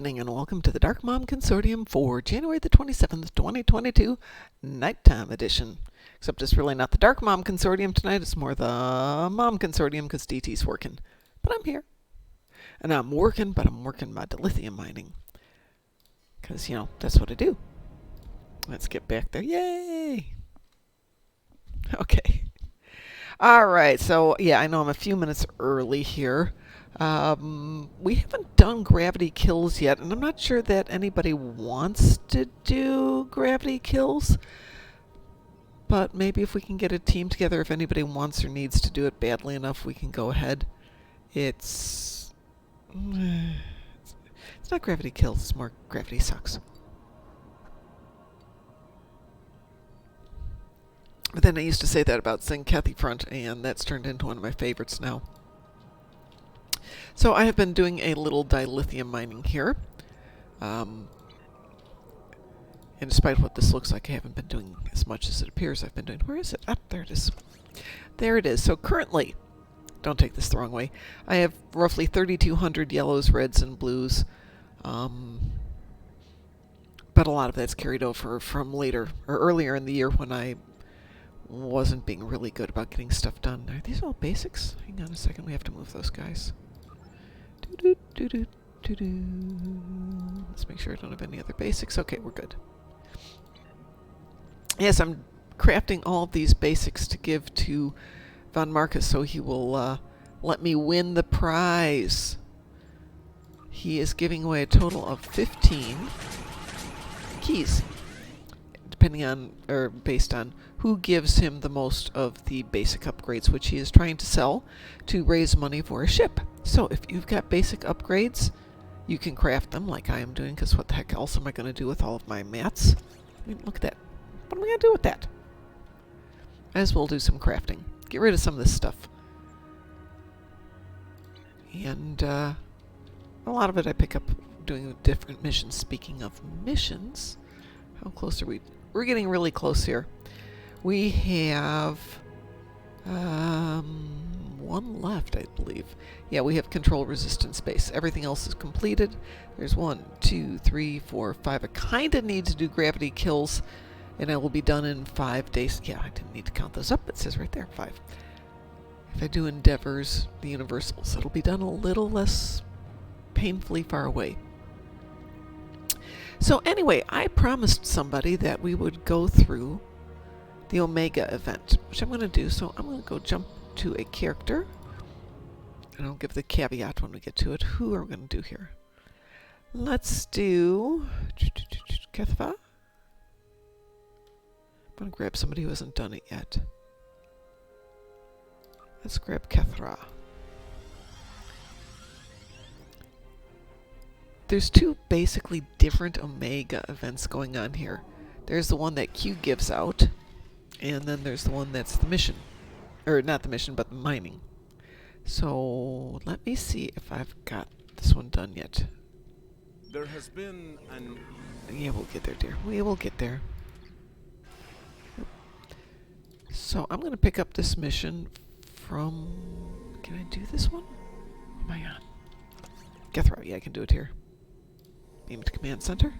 evening and welcome to the Darkmom Consortium for January the 27th, 2022, Nighttime Edition. Except it's really not the Darkmom Consortium tonight, it's more the Mom Consortium because DT's working. But I'm here. And I'm working my dilithium mining. Because, you know, that's what I do. Let's get back there. Yay! Okay. Alright, so yeah, I know I'm a few minutes early here. We haven't done gravity kills yet, and I'm not sure that anybody wants to do gravity kills. But maybe if we can get a team together, if anybody wants or needs to do it badly enough, we can go ahead. It's not gravity kills, it's more gravity sucks. But then I used to say that about Sing Kathy Front, and that's turned into one of my favorites now. So I have been doing a little dilithium mining here. And despite what this looks like, I haven't been doing as much as it appears I've been doing. Where is it? Ah, there it is. There it is. So currently, don't take this the wrong way, I have roughly 3,200 yellows, reds, and blues. But a lot of that's carried over from later, or earlier in the year when I wasn't being really good about getting stuff done. Are these all basics? Hang on a second, we have to move those guys. Let's make sure I don't have any other basics. Okay, we're good. Yes, I'm crafting all of these basics to give to Von Marcus so he will let me win the prize. He is giving away a total of 15 keys, depending on, or based on who gives him the most of the basic upgrades, which he is trying to sell to raise money for a ship. So if you've got basic upgrades, you can craft them like I am doing, because what the heck else am I going to do with all of my mats? I mean, look at that. What am I going to do with that? As well do some crafting. Get rid of some of this stuff. And a lot of it I pick up doing different missions. Speaking of missions, how close are we? We're getting really close here. We have one left, I believe. Yeah, we have control resistance base. Everything else is completed. There's 1, 2, 3, 4, 5. I kind of need to do gravity kills, and I will be done in 5 days. Yeah, I didn't need to count those up. It says right there, 5. If I do endeavors, the universals, it'll be done a little less painfully far away. So anyway, I promised somebody that we would go through the Omega event, which I'm going to do. So I'm going to go jump to a character, and I'll give the caveat when we get to it. Who are we going to do here? Let's do Kethva. I'm going to grab somebody who hasn't done it yet. Let's grab Kethra. There's 2 basically different Omega events going on here. There's the one that Q gives out, and then there's the one that's the mission. Or not the mission, but the mining. So let me see if I've got this one done yet. There has been an... Yeah, we'll get there, dear. We will get there. So I'm going to pick up this mission from... Can I do this one? Oh my god. Gethro, yeah, I can do it here. Beam to command center.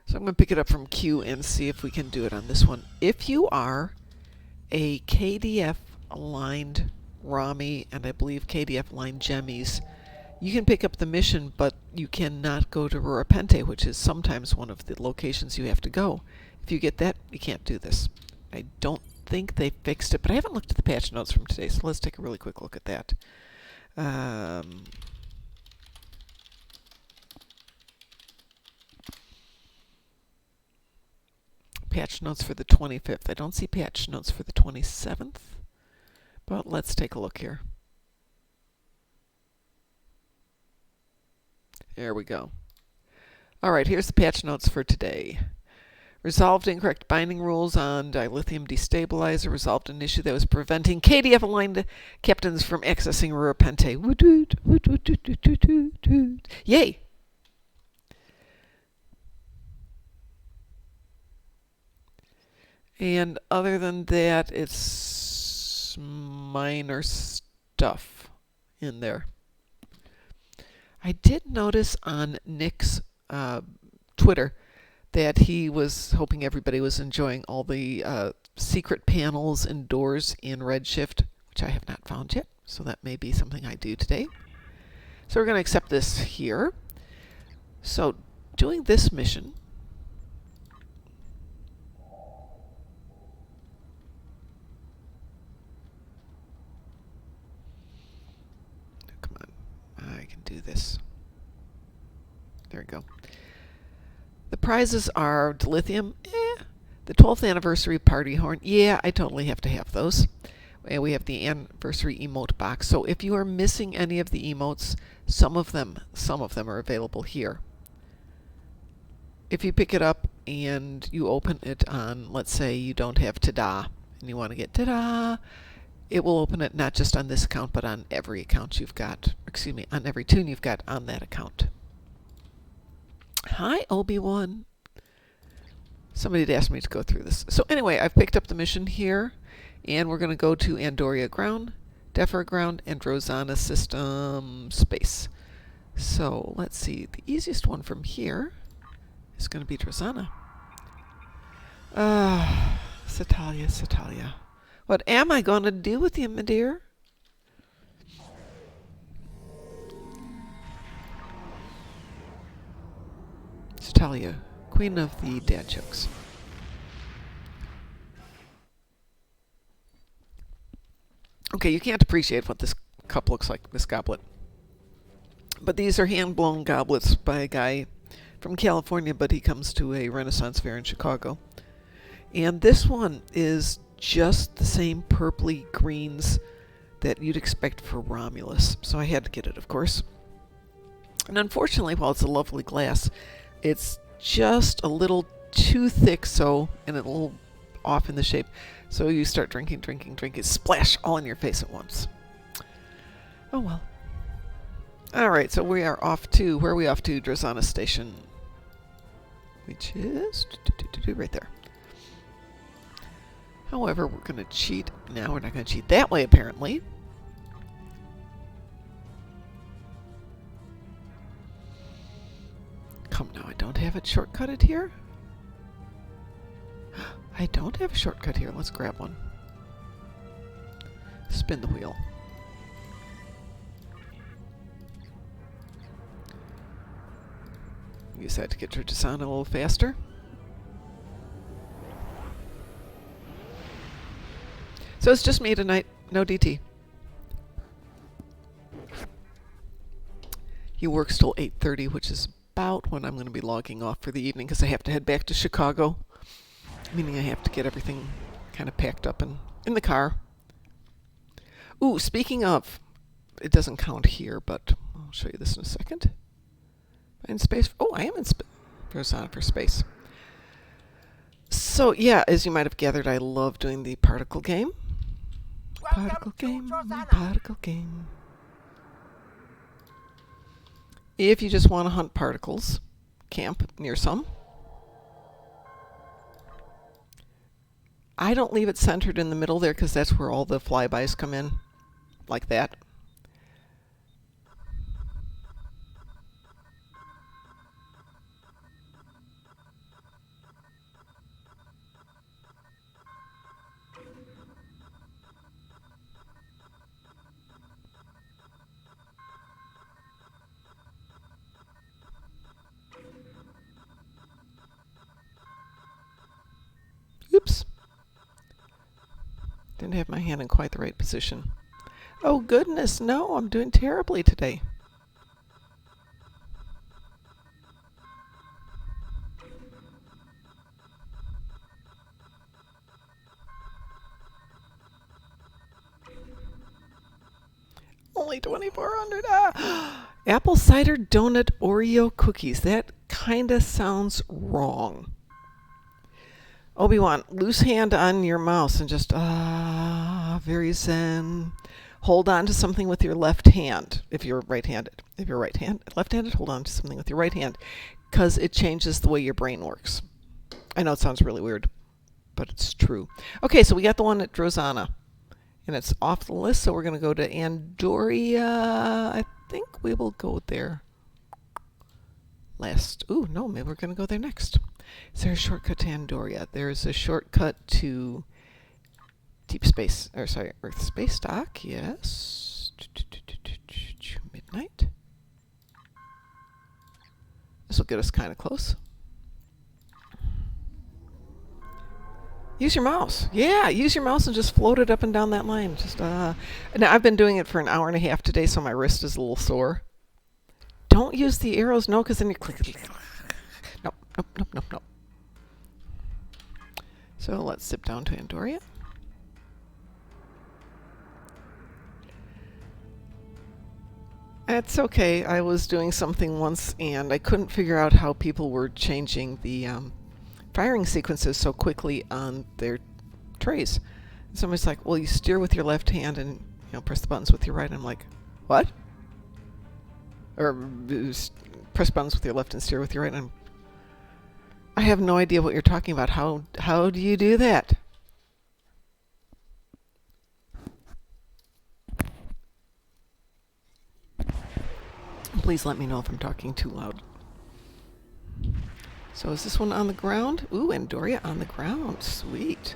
So I'm going to pick it up from Q and see if we can do it on this one. If you are a KDF aligned Rami and I believe KDF aligned Gemmies, you can pick up the mission, but you cannot go to Rurapente, which is sometimes one of the locations you have to go. If you get that, you can't do this. I don't think they fixed it, but I haven't looked at the patch notes from today, so let's take a really quick look at that. Patch notes for the 25th. I don't see patch notes for the 27th, but let's take a look here. There we go. Alright, here's the patch notes for today. Resolved incorrect binding rules on dilithium destabilizer. Resolved an issue that was preventing KDF-aligned captains from accessing Rurapente. Woot-woot, woot-woot, woot-woot. Yay! And other than that, it's minor stuff in there. I did notice on Nick's Twitter that he was hoping everybody was enjoying all the secret panels and doors in Redshift, which I have not found yet, so that may be something I do today. So we're going to accept this here. So doing this mission, come on, I can do this. There we go. The prizes are dilithium, the 12th anniversary party horn, yeah, I totally have to have those. And we have the anniversary emote box. So if you are missing any of the emotes, some of them are available here. If you pick it up and you open it on, let's say you don't have ta-da, and you want to get ta-da, it will open it not just on this account, but on every account you've got, excuse me, on every tune you've got on that account. Hi, Obi-Wan. Somebody had asked me to go through this. So anyway, I've picked up the mission here, and we're going to go to Andoria ground, Defra ground, and Rosanna system space. So let's see. The easiest one from here is going to be Rosanna. Satalia, Satalia. What am I going to do with you, my dear? Satalia, queen of the dad jokes. Okay, you can't appreciate what this cup looks like, this goblet. But these are hand-blown goblets by a guy from California, but he comes to a Renaissance fair in Chicago. And this one is just the same purpley greens that you'd expect for Romulus. So I had to get it, of course. And unfortunately, while it's a lovely glass, it's just a little too thick, and a little off in the shape. So you start drinking, splash all in your face at once. Oh well. Alright, so we are off to, where are we off to? Drozana Station. Which is right there. However, we're going to cheat. Now we're not going to cheat that way, apparently. Come now, I don't have it shortcutted here? I don't have a shortcut here. Let's grab one. Spin the wheel. Use that to get your Drozana a little faster. So it's just me tonight. No DT. He works till 8:30, which is about when I'm going to be logging off for the evening because I have to head back to Chicago. Meaning I have to get everything kind of packed up and in the car. Ooh, speaking of, it doesn't count here, but I'll show you this in a second. In space. Oh, I am in Rosanna for space. So yeah, as you might have gathered, I love doing the particle game. Particle game, particle game. If you just want to hunt particles, camp near some. I don't leave it centered in the middle there because that's where all the flybys come in, like that. Oops. Didn't have my hand in quite the right position. Oh goodness, no, I'm doing terribly today. Only 2,400. Apple cider donut Oreo cookies. That kinda sounds wrong. Obi-Wan, loose hand on your mouse and just, very zen. Hold on to something with your left hand, if you're right-handed. If you're left-handed, hold on to something with your right hand, because it changes the way your brain works. I know it sounds really weird, but it's true. Okay, so we got the one at Drozana, and it's off the list, so we're going to go to Andoria. I think we will go there. last. Ooh, no, maybe we're going to go there next. Is there a shortcut to Andoria? There's a shortcut to deep space, or sorry, Earth space dock, yes. Midnight. This will get us kind of close. Use your mouse. Yeah, use your mouse and just float it up and down that line. Just now I've been doing it for an hour and a half today, so my wrist is a little sore. Don't use the arrows, no, because then you click. Nope, nope, nope, nope, nope. So let's zip down to Andoria. It's okay. I was doing something once and I couldn't figure out how people were changing the firing sequences so quickly on their trays. And somebody's like, well, you steer with your left hand and press the buttons with your right. I'm like, what? Or press buttons with your left and steer with your right. And I have no idea what you're talking about. How do you do that? Please let me know if I'm talking too loud. So is this one on the ground? Ooh, Andoria on the ground. Sweet.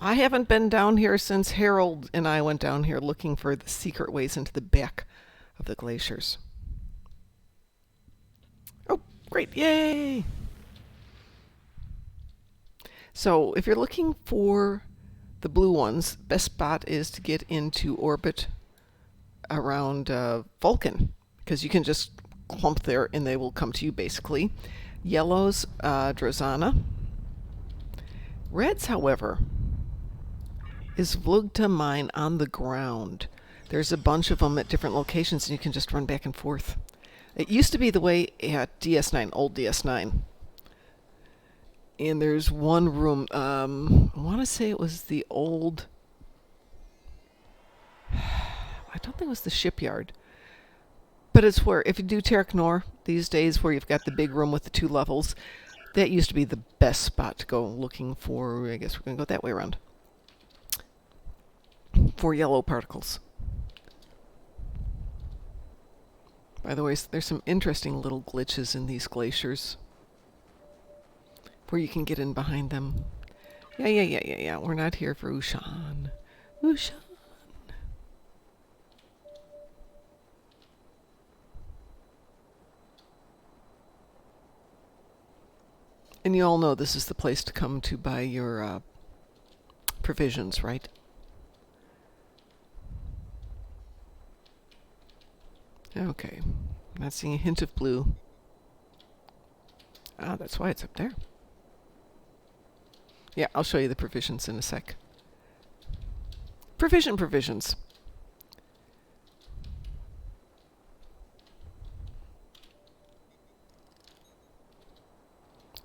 I haven't been down here since Harold and I went down here looking for the secret ways into the back of the glaciers. Oh, great. Yay! So if you're looking for the blue ones, best spot is to get into orbit around Vulcan, because you can just clump there and they will come to you basically. Yellows, Drozana. Reds, however, is Vlugta mine on the ground. There's a bunch of them at different locations and you can just run back and forth. It used to be the way at DS9, old DS9. And there's one room, I want to say it was the old, I don't think it was the shipyard. But it's where, if you do Terek Nor these days, where you've got the big room with the 2 levels, that used to be the best spot to go looking for, I guess we're going to go that way around, for yellow particles. By the way, there's some interesting little glitches in these glaciers, where you can get in behind them. Yeah. We're not here for Ushan. Ushan. And you all know this is the place to come to buy your provisions, right? Okay. Not seeing a hint of blue. Ah, that's why it's up there. Yeah, I'll show you the provisions in a sec. Provisions.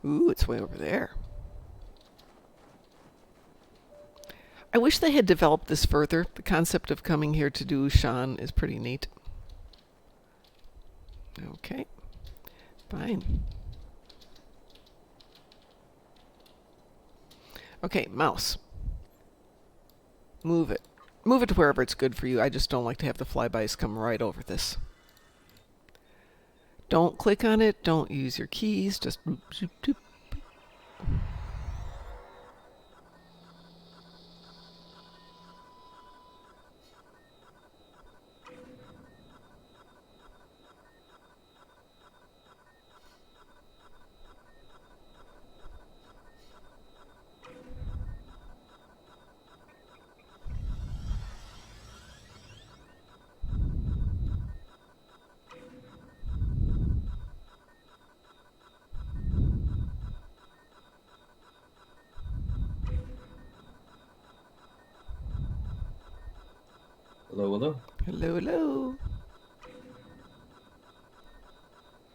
Ooh, it's way over there. I wish they had developed this further. The concept of coming here to do Ushan is pretty neat. Okay, fine. Okay, mouse. Move it. Move it to wherever it's good for you. I just don't like to have the flybys come right over this. Don't click on it. Don't use your keys. Just boop, zoop, doop. Hello. Hello.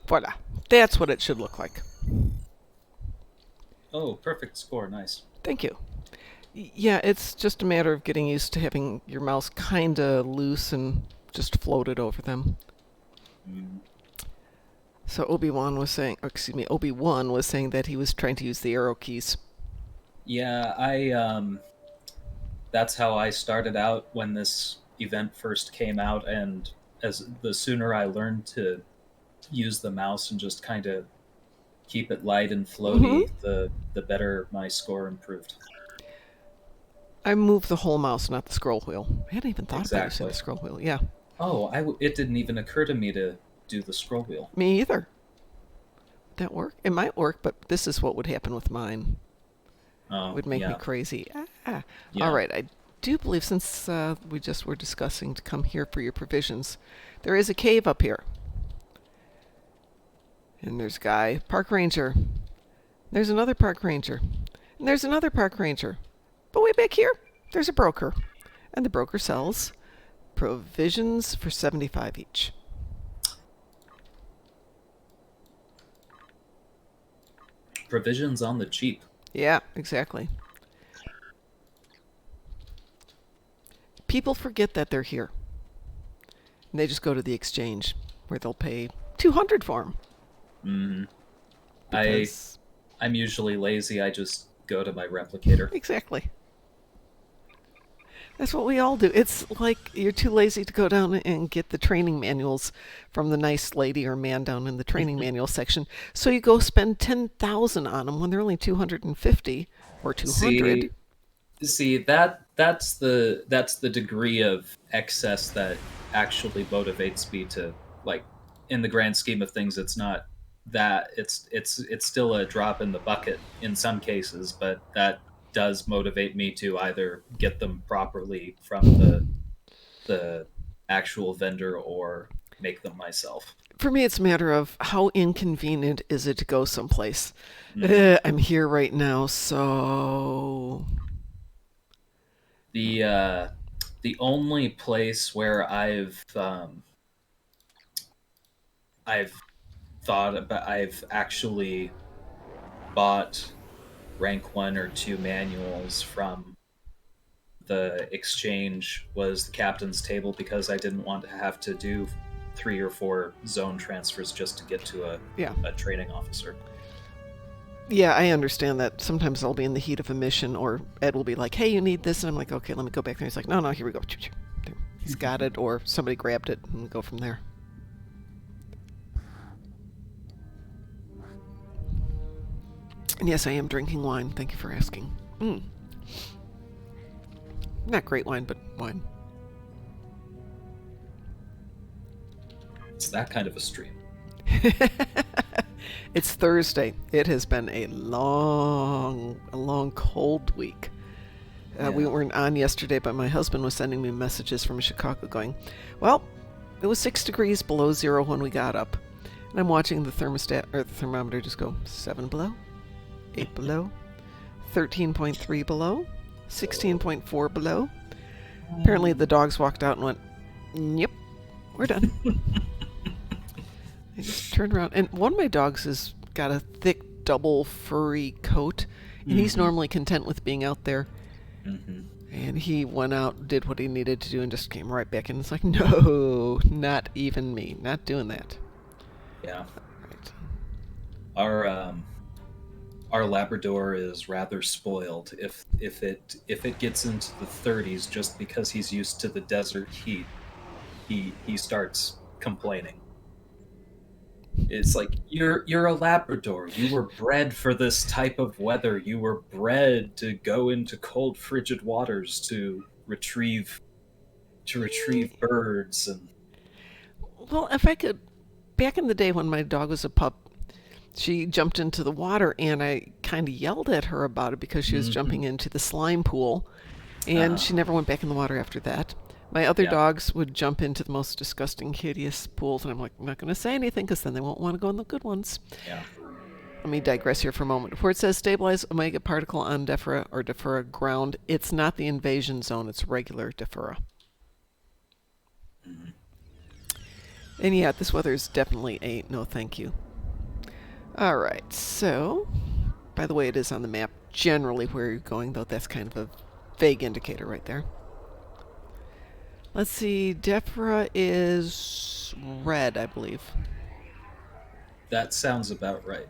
Voila. That's what it should look like. Oh, perfect score. Nice. Thank you. Yeah, it's just a matter of getting used to having your mouse kind of loose and just floated over them. So Obi-Wan was saying that he was trying to use the arrow keys. Yeah, that's how I started out when this event first came out, and as the sooner I learned to use the mouse and just kind of keep it light and floaty, the better my score improved. I moved the whole mouse, not the scroll wheel. I hadn't even thought about using Exactly. the scroll wheel. Yeah. Oh, it didn't even occur to me to do the scroll wheel. Me either. Would that work? It might work, but this is what would happen with mine. Oh, It would make yeah. me crazy. Ah. Yeah. All right. I do believe, since we just were discussing to come here for your provisions, there is a cave up here. And there's a guy, park ranger. There's another park ranger. And there's another park ranger. But way back here, there's a broker. And the broker sells provisions for 75 each. Provisions on the cheap. Yeah, exactly. People forget that they're here. And they just go to the exchange where they'll pay 200 for them. I'm usually lazy. I just go to my replicator. Exactly. That's what we all do. It's like you're too lazy to go down and get the training manuals from the nice lady or man down in the training manual section. So you go spend 10,000 on them when they're only 250 or 200. See that's the degree of excess that actually motivates me to, like, in the grand scheme of things, it's not that it's still a drop in the bucket in some cases, but that does motivate me to either get them properly from the actual vendor or make them myself. For me, it's a matter of how inconvenient is it to go someplace. I'm here right now, so... The only place where I've actually bought rank 1 or 2 manuals from the exchange was the captain's table, because I didn't want to have to do 3 or 4 zone transfers just to get to a training officer. Yeah, I understand that. Sometimes I'll be in the heat of a mission, or Ed will be like, hey, you need this, and I'm like, okay, let me go back there. He's like, no, here we go. He's got it, or somebody grabbed it, and go from there. And yes, I am drinking wine. Thank you for asking. Not great wine, but wine. It's that kind of a stream. It's Thursday. It has been a long cold week. We weren't on yesterday, but my husband was sending me messages from Chicago going, well, it was 6 degrees below zero when we got up. And I'm watching the thermostat, or the thermometer, just go 7 below, 8 below, 13.3 below, 16.4 below. Apparently the dogs walked out and went, yep, we're done. I just turned around, and one of my dogs has got a thick, double furry coat, and he's normally content with being out there. And he went out, did what he needed to do, and just came right back in. It's like, no, not even me, not doing that. Yeah. Right. Our Labrador is rather spoiled. If it gets into the 30s, just because he's used to the desert heat, he starts complaining. It's like, you're a Labrador. You were bred for this type of weather. You were bred to go into cold, frigid waters to retrieve birds. And Well, if I could, back in the day when my dog was a pup, she jumped into the water, and I kind of yelled at her about it because she was jumping into the slime pool, and she never went back in the water after that. My other dogs would jump into the most disgusting, hideous pools, and I'm like, I'm not going to say anything because then they won't want to go in the good ones. yeah. Let me digress here for a moment. Where it says stabilize Omega particle on Defera or Defera ground, it's not the invasion zone, it's regular Defera. And yeah, this weather is definitely a no thank you. Alright, so, by the way, it is on the map generally where you're going, though that's kind of a vague indicator right there. Let's see, Defera is red, I believe. That sounds about right.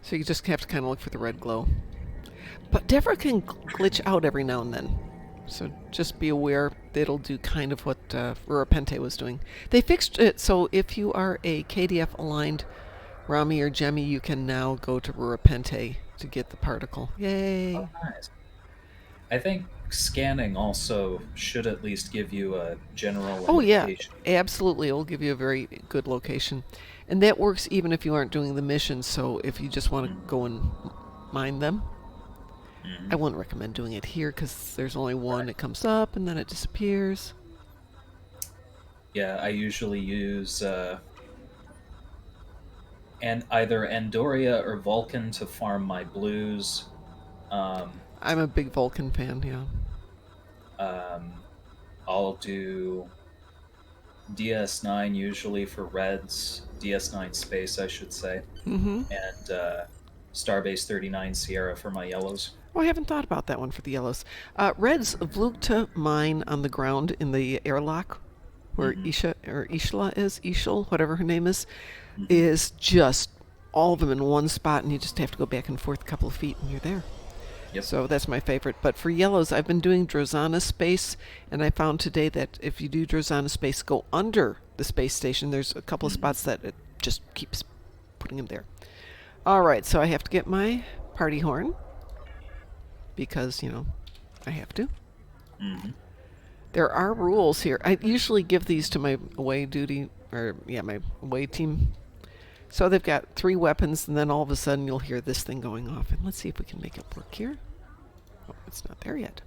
So you just have to kind of look for the red glow. But Defera can glitch out every now and then. So just be aware it'll do kind of what Rurapente was doing. They fixed it so if you are a KDF aligned Rami or Jemmy, you can now go to Rurapente to get the particle. Yay! Oh, nice. I think scanning also should at least give you a general Oh yeah, indication. absolutely. It'll give you a very good location. And that works even if you aren't doing the mission, so if you just want to go and mine them. I wouldn't recommend doing it here because there's only one. It comes up and then it disappears. Yeah, I usually use and either Andoria or Vulcan to farm my blues. I'm a big Vulcan fan, yeah. I'll do DS9 usually for reds, DS9 space I should say, Mm-hmm. and Starbase 39 Sierra for my yellows. Oh, I haven't thought about that one for the yellows. Reds, Vlugta mine on the ground in the airlock where Isha or Ishla is, Ishal, whatever her name is just all of them in one spot, and you just have to go back and forth a couple of feet and you're there. Yep. So that's my favorite. But for yellows, I've been doing Drozana space, and I found today that if you do Drozana space, go under the space station. There's a couple of spots that it just keeps putting them there. All right, so I have to get my party horn because, you know, I have to. There are rules here. I usually give these to my away duty, or yeah, my away team. So they've got 3 weapons, and then all of a sudden you'll hear this thing going off. And let's see if we can make it work here. Oh, it's not there yet.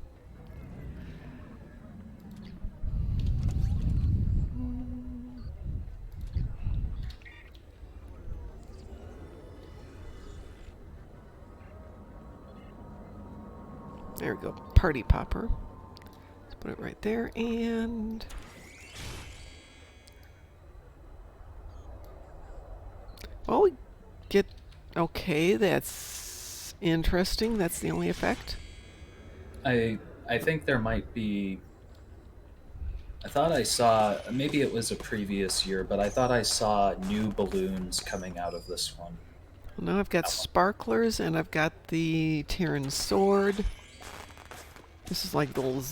There we go. Party popper. Let's put it right there, and well, we get okay. That's interesting. That's the only effect. I think there might be. I thought I saw, maybe it was a previous year, but I thought I saw new balloons coming out of this one. Well, now I've got sparklers, and I've got the Terran sword. This is like little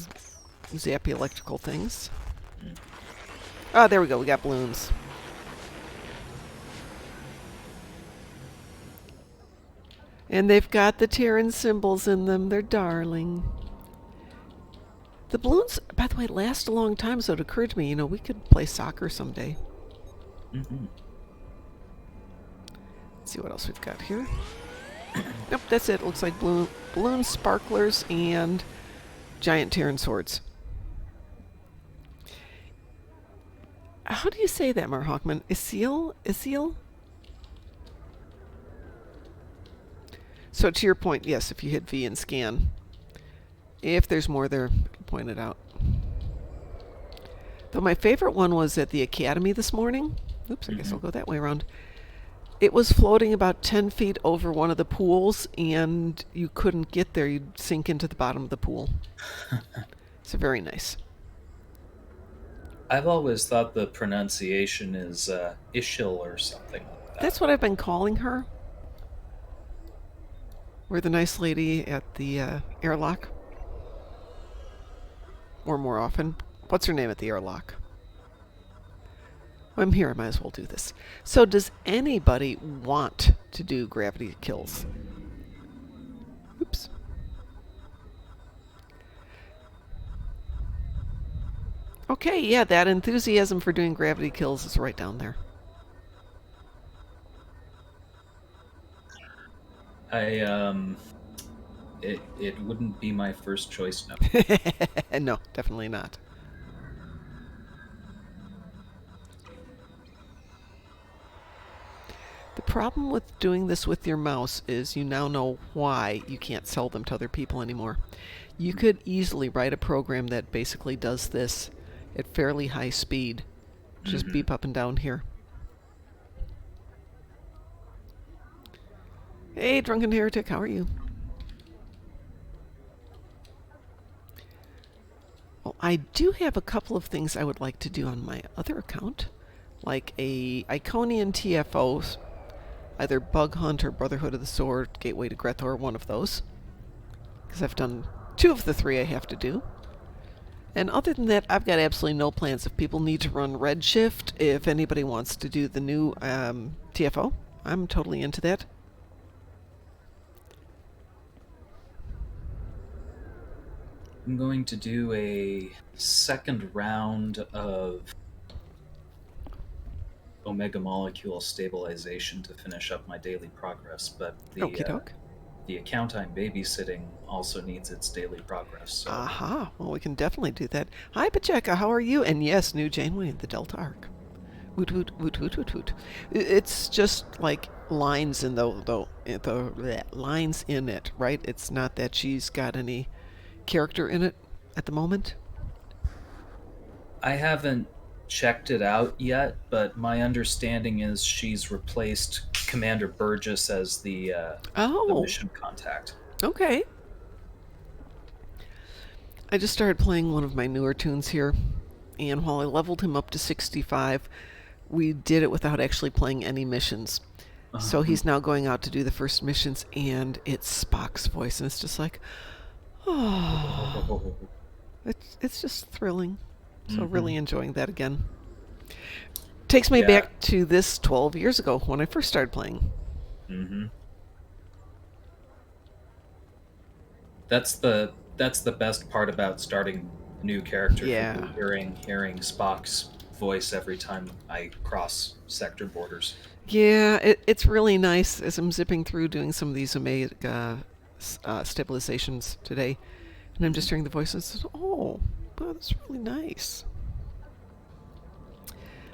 zappy electrical things. Ah, there we go. We got balloons. And they've got the Terran symbols in them. They're darling. The balloons, by the way, last a long time, so it occurred to me, you know, we could play soccer someday. Let's see what else we've got here. Nope, that's it. Looks like balloons, sparklers, and giant Terran swords. How do you say that, Marhawkman? Isil? Isil? So to your point, yes, if you hit V and scan, if there's more there, point it out. Though my favorite one was at the Academy this morning. Oops, I guess I'll go that way around. It was floating about 10 feet over one of the pools, and you couldn't get there. You'd sink into the bottom of the pool. It's very nice. I've always thought the pronunciation is Ishil or something like that. That's what I've been calling her. We're the nice lady at the airlock. Or more often, what's her name at the airlock? Well, I'm here, I might as well do this. So does anybody want to do gravity kills? Oops. Okay, yeah, that enthusiasm for doing gravity kills is right down there. It wouldn't be my first choice, no. No, definitely not. The problem with doing this with your mouse is you now know why you can't sell them to other people anymore. You could easily write a program that basically does this at fairly high speed. Just beep up and down here. Hey, Drunken Heretic, how are you? Well, I do have a couple of things I would like to do on my other account, like a Iconian TFO, either Bug Hunt or Brotherhood of the Sword, Gateway to Grethor, one of those. Because I've done 2 of the 3 I have to do. And other than that, I've got absolutely no plans. If people need to run Redshift, if anybody wants to do the new TFO, I'm totally into that. I'm going to do a second round of Omega Molecule stabilization to finish up my daily progress, but Okie doke. the account I'm babysitting also needs its daily progress. So. Aha. Well, we can definitely do that. Hi, Pacheka. How are you? And yes, new Janeway, the Delta Arc. Woot woot woot woot woot woot. It's just like lines in the lines in it, right? It's not that she's got any character in it at the moment. I haven't checked it out yet, but my understanding is she's replaced Commander Burgess as the mission contact. Okay. I just started playing one of my newer tunes here, and while I leveled him up to 65, we did it without actually playing any missions. So he's now going out to do the first missions, and it's Spock's voice, and it's just like, oh, it's just thrilling. So really enjoying that again. Takes me back to this 12 years ago when I first started playing. That's the best part about starting a new character. Yeah. Hearing Spock's voice every time I cross sector borders. Yeah, it's really nice as I'm zipping through doing some of these Omega stabilizations today. And I'm just hearing the voices. Oh, wow, that's really nice.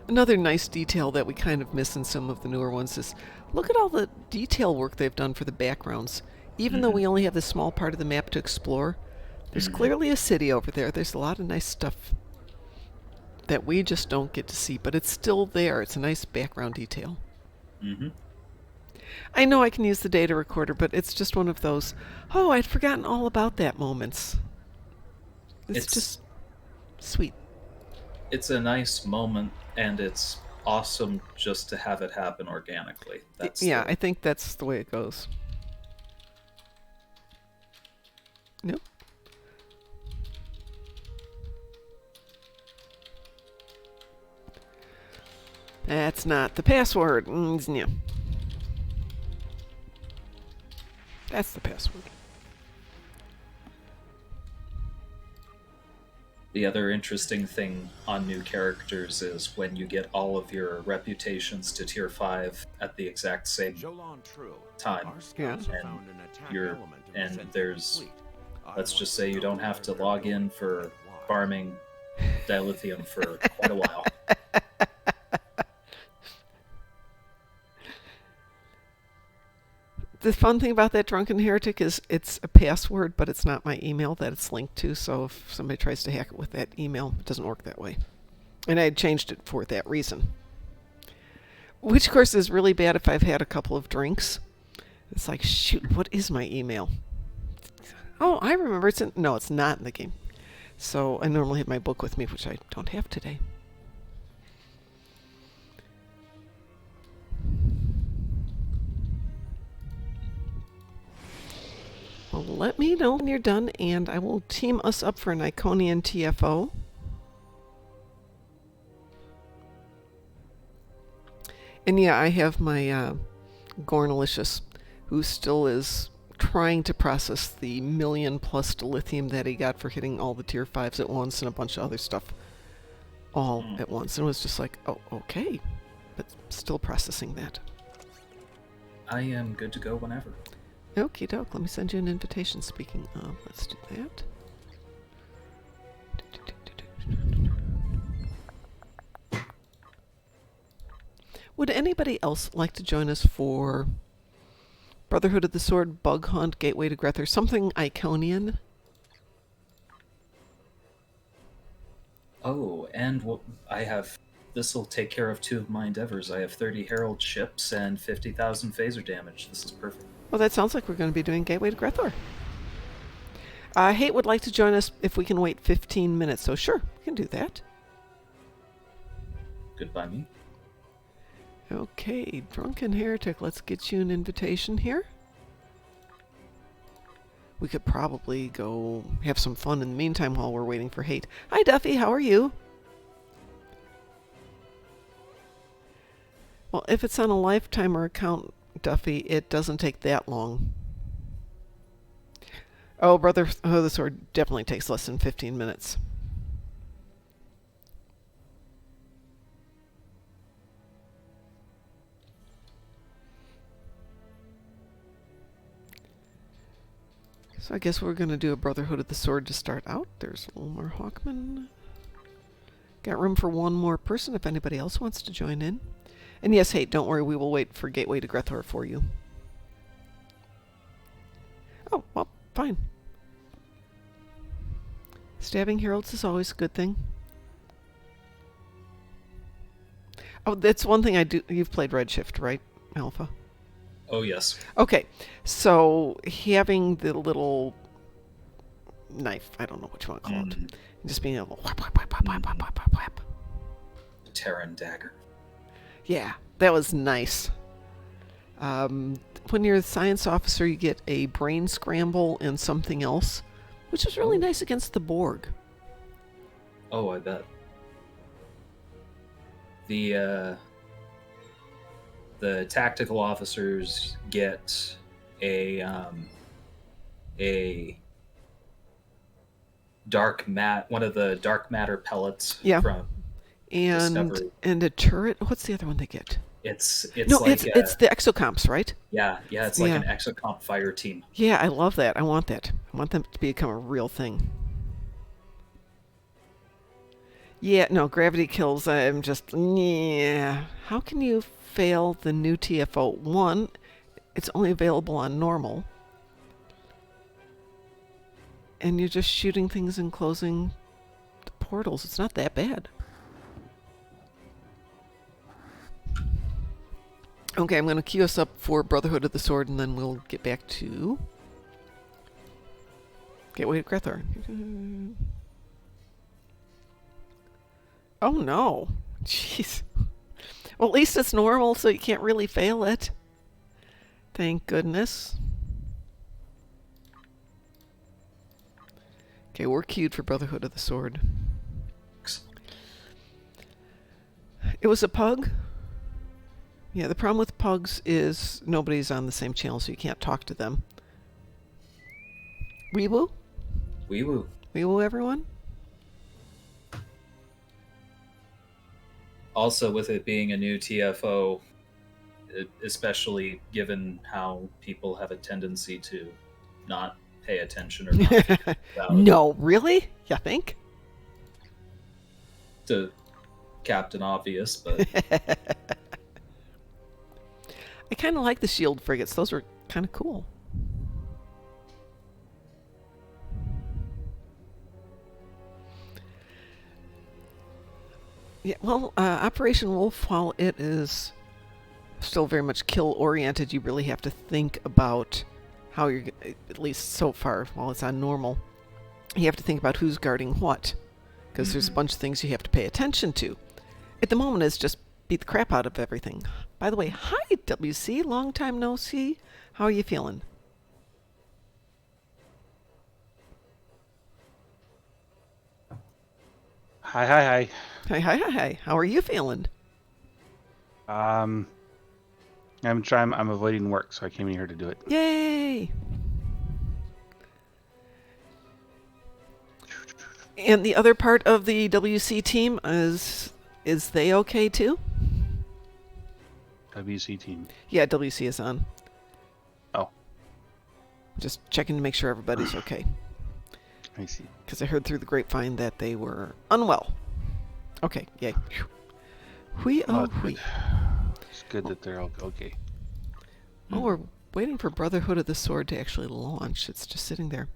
Another nice detail that we kind of miss in some of the newer ones is look at all the detail work they've done for the backgrounds. Even though we only have this small part of the map to explore, there's clearly a city over there. There's a lot of nice stuff that we just don't get to see, but it's still there. It's a nice background detail. I know I can use the data recorder, but it's just one of those, oh, I'd forgotten all about that moments. It's just sweet. It's a nice moment, and it's awesome just to have it happen organically. I think that's the way it goes. Nope. That's not the password. Yeah. That's the password. The other interesting thing on new characters is when you get all of your reputations to tier 5 at the exact same time. Yeah. And there's, let's just say you don't have to log in for farming dilithium for quite a while. The fun thing about that Drunken Heretic is it's a password, but it's not my email that it's linked to, so if somebody tries to hack it with that email, it doesn't work that way. And I had changed it for that reason. Which, of course, is really bad if I've had a couple of drinks. It's like, shoot, what is my email? Oh, I remember. No, it's not in the game. So I normally have my book with me, which I don't have today. Well, let me know when you're done, and I will team us up for an Iconian TFO. And yeah, I have my Gornalicious, who still is trying to process the 1 million+ dilithium that he got for hitting all the tier 5s at once and a bunch of other stuff all at once. And it was just like, oh, okay. But still processing that. I am good to go whenever. Okie doke, let me send you an invitation. Speaking of, let's do that. Would anybody else like to join us for Brotherhood of the Sword, Bug Hunt, Gateway to Grethur, something Iconian? Oh, and I have, this will take care of 2 of my endeavors. I have 30 Herald ships and 50,000 phaser damage. This is perfect. Well, that sounds like we're going to be doing Gateway to Grethur. Hate would like to join us if we can wait 15 minutes, so sure, we can do that. Goodbye, me. Okay, Drunken Heretic, let's get you an invitation here. we could probably go have some fun in the meantime while we're waiting for hate. Hi, Duffy. How are you? Well, if it's on a lifetimer account, Duffy, it doesn't take that long. Oh, Brotherhood of the Sword definitely takes less than 15 minutes. So I guess we're going to do a Brotherhood of the Sword to start out. There's Ulmar Hawkman. Got room for one more person if anybody else wants to join in. And yes, hey, don't worry, we will wait for Gateway to Grethor for you. Oh, well, fine. Stabbing Heralds is always a good thing. Oh, that's one thing I do. You've played Redshift, right, Alpha? Oh, yes. Okay, so having the little knife, I don't know what you want to call it, just being able to whap, whap, whap, whap, whap, whap, whap, whap. The Terran dagger. Yeah, that was nice. When you're a science officer, you get a brain scramble and something else, which is really nice against the Borg. Oh, I bet. The tactical officers get a one of the dark matter pellets from Discovery. And a turret. What's the other one they get? It's the exocomps, right? Yeah, it's like an exocomp fire team. Yeah, I love that. I want that. I want them to become a real thing. Yeah, no, gravity kills. I'm just, yeah. How can you fail the new TFO? One, it's only available on normal. And you're just shooting things and closing the portals. It's not that bad. Okay, I'm going to queue us up for Brotherhood of the Sword, and then we'll get back to Gateway to Grethor. Oh no. Jeez. Well, at least it's normal, so you can't really fail it. Thank goodness. Okay, we're queued for Brotherhood of the Sword. It was a pug? Yeah, the problem with pugs is nobody's on the same channel, so you can't talk to them. Wee-woo? Wee-woo. Wee-woo, everyone? Also, with it being a new TFO, especially given how people have a tendency to not pay attention or not. No, really? You think? To Captain Obvious, but... I kind of like the shield frigates. Those were kind of cool. Yeah, well, Operation Wolf, while it is still very much kill-oriented, you really have to think about how you're, at least so far, while it's on normal, you have to think about who's guarding what. Because there's a bunch of things you have to pay attention to. At the moment, it's just beat the crap out of everything. By the way, hi, WC. Long time no see. How are you feeling? Hi, hi, hi. Hi, hi, hi, hi. How are you feeling? I'm avoiding work, so I came in here to do it. Yay! And the other part of the WC team is they okay too? WC team. Yeah, WC is on. Oh. Just checking to make sure everybody's okay. I see. Because I heard through the grapevine that they were unwell. Okay, yay. Hui. It's good that they're okay. Oh, we're waiting for Brotherhood of the Sword to actually launch. It's just sitting there.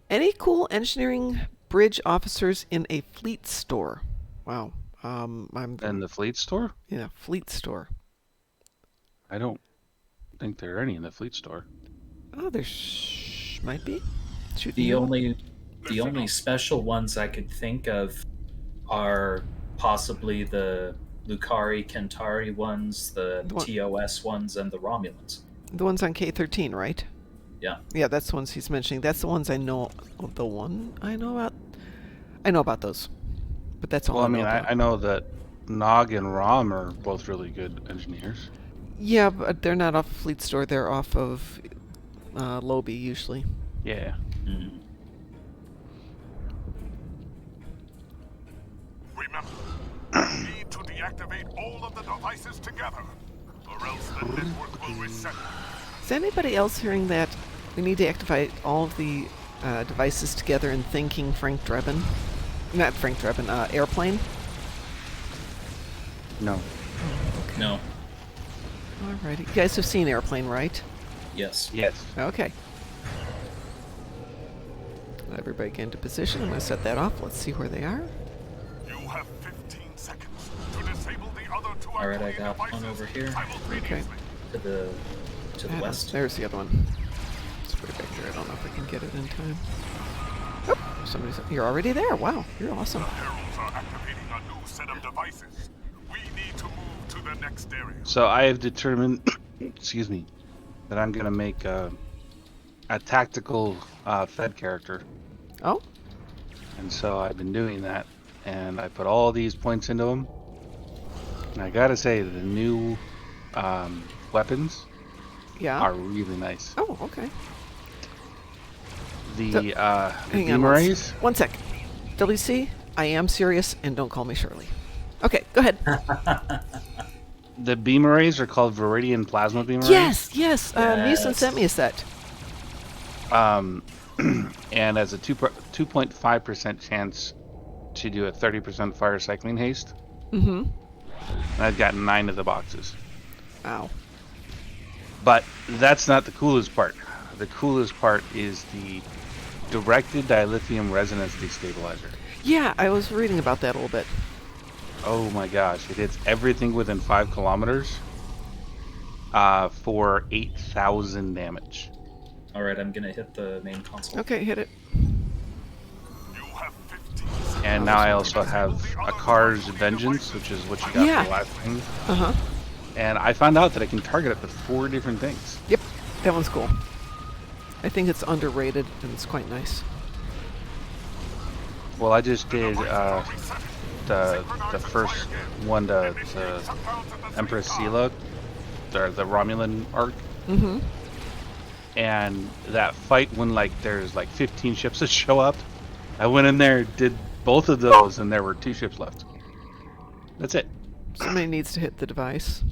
Any cool engineering bridge officers in a fleet store? Wow. In the fleet store? Yeah, fleet store. I don't think there are any in the fleet store. Oh, there might be. The only special ones I could think of are possibly the Lucari Kentari ones, the TOS ones, and the Romulans. The ones on K-13, right? Yeah. Yeah, that's the ones he's mentioning. That's the ones I know. The one I know about. I know about those, but that's all Well, I know about. I know that Nog and Rom are both really good engineers. Yeah, but they're not off Fleet Store. They're off of Lobby usually. Yeah. Mm. Remember, you need to deactivate all of the devices together, or else the network will reset. Is anybody else hearing that we need to activate all of the devices together and thinking Frank Drebin? Not Frank Drebin, Airplane? No. No. Alrighty. You guys have seen Airplane, right? Yes. Yes. Okay. Let everybody get into position. I'm going to set that off. Let's see where they are. You have 15 seconds to disable the other two All right, I Iconian got one devices over here. Okay. To the west. There's the other one. It's way back there. I don't know if I can get it in time. Oh, you're already there. Wow, you're awesome. The heralds are activating a new set of devices. We need to move to the next area. So I have determined, excuse me, that I'm gonna make a tactical Fed character, Oh, and so I've been doing that, and I put all these points into them. And I gotta say, the new weapons yeah. are really nice. Oh, okay. The So- Hang on. boomerangs. One sec. WC, I am serious, and don't call me Shirley. Okay, go ahead. The beam arrays are called Viridian Plasma beam arrays. Yes, yes. Musen Yes. sent me a set. And has a 2.5% chance to do a 30% fire cycling haste. Mm-hmm. And I've got 9 of the boxes. Wow. But that's not the coolest part. The coolest part is the directed dilithium resonance destabilizer. Yeah, I was reading about that a little bit. Oh my gosh, it hits everything within 5 kilometers for 8,000 damage. All right, I'm gonna hit the main console. Okay, hit it. You have 15 seconds. And now I also have a Car's Vengeance, which is what you got Yeah. for the last thing. Uh-huh. And I found out that I can target up to 4 different things. Yep, that one's cool. I think it's underrated, and it's quite nice. Well, I just did the first one to Empress Sela, the Romulan arc, Mm-hmm. and that fight when like there's like 15 ships that show up, I went in there, did both of those, and there were 2 ships left. That's it. Somebody needs to hit the device.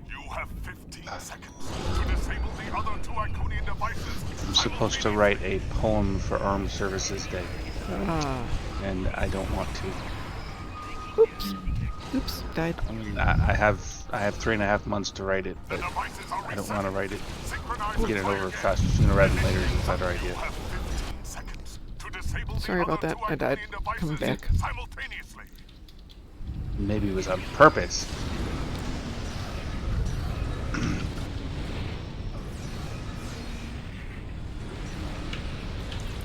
You have 15 seconds to disable the other two Iconian devices. I'm supposed to write a poem for Armed Services Day, Ah. and I don't want to. Oops. Oops, died. I mean, I have 3.5 months to write it, The but devices are I don't want to write it. Synchronize Get it and fire over again. faster, sooner rather than later is a better You idea. have 15 seconds to disable the Sorry about other that. two I died. Iconian devices Coming back. simultaneously. Maybe it was on purpose.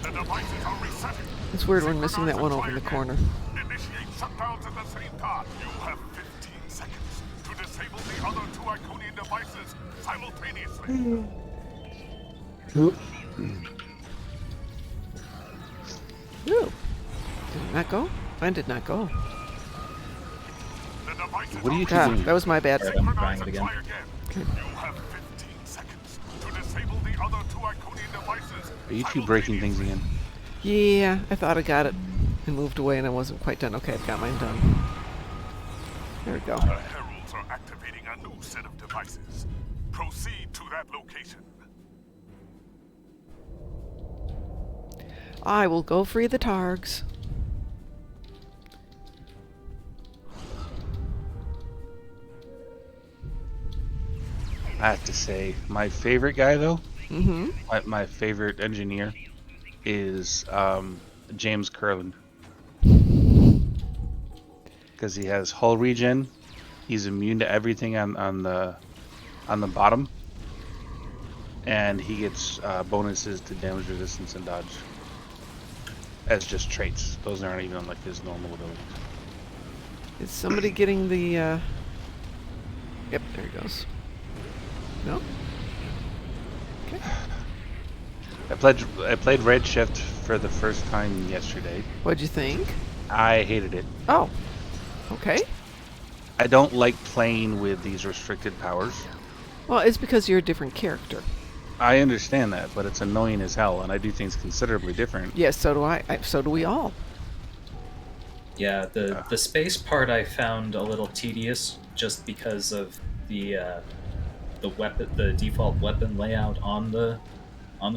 The devices are resetting. It's weird we're missing that one over in the corner. Initiate shutdowns at the same time. You have 15 seconds to disable the other two Iconian devices simultaneously. Ooh. Did it not go? Mine did not go. The devices What are you two Ah, doing? that was my bad. All right, I'm synchronize trying it and again. fire again. You have 15 seconds to disable the other two Iconian devices. Are you two breaking things again? Yeah, I thought I got it and moved away and I wasn't quite done. Okay, I've got mine done. There we go. The heralds are activating a new set of devices. Proceed to that location. I will go free the targs. I have to say, my favorite guy though, Mm-hmm. my favorite engineer is James Curlin. Because he has hull regen, he's immune to everything on the bottom, and he gets bonuses to damage resistance and dodge as just traits. Those aren't even like his normal abilities. Is somebody getting the? Yep, there he goes. No. Okay. I played Redshift for the first time yesterday. What'd you think? I hated it. Oh. Okay. I don't like playing with these restricted powers. Well, it's because you're a different character. I understand that, but it's annoying as hell, and I do things considerably different. Yes, so do I. So do we all. Yeah, the space part I found a little tedious just because of the default weapon layout on the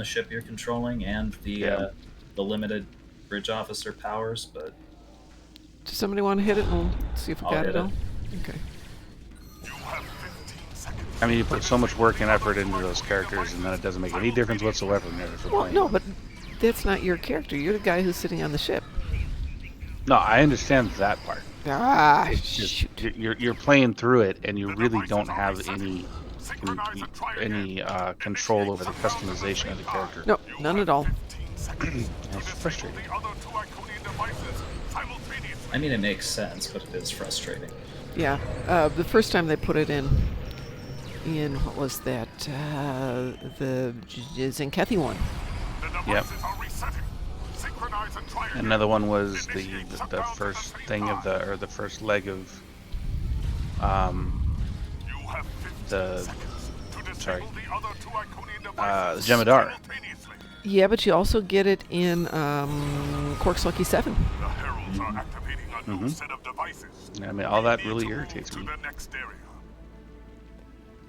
ship you're controlling and the limited bridge officer powers. But Does somebody want to hit it? We'll see if we I'll got hit it all. it. Okay. You have 15 seconds. I mean, you put so much work and effort into those characters, and then it doesn't make any difference whatsoever for Well, playing. no, but that's not your character. You're the guy who's sitting on the ship. No, I understand that part. Ah, It's just shoot. you're playing through it, and you really don't have any control over the customization of the character. No, none at all. 15 seconds. It's frustrating. The other 2 Iconian devices simultaneously. I mean, it makes sense, but it is frustrating. Yeah. The first time they put it in what was that? The Zenkethi one. The Yep. devices are resetting. Synchronize and try again. Another one was the first thing of the first leg of You have 15 the seconds to sorry. disable the other 2 Iconian devices Jemadar. simultaneously. Yeah, but you also get it in Quark's Lucky 7. The heralds are activating a new Mhm. set of devices. I mean, all that You need really to move irritates to me. the next area.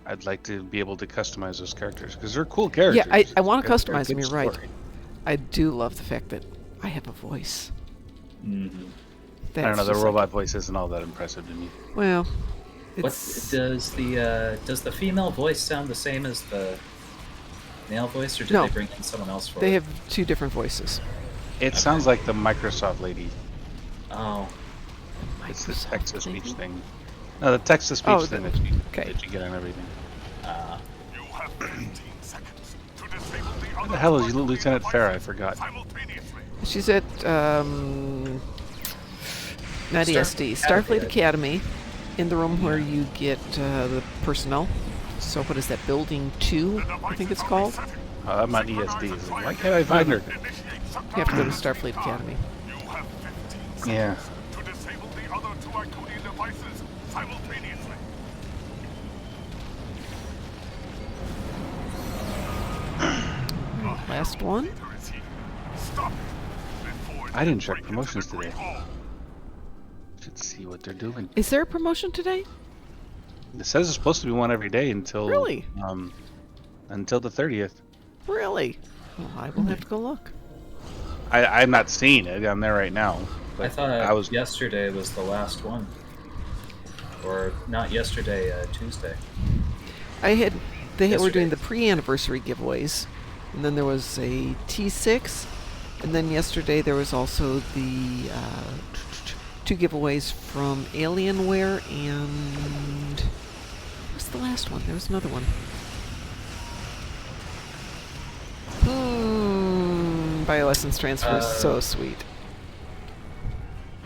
I'd like to be able to customize those characters because they're cool characters. Yeah, I want to They're customize them, good you're right. story. I do love the fact that I have a voice. Hmm. I don't know, the just robot like, voice isn't all that impressive to me. well, What it's... does the female voice sound the same as the male voice, or did No. they bring in someone else for They it? have 2 different voices. It sounds like the Microsoft lady. Oh, It's the Microsoft text-to-speech lady? thing. No, the text-to-speech Oh, thing the- that you get on everything. You have 15 seconds to disable the Where other the hell 2 is Iconian Lieutenant Farah? I devices forgot. simultaneously. She's at, not ESD, Starfleet Academy, in the room where you get the personnel. So what is that, Building 2, I think it's called? Oh, I'm on ESD. It's like, why can't I find her? You have to go to Starfleet Academy. You have 15 seconds Yeah. to disable the other 2 Iconian devices simultaneously. Last one. There is he. Stop it before I didn't they check break promotions into the today. Great Hall. Should see what they're doing. Is there a promotion today? It says it's supposed to be one every day until Really? Until the 30th. Really? Well, I will have to go look. I'm not seeing it. I'm there right now. But I thought I was. yesterday was the last one, or not yesterday, Tuesday. They were doing Yesterday. the pre-anniversary giveaways, and then there was a T6, and then yesterday there was also the 2 giveaways from Alienware and what's the last one? There was another one. Bioessence transfer is so sweet.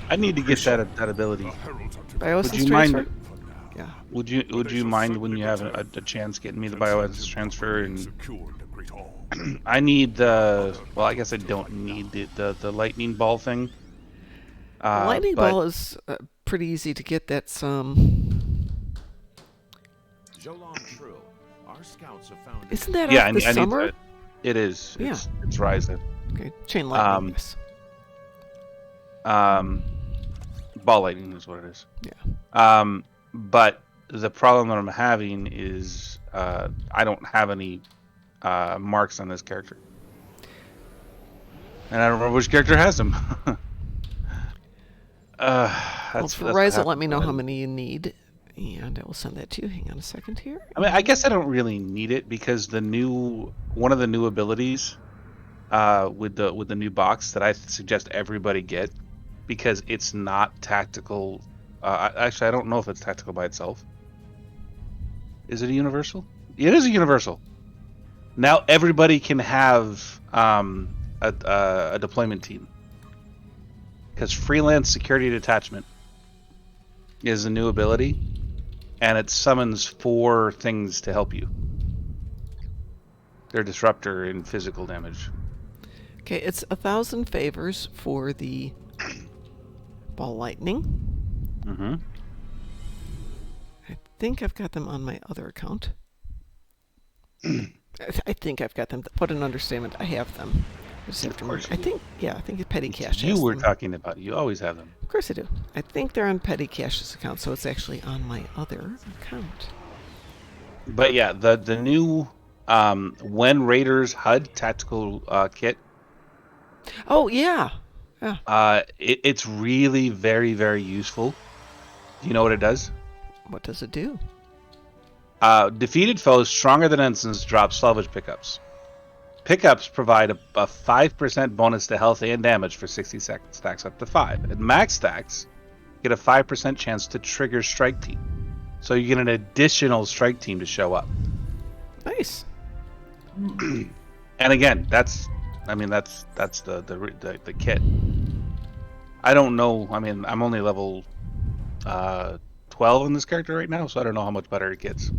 I need to get that ability. Bioessence Would you mind? transfer. Yeah. Would you mind when you have a chance getting me the bioessence transfer? And Secured the Great Hall. I need the. Well, I guess I don't need the lightning ball thing. Lightning but ball is pretty easy to get. That's Our scouts have found isn't that yeah, off I the need summer? that. It is. Yeah. It's Ryza. Okay, chain lightning. Yes. Ball lightning is what it is. Yeah. But the problem that I'm having is I don't have any marks on this character, and I don't remember which character has them. Well, That's for what Ryza, let happened. me know how many you need, and I will send that to you. Hang on a second here. I mean, I guess I don't really need it because one of the new abilities with the new box that I suggest everybody get, because it's not tactical. Actually, I don't know if it's tactical by itself. Is it a universal? It is a universal. Now everybody can have a deployment team, because freelance security detachment is a new ability, and it summons 4 things to help you. They're disruptor and physical damage. Okay, it's 1,000 favors for the ball lightning. Mm-hmm. I think I've got them on my other account. I think I've got them. What an understatement. I have them. I just have to remember. I think Petty Cash You has were them. talking about. You always have them. Of course I do. I think they're on Petty Cash's account, so it's actually on my other account. But yeah, the new when Raiders HUD tactical kit. Oh yeah. It's really very, very useful. Do you know what it does? What does it do? Defeated foes stronger than ensigns drop salvage pickups. Pickups provide a 5% bonus to health and damage for 60 seconds, stacks up to 5. And max stacks get a 5% chance to trigger strike team. So you get an additional strike team to show up. Nice. And again, that's the kit. I don't know. I mean, I'm only level 12 on this character right now, so I don't know how much better it gets.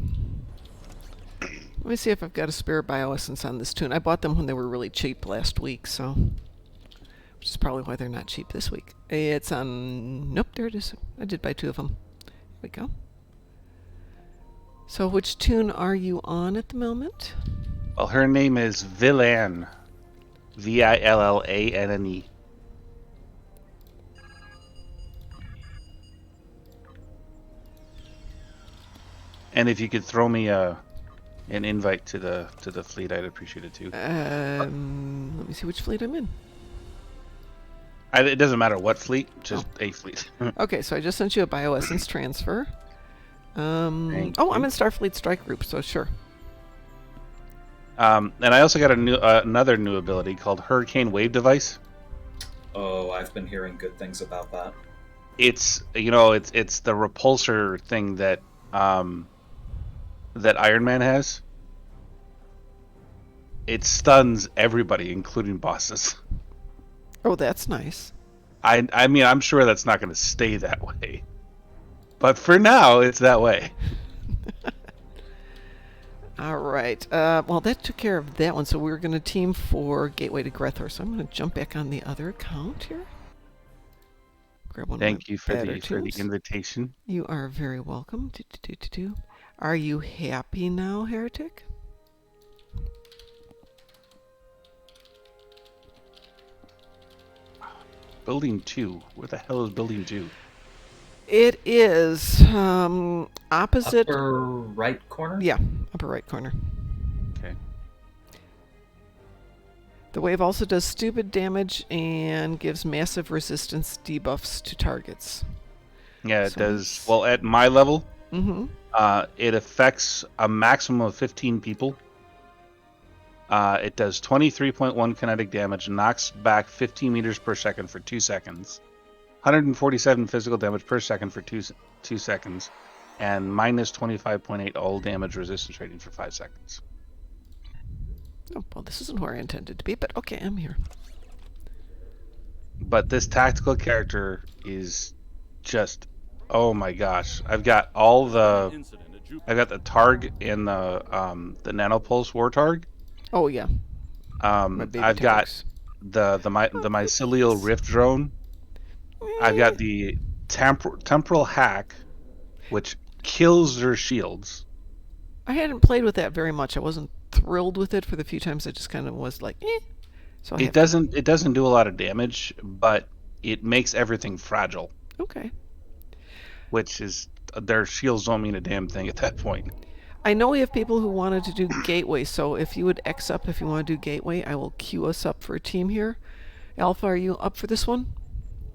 Let me see if I've got a spare bioessence on this tune. I bought them when they were really cheap last week, so which is probably why they're not cheap this week. It's on. Nope, there it is. I did buy 2 of them. Here we go. So, which tune are you on at the moment? Well, her name is Villanne. Villanne. And if you could throw me an invite to the fleet, I'd appreciate it too. Let me see which fleet I'm in. It doesn't matter what fleet, just a fleet. Okay, so I just sent you a bioessence transfer. I'm in Starfleet Strike Group, so sure. And I also got another new ability called Hurricane Wave Device. Oh, I've been hearing good things about that. It's it's the repulsor thing that that Iron Man has. It stuns everybody, including bosses. Oh, that's nice. I mean, I'm sure that's not going to stay that way. But for now, it's that way. All right. Well, that took care of that one. So we're going to team for Gateway to Grethor. So I'm going to jump back on the other account here. Grab one. Thank you for better the tunes. invitation. You are very welcome. Are you happy now, Heretic? Building 2. Where the hell is Building 2? It is opposite. Upper right corner? Yeah, upper right corner. Okay. The wave also does stupid damage and gives massive resistance debuffs to targets. Yeah, it So does. Well, at my level, Mm-hmm. it affects a maximum of 15 people. It does 23.1 kinetic damage, knocks back 15 meters per second for 2 seconds, 147 physical damage per second for 2 seconds, and minus 25.8 all damage resistance rating for 5 seconds. Oh, well, this isn't where I intended to be, but okay, I'm here. But this tactical character is just, oh my gosh! I've got all the, I've got the Targ and the Nanopulse Wartarg. Oh yeah. I've got the mycelial rift drone. I've got the temporal hack, which kills their shields. I hadn't played with that very much. I wasn't thrilled with it for the few times I just kind of was like, eh. So It doesn't do a lot of damage, but it makes everything fragile. Okay. Which is, their shields don't mean a damn thing at that point. I know we have people who wanted to do Gateway, so if you would X up if you want to do Gateway, I will queue us up for a team here. Alpha, are you up for this one?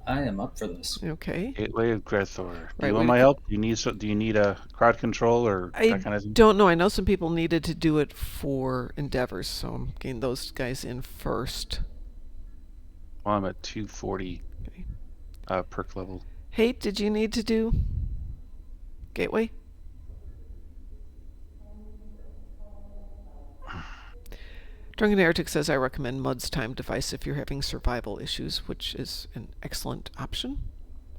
I am up for this. Okay. Gateway of Grethor. Do Right, you want my help? Do you need a crowd control or that kind of thing? Don't know. I know some people needed to do it for Endeavors, so I'm getting those guys in first. Well, I'm at 240 Okay. perk level. Hate, did you need to do Gateway? Drunken Heretic says, I recommend Mud's Time device if you're having survival issues, which is an excellent option.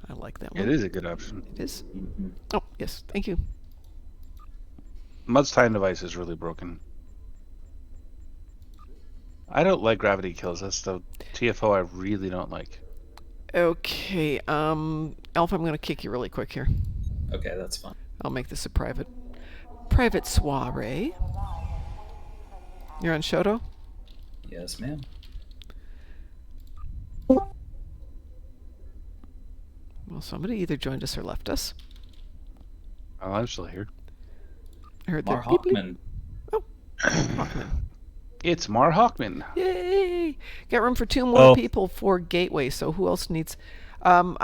I like that one. It is a good option. It is. Mhm. Oh, yes. Thank you. Mud's time device is really broken. I don't like gravity kills. That's the TFO I really don't like. Okay. Alpha, I'm going to kick you really quick here. Okay, that's fine. I'll make this a private soiree. You're on Shoto? Yes, ma'am. Well, somebody either joined us or left us. Oh, I'm still here. I heard Mar that. Beep, bleep. Hawkman. Oh, Hawkman. It's Mar Hawkman. Yay! Got room for 2 more people for Gateway, so who else needs... I'm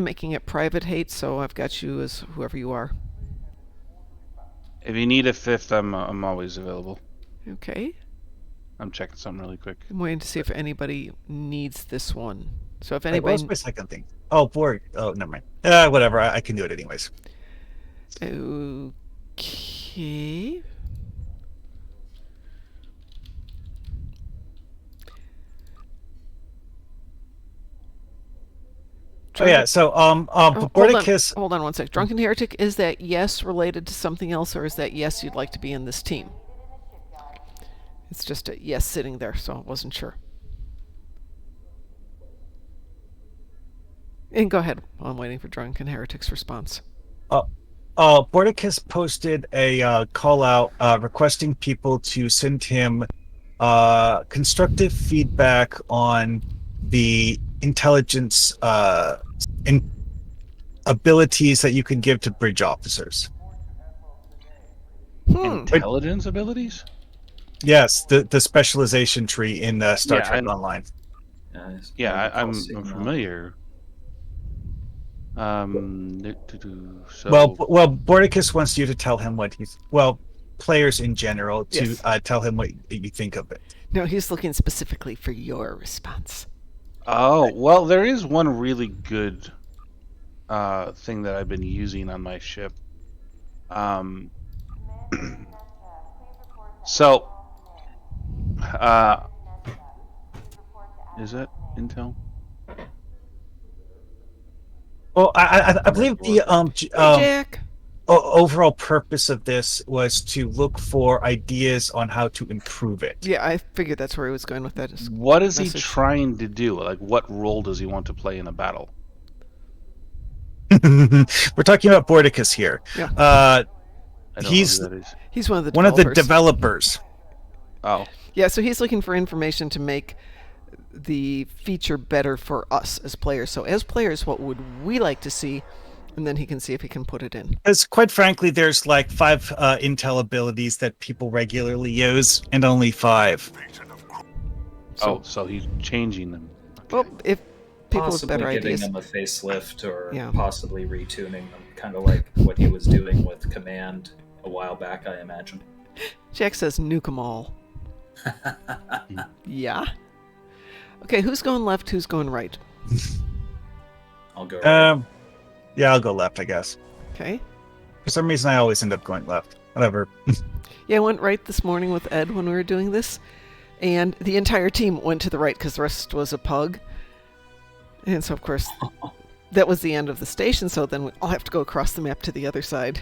making it private, Hate, so I've got you as whoever you are. If you need a 5th, I'm always available. Okay. I'm checking something really quick. I'm waiting to see if anybody needs this one. So if Wait, anybody... what was my second thing? Oh, board. Oh, never mind. Whatever. I can do it anyways. Okay. Oh yeah. So Borticus. Hold on one sec. Drunken Heretic, is that yes related to something else, or is that yes you'd like to be in this team? It's just a yes sitting there, so I wasn't sure. And go ahead while I'm waiting for Drunken Heretic's response. Borticus posted a call out requesting people to send him constructive feedback on the intelligence abilities that you can give to bridge officers. Intelligence abilities? Yes, the specialization tree in Star Trek Online. Yeah, I'm familiar. So... Well, Borticus wants you to tell him what he's... Well, players in general to tell him what you think of it. No, he's looking specifically for your response. Oh, well, there is one really good thing that I've been using on my ship. So, is that Intel? Well, I believe the Jack. overall purpose of this was to look for ideas on how to improve it. Yeah, I figured that's where he was going with that. What is he trying to do? Like, what role does he want to play in a battle? We're talking about Borticus here. Yeah. He's one of the one of the developers. Oh. Yeah, so he's looking for information to make the feature better for us as players. So as players, what would we like to see? And then he can see if he can put it in. Because quite frankly, there's like 5 intel abilities that people regularly use, and only 5. So he's changing them. Okay. Well, if people Possibly with better giving ideas. them a facelift or possibly retuning them, kind of like what he was doing with Command a while back, I imagine. Jack says nuke 'em all. Yeah. Okay, who's going left? Who's going right? I'll go right. Yeah, I'll go left, I guess. Okay. For some reason, I always end up going left. Whatever. Yeah, I went right this morning with Ed when we were doing this, and the entire team went to the right because the rest was a pug. And so, of course, that was the end of the station, so then we all have to go across the map to the other side.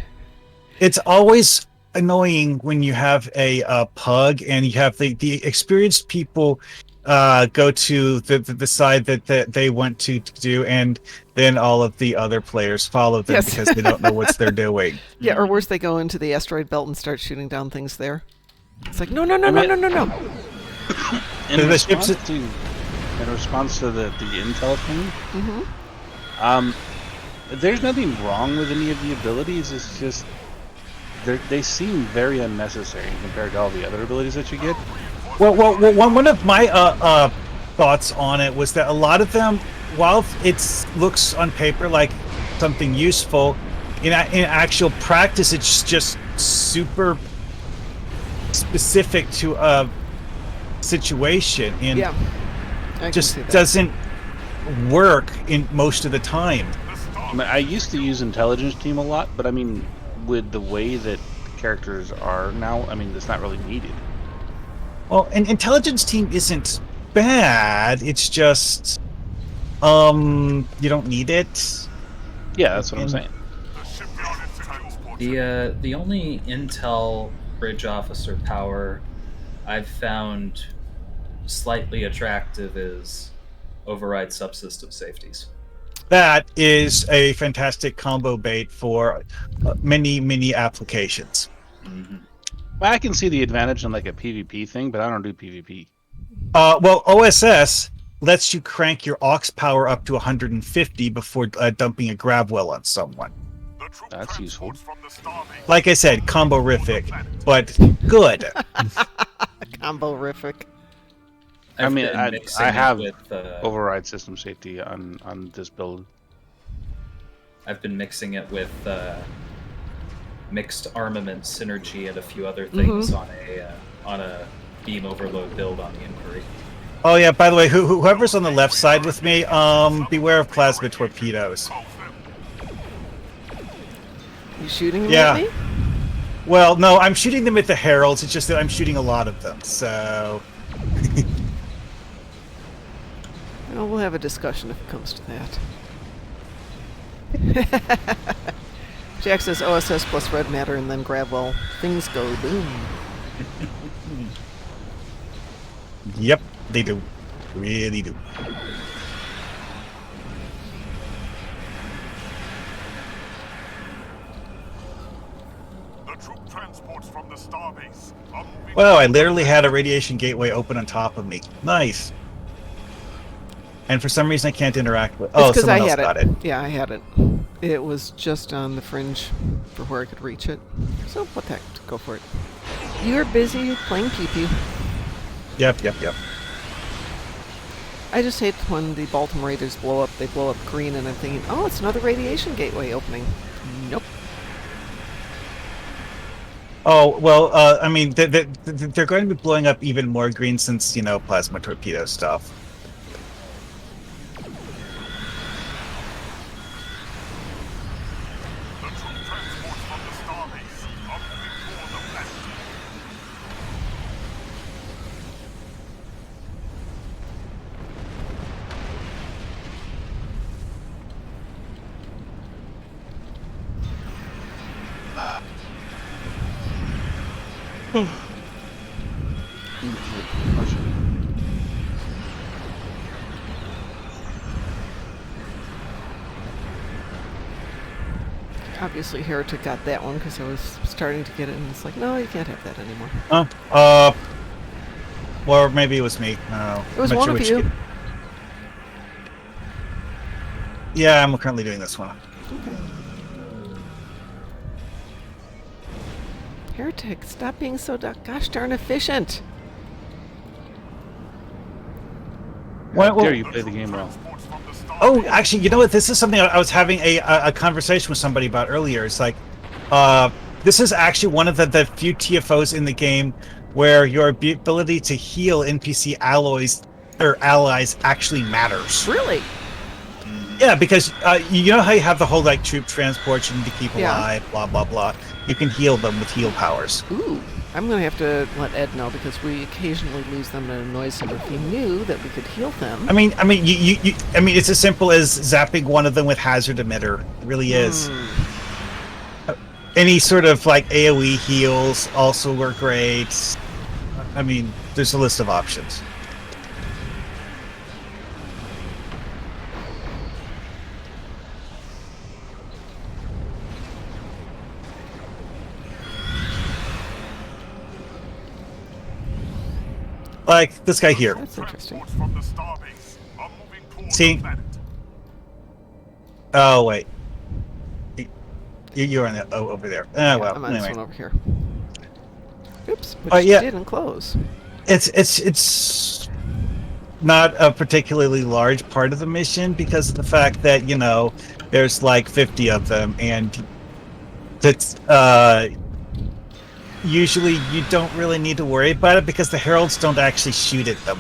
It's always annoying when you have a pug and you have the experienced people go to the side that they want to do, and then all of the other players follow them because they don't know what they're doing. Yeah, or worse, they go into the asteroid belt and start shooting down things there. It's like, no. In response to the intel thing, there's nothing wrong with any of the abilities. It's just they seem very unnecessary compared to all the other abilities that you get. Well, one of my thoughts on it was that a lot of them, while it looks on paper like something useful, in actual practice, it's just super specific to a situation, and just doesn't work in most of the time. I used to use Intelligence Team a lot, but I mean, with the way that the characters are now, I mean, it's not really needed. Well, an Intelligence Team isn't bad. It's just, you don't need it. Yeah, that's what I'm saying. The shipyard is transport. The only Intel bridge officer power I've found slightly attractive is override subsystem safeties. That is a fantastic combo bait for many applications. Mm-hmm. I can see the advantage in like a PvP thing, but I don't do PvP. Well, OSS lets you crank your aux power up to 150 before dumping a grab well on someone. The troop That's useful. transports from the starbase. Like I said, combo-rific, but good. Combo-rific. I mean, been I mixing it have with, override system safety on this build. I've been mixing it with mixed armament synergy and a few other things on a beam overload build on the Inquiry. Oh yeah, by the way, whoever's on the left side with me, beware of plasma torpedoes. You shooting them Yeah. at me? Well, no, I'm shooting them at the heralds. It's just that I'm shooting a lot of them, so... Well, we'll have a discussion if it comes to that. Jack says OSS plus red matter and then grab well. Things go boom. Yep, they do. Really do. The troop transports from the starbase are moving. Wow, I literally had a radiation gateway open on top of me. Nice. And for some reason I can't interact with... Oh, It's because someone I else had got it. it. Yeah, I had it. It was just on the fringe for where I could reach it. So what the heck, go for it. You're busy playing pew-pew. Yep. I just hate when the Baltimore Raiders blow up. They blow up green, and I'm thinking, oh, it's another radiation gateway opening. Nope. Oh, well, I mean, they're going to be blowing up even more green since, you know, plasma torpedo stuff. The troop transports from the starbase are moving toward the planet. Obviously, Heretic got that one because I was starting to get it, and it's like, no, you can't have that anymore. Oh, or maybe it was me. No, It was I'm not one sure of which you. game. Yeah, I'm currently doing this one. Heretic, stop being so gosh darn efficient. Well, Dare you play the game well? Transports from the starbase. Oh, actually, you know what? This is something I was having a conversation with somebody about earlier. It's like, this is actually one of the few TFOs in the game where your ability to heal NPC alloys or allies actually matters. Really? Yeah, because you know how you have the whole like troop transport you need to keep Yeah. alive, blah blah blah. You can heal them with heal powers. Ooh. I'm going to have to let Ed know because we occasionally lose them and it annoys him. If he knew that we could heal them. I mean, it's as simple as zapping one of them with hazard emitter. It really is. Any sort of like AoE heals also work great. I mean, there's a list of options. Like this guy here. That's interesting. Transports from the starbase are moving toward See? the planet. Oh wait, you're on the over there. Well, I'm on this anyway, one over here. Oops, which yeah. didn't close. it's not a particularly large part of the mission because of the fact that there's like 50 of them, and that's usually you don't really need to worry about it because the heralds don't actually shoot at them.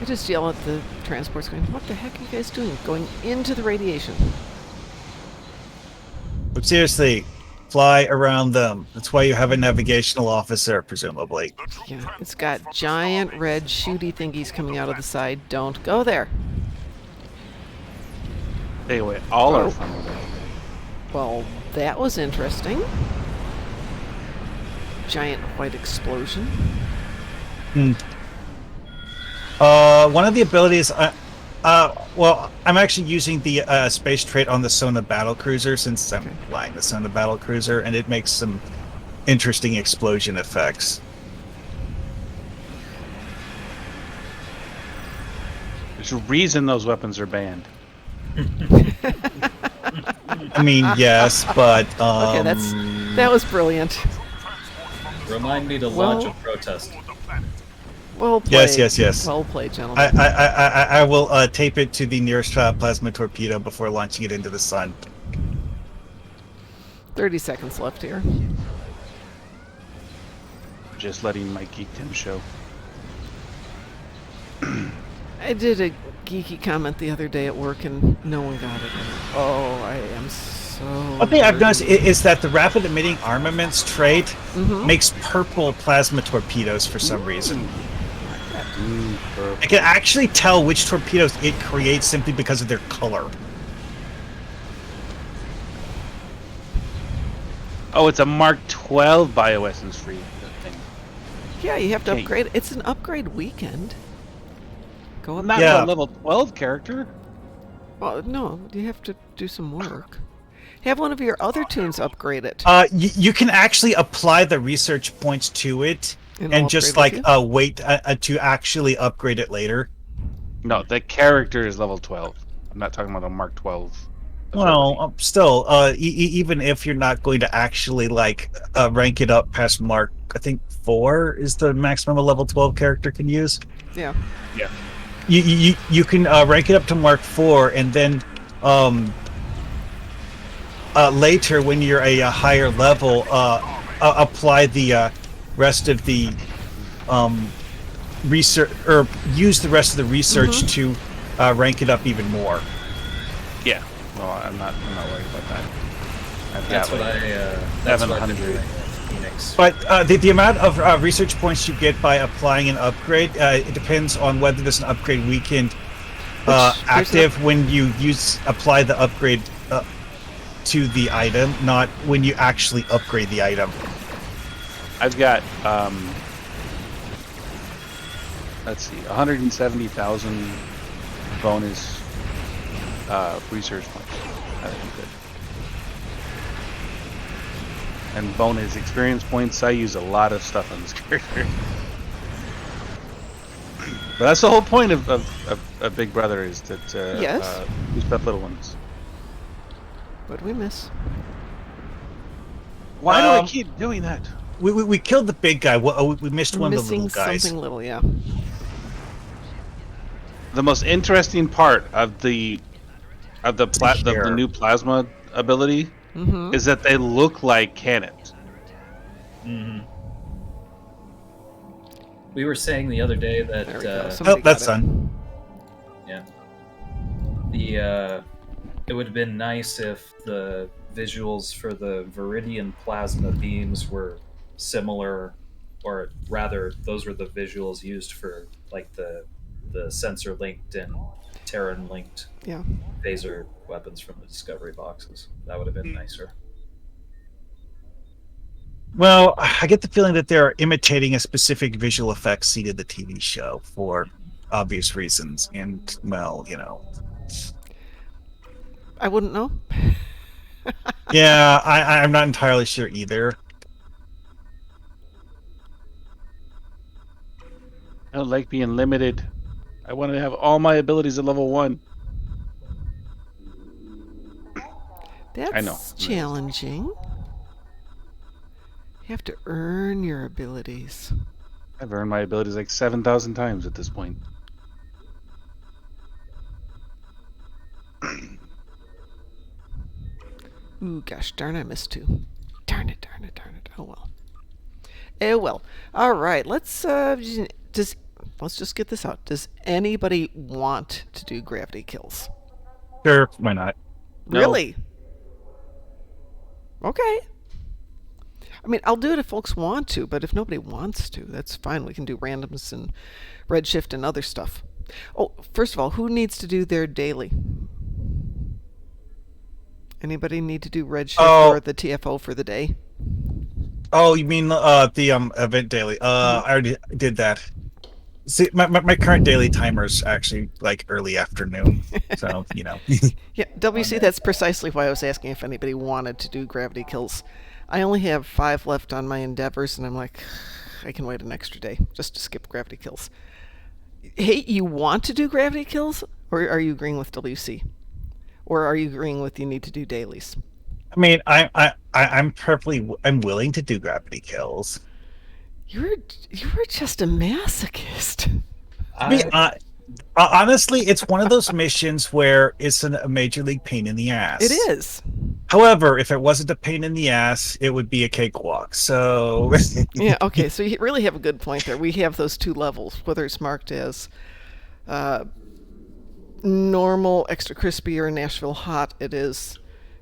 I just yell at the transports going, what the heck are you guys doing? Going into the radiation. But seriously, fly around them. That's why you have a navigational officer, presumably. Yeah, it's got giant red shooty thingies coming out of the side. Don't go there. Stay away. All Oh. are fun with it. Well, that was interesting. Giant white explosion. One of the abilities, well, I'm actually using the space trait on the Sona battlecruiser since I'm flying the Sona battlecruiser, and it makes some interesting explosion effects. There's a reason those weapons are banned. I mean, yes, but Okay, that was brilliant. Remind me to Well- launch a protest. Well played. Yes. Well played, gentlemen. I will tape it to the nearest plasma torpedo before launching it into the sun. 30 seconds left here. Just letting my geekdom show. I did a geeky comment the other day at work and no one got it. Oh, I am so... One thing I've noticed is that the rapid emitting armaments trait makes purple plasma torpedoes for some reason. I can actually tell which torpedoes it creates simply because of their color. Oh, it's a Mark 12 bioessence free thing. Yeah, you have to Okay. upgrade. It's an upgrade weekend. Go up. Not Yeah. for a level 12 character. Well, no, you have to do some work. Have one of your other tunes upgrade it. You can actually apply the research points to it And and I'll just upgrade like with wait to actually upgrade it later. No, the character is level 12. I'm not talking about a Mark 12. Well, still, even if you're not going to actually like rank it up past Mark, I think 4 is the maximum a level 12 character can use. Yeah. Yeah. You can rank it up to Mark 4, and then later when you're a higher level, apply the rest of the research, or use the rest of the research to rank it up even more. Yeah. Well, I'm not worried about that. I've That's got what like that's what I've been 700. doing with Phoenix. But the amount of research points you get by applying an upgrade, it depends on whether there's an upgrade weekend active when you apply the upgrade to the item, not when you actually upgrade the item. I've got let's see, 170,000 bonus research points. I think good. And bonus experience points. I use a lot of stuff on this character. But that's the whole point of Big Brother, is that Yes. boost up little ones. What did we miss? Why do I keep doing that? We killed the big guy. We missed one of the Missing little guys. something little, yeah. The most interesting part of the Sure. new plasma ability is that they look like cannons. We were saying the other day that There we go. Oh, Somebody that's got it. done. it would have been nice if the visuals for the Viridian plasma beams were similar, or rather, those were the visuals used for like the sensor linked and Terran linked Yeah. phaser weapons from the Discovery boxes. That would have been nicer. Well, I get the feeling that they're imitating a specific visual effects seen in the TV show for obvious reasons, and well, you know. I wouldn't know. Yeah, I'm not entirely sure either. I don't like being limited. I want to have all my abilities at level 1. That's I know. challenging. You have to earn your abilities. I've earned my abilities like 7,000 times at this point. Ooh, gosh darn, I missed 2. Darn it. Oh well. Oh well. All right, let's just get this out. Does anybody want to do gravity kills? Sure, why not? No. Really? Okay. I mean, I'll do it if folks want to, but if nobody wants to, that's fine. We can do randoms and redshift and other stuff. Oh, first of all, who needs to do their daily? Anybody need to do redshift or the TFO for the day? Oh, you mean the event daily? I already did that. See, my current daily timer is actually like early afternoon, so you know. Yeah, WC, that's precisely why I was asking if anybody wanted to do gravity kills. I only have 5 left on my endeavors, and I'm like, I can wait an extra day just to skip gravity kills. Hey, you want to do gravity kills, or are you agreeing with WC? Or are you agreeing with you need to do dailies? I mean, I'm willing to do gravity kills. You were just a masochist. I mean, honestly, it's one of those missions where it's a major league pain in the ass. It is. However, if it wasn't a pain in the ass, it would be a cakewalk. So yeah, okay. So you really have a good point there. We have those 2 levels, whether it's marked as normal, extra crispy, or Nashville hot. It is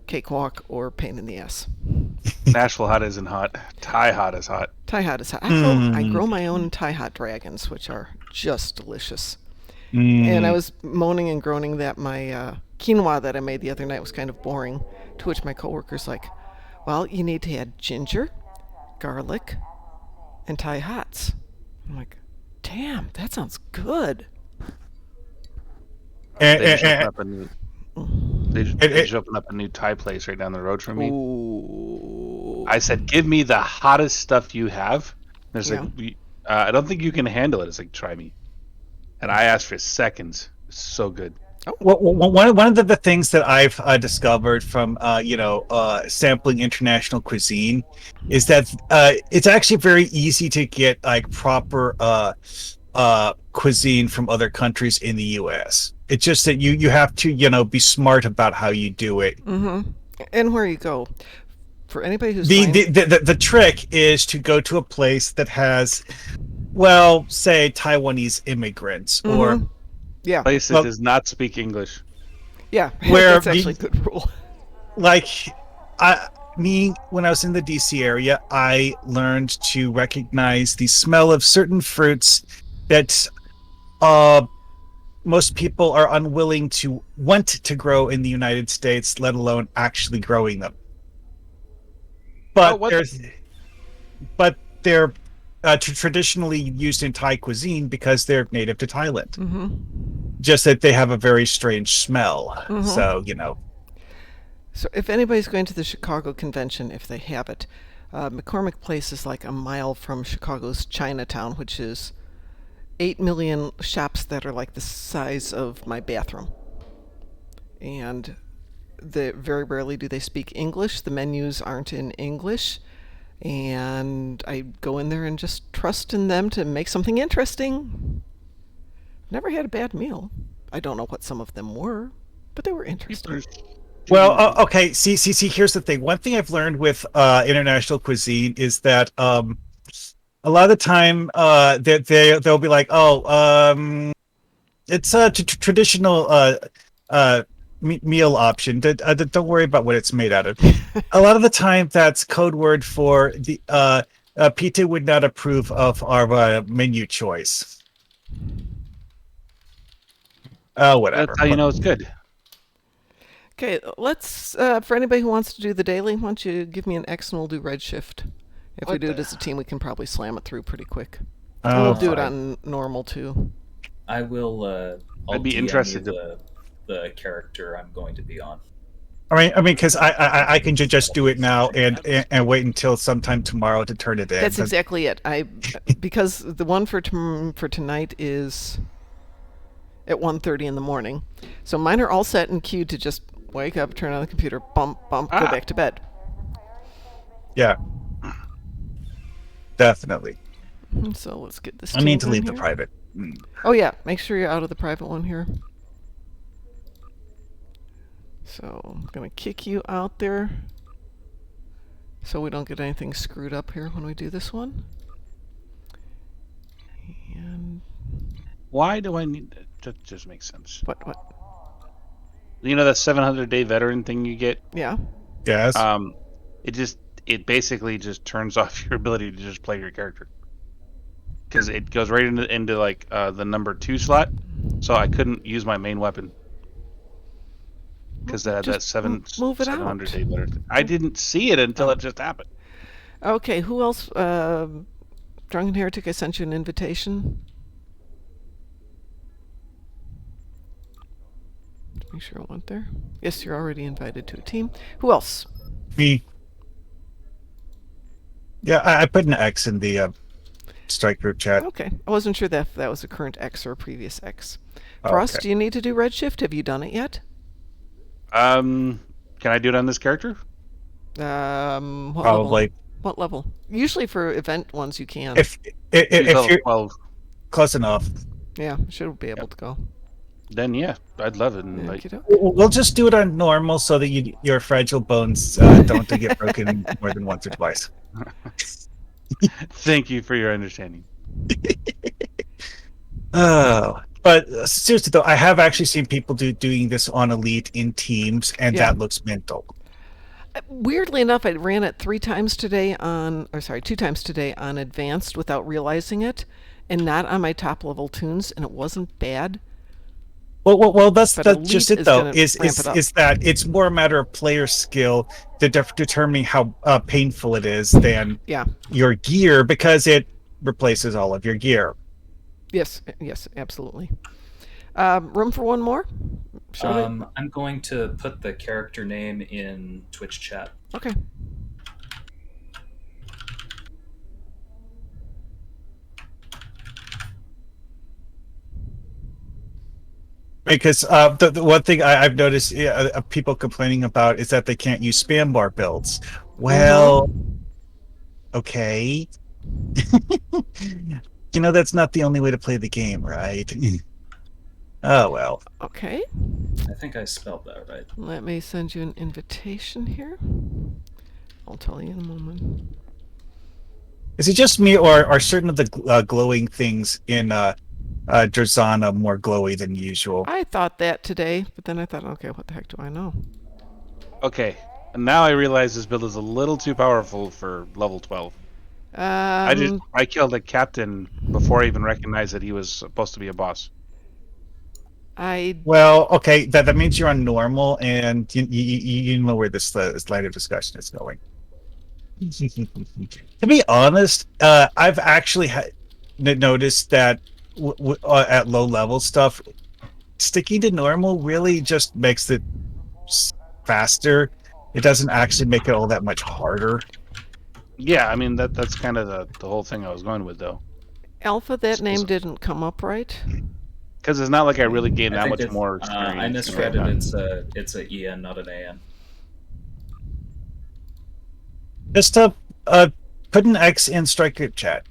cakewalk or pain in the ass. Nashville hot isn't hot. Thai hot is hot. Thai hot is hot. I grow my own Thai hot dragons, which are just delicious. And I was moaning and groaning that my quinoa that I made the other night was kind of boring, to which my coworker's like, well, you need to add ginger, garlic, and Thai hots. I'm like, damn, that sounds good. They just opened up a new Thai place right down the road from me. Ooh. I said, give me the hottest stuff you have. There's like, I don't think you can handle it. It's like, try me. And I asked for seconds. It's so good. Well, one of the things that I've discovered from sampling international cuisine is that it's actually very easy to get like proper cuisine from other countries in the U.S. It's just that you have to be smart about how you do it. Mm-hmm. And where you go. For anybody who's the trick is to go to a place that has, well, say Taiwanese immigrants or place that does not speak English. Yeah, where that's actually a good rule. Like, when I was in the DC area, I learned to recognize the smell of certain fruits that most people are unwilling to want to grow in the United States, let alone actually growing them. But they're traditionally used in Thai cuisine because they're native to Thailand. Mm-hmm. Just that they have a very strange smell. Mm-hmm. So, So if anybody's going to the Chicago convention, if they have it, McCormick Place is like a mile from Chicago's Chinatown, which is 8 million shops that are like the size of my bathroom. And very rarely do they speak English. The menus aren't in English. And I go in there and just trust in them to make something interesting. Never had a bad meal. I don't know what some of them were, but they were interesting. Well, okay. See. Here's the thing. One thing I've learned with international cuisine is that a lot of the time they'll be like, it's a traditional meal option. Don't worry about what it's made out of. A lot of the time, that's code word for the PETA would not approve of our menu choice. Oh, whatever. That's how you know it's good. Okay, let's, for anybody who wants to do the daily, why don't you give me an X and we'll do redshift. If we do it as a team, we can probably slam it through pretty quick. And we'll do it on normal, too. I will, I'll I'd be DM interested you the character I'm going to be on. I mean, because I can just do it now and wait until sometime tomorrow to turn it in. That's exactly it. Because the one for tonight is at 1:30 in the morning. So mine are all set and queued to just wake up, turn on the computer, bump, go back to bed. Yeah. Definitely. So let's get this. I need to team leave here. the private. Oh yeah, make sure you're out of the private one here. So I'm gonna kick you out there, so we don't get anything screwed up here when we do this one. And why do I need? That just makes sense. what? You know that 700-day veteran thing you get? Yeah. Yes. it basically just turns off your ability to just play your character. Because it goes right into like the number 2 slot, so I couldn't use my main weapon. Because that Just 700 out. day letter. I didn't see it until it just happened. Okay, who else? Drunken Heretic, I sent you an invitation. Make sure I went there. Yes, you're already invited to a team. Who else? Me. Yeah, I put an X in the strike group chat. Okay, I wasn't sure that if that was a current X or a previous X. Frost, Okay. do you need to do Redshift? Have you done it yet? Can I do it on this character? What Probably. Level? What level? Usually for event ones you can. If Level you're 12. close enough, Yeah, should be able to go. Then yeah, I'd love it. And, like, Okey-doke. we'll just do it on normal so that your fragile bones don't get broken more than once or twice. thank you for your understanding. Oh, but seriously though, I have actually seen people doing this on Elite in teams, and Yeah. that looks mental. Weirdly enough, I ran it 2 times today on Advanced without realizing it, and not on my top level tunes, and it wasn't bad. Well, that's But just Elite it though. is gonna ramp it up. Is that it's more a matter of player skill determining how painful it is than Yeah. your gear, because it replaces all of your gear. Yes, absolutely. Room for one more? Should it? I'm going to put the character name in Twitch chat. Okay. Because the one thing I've noticed people complaining about is that they can't use spam bar builds. Well, okay. That's not the only way to play the game, right? Oh, well. Okay. I think I spelled that right. Let me send you an invitation here. I'll tell you in a moment. Is it just me, or are certain of the glowing things in Drazana more glowy than usual? I thought that today, but then I thought, okay, what the heck do I know? Okay, and now I realize this build is a little too powerful for level 12. I killed a captain before I even recognized that he was supposed to be a boss. Well, okay, that means you're on normal, and you know where this line of discussion is going. To be honest, I've actually noticed that at low level stuff, sticking to normal really just makes it faster. It doesn't actually make it all that much harder. Yeah, I mean that's kind of the whole thing I was going with, though. Alpha, that name didn't come up right. Because it's not like I really gained that think much it's- more experience. I misread it. It's a EN, not an AN. Just put an X in strike group chat.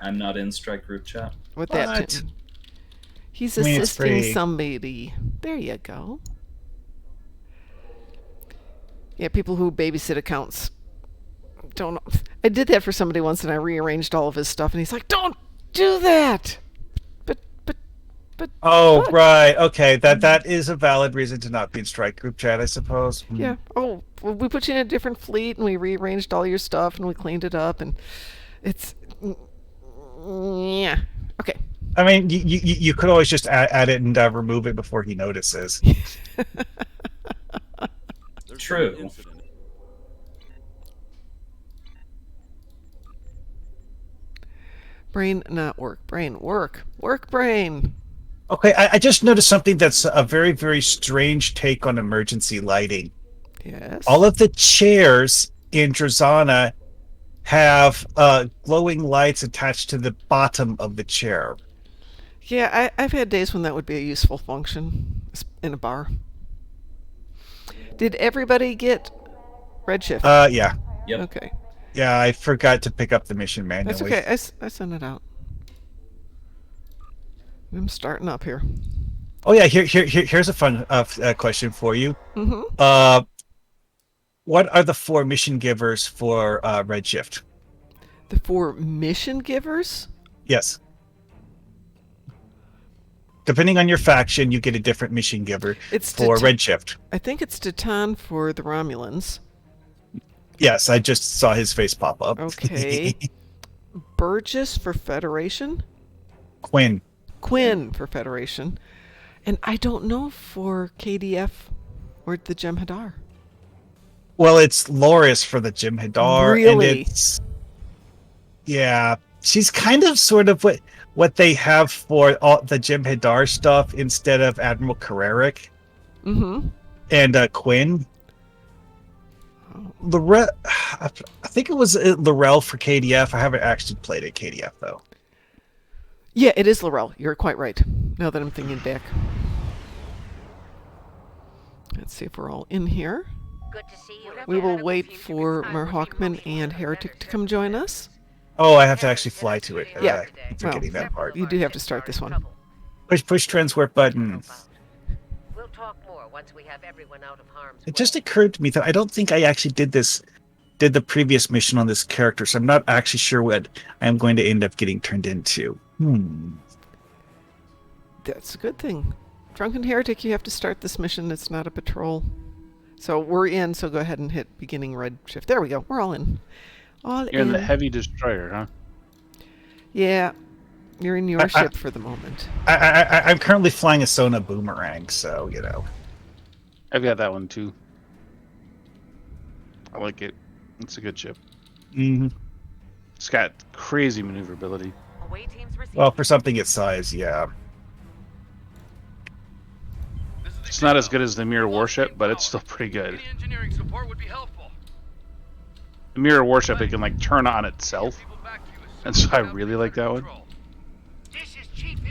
I'm not in Strike group chat. With What? that, he's I mean, it's assisting free. somebody. There you go. Yeah, people who babysit accounts don't know. I did that for somebody once, and I rearranged all of his stuff, and he's like, "Don't do that." But Oh, but- right. Okay, that is a valid reason to not be in strike group chat, I suppose. Yeah. Oh, well, we put you in a different fleet, and we rearranged all your stuff, and we cleaned it up, and it's yeah. Okay. I mean, you could always just add it and remove it before he notices. There's True. been an incident. Brain not work. Brain work. Work brain. Okay, I just noticed something that's a very, very strange take on emergency lighting. Yes. All of the chairs in Drazana have glowing lights attached to the bottom of the chair. Yeah, I've had days when that would be a useful function in a bar. Did everybody get Redshift? Yeah. Yep. Okay. Yeah, I forgot to pick up the mission manually. That's okay. I sent it out. I'm starting up here. Oh yeah, here's a fun question for you. Mm-hmm. What are the 4 mission givers for Redshift? The 4 mission givers? Yes. Depending on your faction, you get a different mission giver It's for Titan- Redshift. I think it's Titan for the Romulans. Yes, I just saw his face pop up. Okay. Burgess for Federation. Quinn. Quinn for Federation. And I don't know for KDF or the Jem'Hadar. Well, it's Loris for the Jem'Hadar. Really? And it's... Yeah. She's kind of sort of what they have for all the Jem'Hadar stuff instead of Admiral Kareric. Mm-hmm. And Quinn. I think it was Laurel for KDF. I haven't actually played at KDF, though. Yeah, it is Laurel. You're quite right. Now that I'm thinking back. Let's see if we're all in here. Good to see you. We will wait for Merhawkman and Heretic to come join us. Oh, I have to actually fly to it. Yeah. Forgetting that part. You do have to start this one. Push transport button. We'll talk more once we have everyone out of harm's way. It just occurred to me that I don't think I actually did the previous mission on this character, so I'm not actually sure what I'm going to end up getting turned into. That's a good thing. Drunken Heretic, you have to start this mission. It's not a patrol. So we're in, so go ahead and hit beginning red shift. There we go. We're all in. You're in the heavy destroyer, huh? Yeah. You're in your ship for the moment. I'm currently flying a Sona Boomerang, so, you know. I've got that one, too. I like it. It's a good ship. Mm-hmm. It's got crazy maneuverability. Away teams receive. Well, for something its size, yeah. It's not as good as the Mirror Warship, but it's still pretty good. Engineering support would be helpful. The Mirror Warship, it can like turn on itself, and so I really like that one.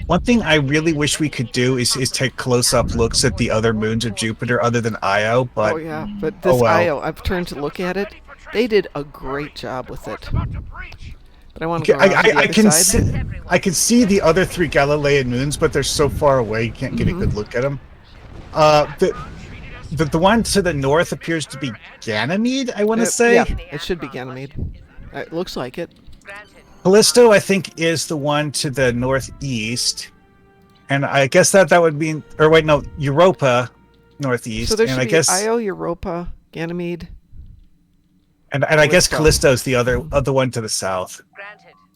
One thing I really wish we could do is take close-up looks at the other moons of Jupiter other than Io, but... Oh, yeah. But this Io, I've turned to look at it. They did a great job with it. But I want to go around to the other side. I can see the other 3 Galilean moons, but they're so far away you can't get a good look at them. The one to the north appears to be Ganymede, I want to say. Yeah, it should be Ganymede. It looks like it. Callisto, I think, is the one to the northeast. And I guess that would mean... Or wait, no, Europa, northeast. So there should and be I guess, Io, Europa, Ganymede. And I guess Callisto is the one to the south.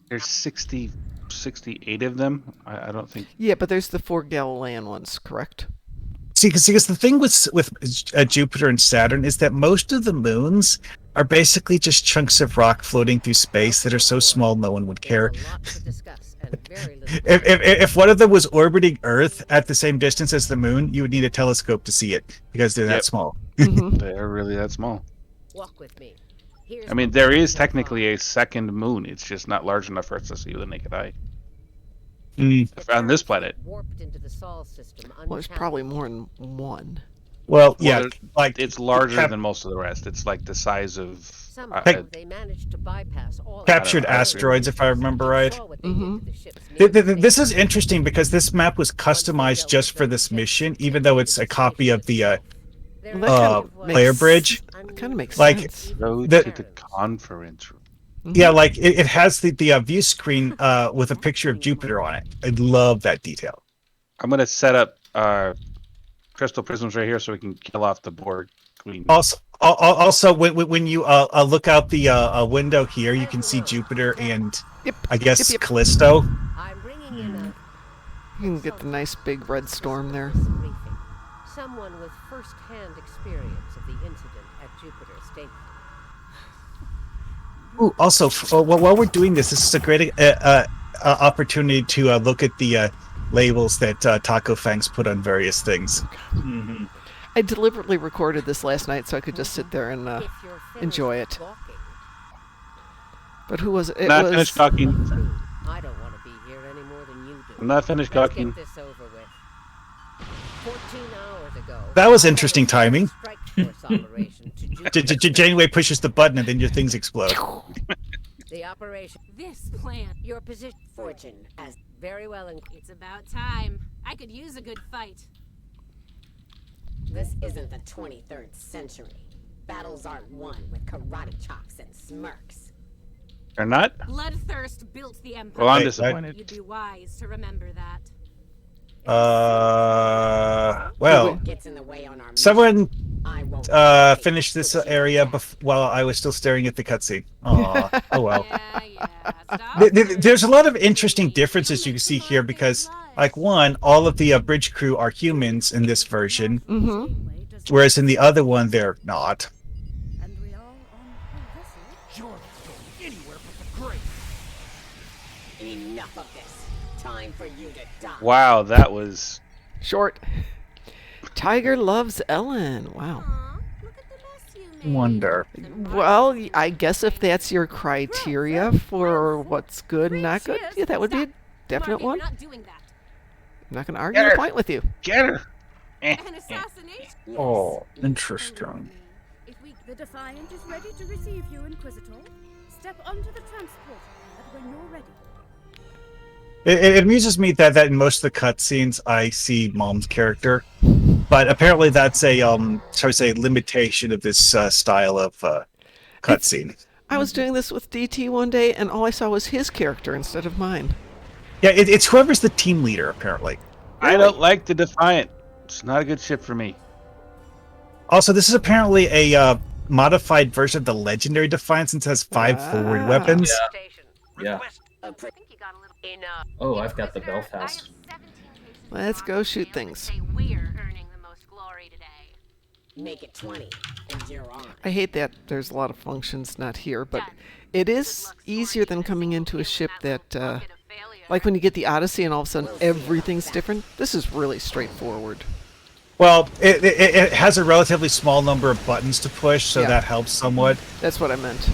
There's 68 of them. I don't think... Yeah, but there's the 4 Galilean ones, correct? See, because the thing with Jupiter and Saturn is that most of the moons are basically just chunks of rock floating through space that are so small no one would care. If one of them was orbiting Earth at the same distance as the moon, you would need a telescope to see it because they're that small. They're really that small. Walk with me. I mean, there is technically a second moon. It's just not large enough for us to see with the naked eye. On this planet. Warped into the Sol system. Well, there's probably more than one. Well, yeah, like it's larger than most of the rest. It's like the size of somehow they managed to bypass all captured asteroids, if I remember right. Mm-hmm. This is interesting because this map was customized just for this mission, even though it's a copy of the player bridge. Kind of makes like sense. Go to the conference room. Yeah, like it has the view screen with a picture of Jupiter on it. I love that detail. I'm gonna set up crystal prisms right here so we can kill off the Borg queen. Also, when you look out the window here, you can see Jupiter and I guess Callisto. I'm bringing in You can get the nice big red storm there. someone with first-hand experience of the incident at Jupiter State. Ooh, also, while we're doing this is a great opportunity to look at the labels that Taco Fangs put on various things. Mm-hmm. I deliberately recorded this last night so I could just sit there and enjoy it. But who was it? Not finished talking. I don't want to be here any more than you do. I'm not finished Let's talking. get this over with. 14 hours ago. That was interesting timing. Strike force operation to Jupiter. Janeway pushes the button and then your things explode. The operation. This plan. Your position. Fortune. As very well. It's about time. I could use a good fight. This isn't the 23rd century. Battles aren't won with karate chops and smirks. They're not? Bloodthirst built the empire. Well, I'm disappointed. You'd be wise to remember that. Well, Gets in the way on our someone I won't finish this area while I was still staring at the cutscene. Aw, oh well. There's a lot of interesting differences you can see here because, like, one, all of the bridge crew are humans in this version, whereas in the other one they're not. And we all on her vessel. You're going anywhere but the grave. Enough of this. Time for you to die. Wow, that was Short. Tiger loves Ellen. Wow. Aw, look at the mess you made. Wonder. Well, I guess if that's your criteria for what's good and not good, yeah, that would be a definite Marvin, one. we're not doing that. I'm not going to argue Get the her. point with you. get her. An assassination? Oh, interesting. The Defiant is ready to receive you, Inquisitor. Step onto the transporter, and when you're ready. It amuses me that in most of the cutscenes I see Mom's character, but apparently that's a shall we say limitation of this style of cutscene. I was doing this with DT one day, and all I saw was his character instead of mine. Yeah, it's whoever's the team leader apparently. I don't like the Defiant. It's not a good ship for me. Also, this is apparently a modified version of the legendary Defiant since it has 5 forward weapons. Yeah. I think you got a little enough. Oh, I've got the Belfast. Let's go shoot things. We're earning the most glory today. Make it 20, and you're on. I hate that there's a lot of functions not here, but it is easier than coming into a ship that, like when you get the Odyssey and all of a sudden everything's different. This is really straightforward. Well, it has a relatively small number of buttons to push, so Yeah. that helps somewhat. That's what I meant.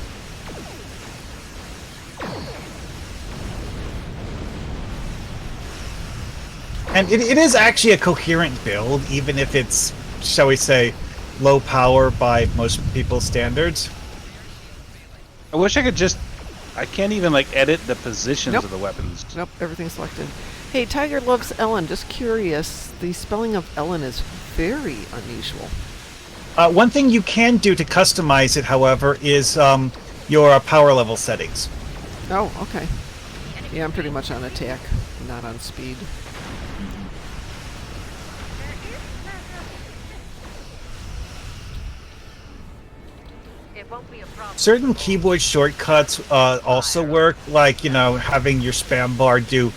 And it is actually a coherent build, even if it's, shall we say, low power by most people's standards. I wish I could just. I can't even like edit the positions Nope. of the weapons. Nope, everything's selected. Hey, Tiger loves Ellen. Just curious, the spelling of Ellen is very unusual. One thing you can do to customize it, however, is your power level settings. Oh, okay. Yeah, I'm pretty much on attack, not on speed. It won't be a problem. Certain keyboard shortcuts also work, like, you know, having your spam bar do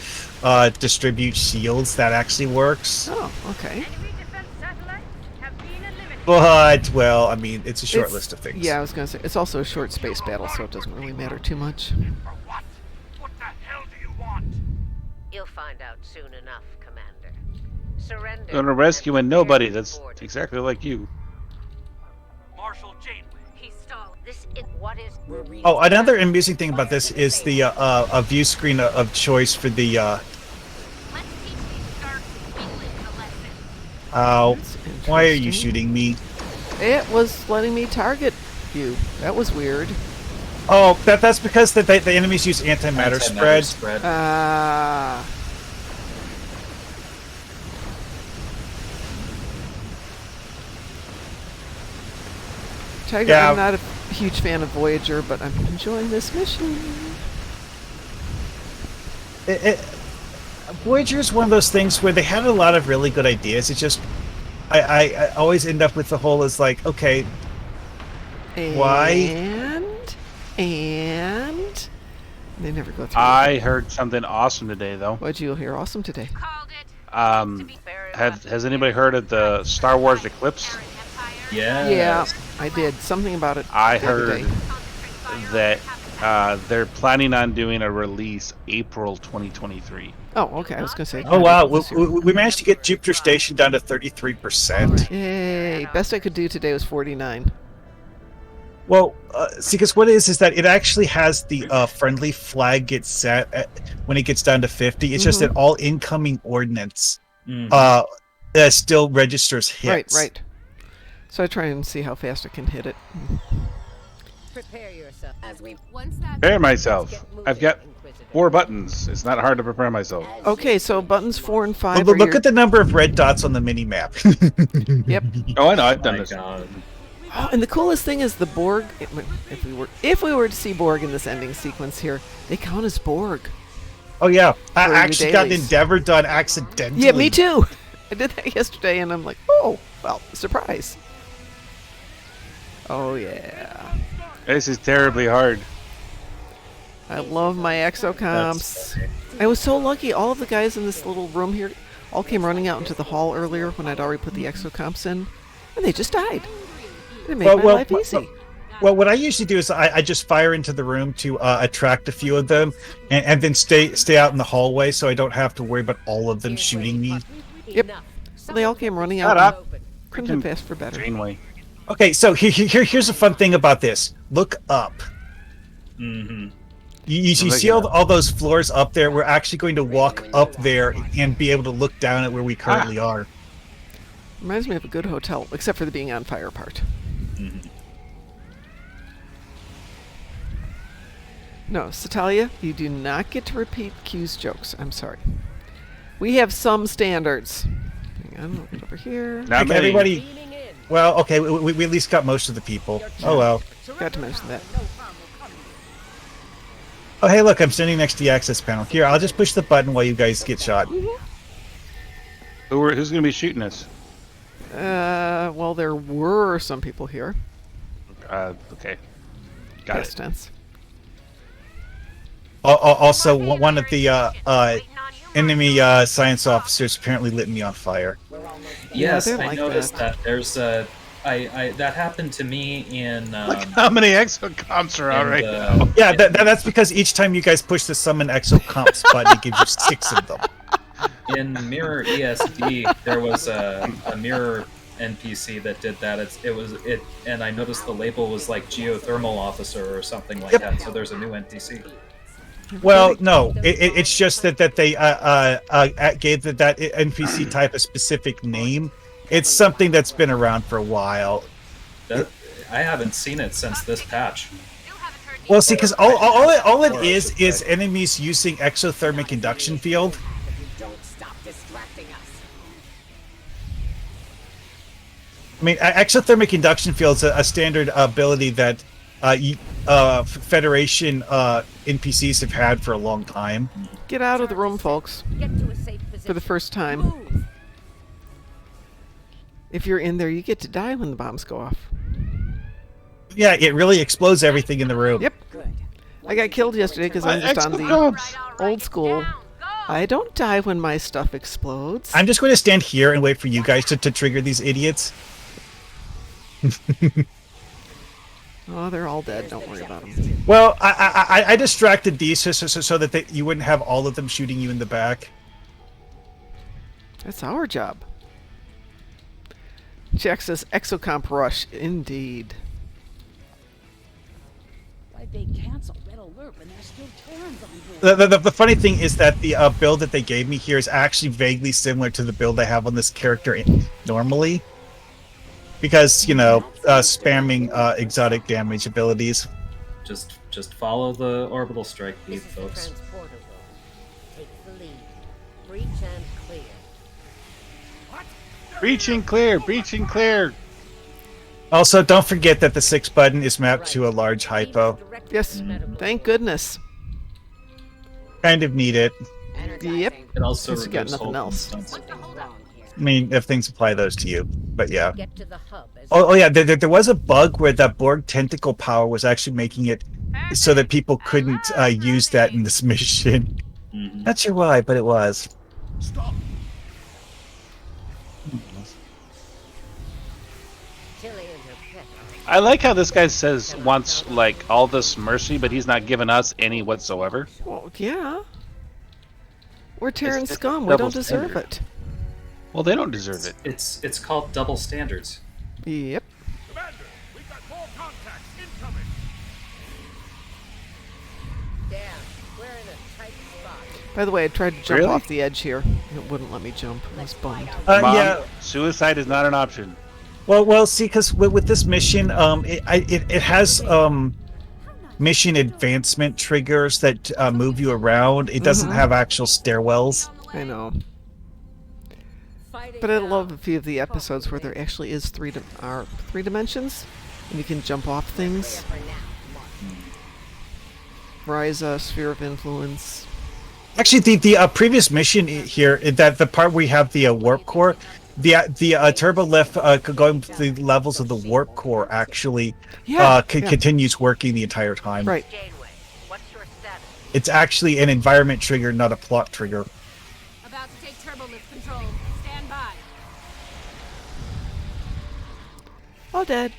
distribute shields. That actually works. Oh, okay. Enemy defense satellites have been eliminated. But, well, I mean, it's a short It's- list of things. Yeah, I was going to say, it's also a short space battle, so it doesn't really matter too much. For what? What the hell do you want? You'll find out soon enough, Commander. Surrender. Gonna rescue a nobody. That's exactly like you. Marshal Janeway. He's stalled. This is what is. Oh, another amusing thing about this is the a view screen of choice for the. Let's teach these dark weaklings a lesson. Ow! That's Why are you interesting. shooting me? It was letting me target you. That was weird. Oh, that's because the enemies use antimatter spread. Ah. Tiger, Yeah. I'm not a huge fan of Voyager, but I'm enjoying this mission. Voyager is one of those things where they had a lot of really good ideas. It's just I always end up with the whole is like, okay, why? And they never go through. I heard something awesome today, though. What'd you hear? Awesome today. Called it. Has anybody heard of the Star Wars Eclipse? Yeah. Yeah, I did something about it. I the other heard day. that they're planning on doing a release April 2023. Oh, okay. I was gonna say. Oh wow, this year. we managed to get Jupiter Station down to 33%. Yay! Best I could do today was 49. Well, see, because what it is that it actually has the friendly flag get set when it gets down to 50. It's just that all incoming ordnance still registers hits. Right. So I try and see how fast I can hit it. Prepare yourself. As we Once that Prepare myself. Get moving, I've got Inquisitor. 4 buttons. It's not hard to prepare myself. Okay, so buttons 4 and 5. Well, are look your- at the number of red dots on the mini map. Yep. Oh, I know. I've done My this. God. Oh, and the coolest thing is the Borg. If we were to see Borg in this ending sequence here, they count as Borg. Oh yeah, I For your actually got an dailies. endeavor done accidentally. Yeah, me too. I did that yesterday, and I'm like, oh, well, surprise. Oh yeah. This is terribly hard. I love my exocomps. I was so lucky. All of the guys in this little room here all came running out into the hall earlier when I'd already put the exocomps in, and they just died. It made my life easy. Well, what I usually do is I just fire into the room to attract a few of them, and then stay out in the hallway so I don't have to worry about all of them shooting me. Yep. They all came running out. Shut up. Couldn't have asked for better. Janeway. Okay, so here's a fun thing about this. Look up. Mm-hmm. You see all those floors up there? We're actually going to walk up there and be able to look down at where we currently are. Reminds me of a good hotel, except for the being on fire part. Mm-hmm. No, Satalia, you do not get to repeat Q's jokes. I'm sorry. We have some standards. Hang on, we'll get over here. Not many. Everybody. Well, okay, we at least got most of the people. Oh well. Forgot to mention that. Oh hey, look, I'm standing next to the access panel. Here, I'll just push the button while you guys get shot. Who's going to be shooting us? Well, there were some people here. Okay. Got Past it. tense. Also, one of the enemy science officers apparently lit me on fire. Yes, they're I like noticed that. that. There's that happened to me in. Look how many exocomps are out right now. Yeah, that's because each time you guys push the summon exocomps button, it gives you 6 of them. In Mirror ESD, there was a mirror NPC that did that. And I noticed the label was like geothermal officer or something like that. So there's a new NPC. Well, no, it's just that they gave that NPC type a specific name. It's something that's been around for a while. I haven't seen it since this patch. Well, see, because all it is enemies using exothermic induction field. Don't stop distracting us. I mean, exothermic induction field is a standard ability that Federation NPCs have had for a long time. Get out of the room, folks. Get to a safe position. For the first time. Move. If you're in there, you get to die when the bombs go off. Yeah, it really explodes everything in the room. Yep. I got killed yesterday because I'm just on the old school. I don't die when my stuff explodes. I'm just going to stand here and wait for you guys to trigger these idiots. Oh, they're all dead. Don't worry about them. Well, I distracted these so that you wouldn't have all of them shooting you in the back. That's our job. Jack says exocomp rush. Indeed. Why'd they cancel Red Alert when there's still Terrans on board? The funny thing is that the build that they gave me here is actually vaguely similar to the build I have on this character normally. Because, you know, spamming exotic damage abilities. Just follow the orbital strike beat, This is the folks. transporter room. Take the lead. Breach and clear. Breaching clear, breaching clear. Also, don't forget that the 6 button is mapped to a large hypo. Yes. Thank goodness. Kind of need it. Yep. It also Since you got removes nothing hold else. stunts. I mean, if things apply those to you. But yeah. Get to the hub. Oh yeah, there was a bug where that Borg tentacle power was actually making it so that people couldn't use that in this mission. Mm-hmm. Not sure why, but it was. Stop. Tilly and her pet. I like how this guy says wants like all this mercy, but he's not giving us any whatsoever. Well, yeah. We're Terran It's scum. We double don't deserve standard. it. Well, they don't deserve it. It's called double standards. Yep. Commander, we've got more contacts incoming. Damn, we're in a tight spot. By the way, I tried to jump Really? off the edge here. It wouldn't let me jump. I was bummed. Mom, Yeah. suicide is not an option. Well, see, because with this mission, it has mission advancement triggers that move you around. It doesn't have actual stairwells. I know. But I love a few of the episodes where there actually is three dimensions, and you can jump off things. Ryza, Sphere of Influence. Actually, the previous mission here, that the part where we have the warp core, the turbo lift going to the levels of the warp core actually continues working the entire time. Right. Janeway, what's your status? It's actually an environment trigger, not a plot trigger. About to take turbo lift control. Stand by. All dead.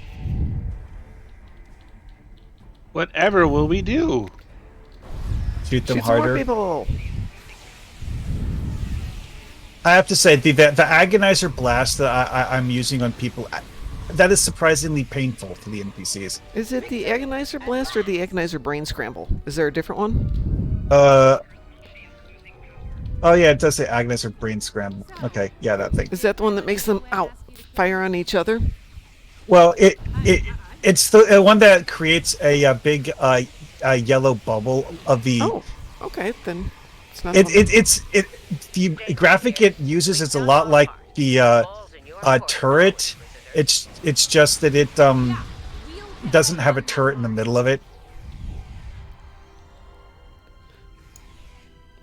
Whatever will we do? Shoot them Shoot some more harder. people. I have to say, the agonizer blast that I'm using on people, that is surprisingly painful to the NPCs. Is it the agonizer blast or the agonizer brain scramble? Is there a different one? Oh yeah, it does say agonizer brain scramble. Okay, yeah, that thing. Is that the one that makes them fire on each other? Well, it's the one that creates a big yellow bubble of the. Oh, okay, then it's not. The graphic it uses is a lot like the turret. It's just that it doesn't have a turret in the middle of it.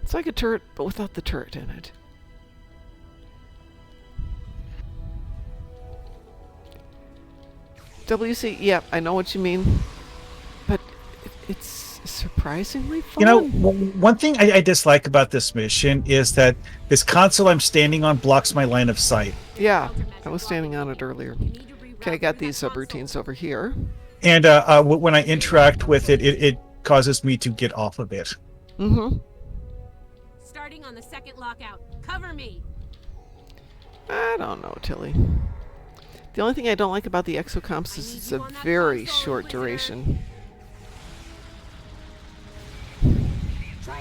It's like a turret, but without the turret in it. WC, yeah, I know what you mean, but it's surprisingly fun. You know, one thing I dislike about this mission is that this console I'm standing on blocks my line of sight. Yeah, I was standing on it earlier. Okay, I got these subroutines over here. And when I interact with it, it causes me to get off of it. Mm-hmm. Starting on the second lockout. Cover me. I don't know, Tilly. The only thing I don't like about the exocomps is it's a very short duration.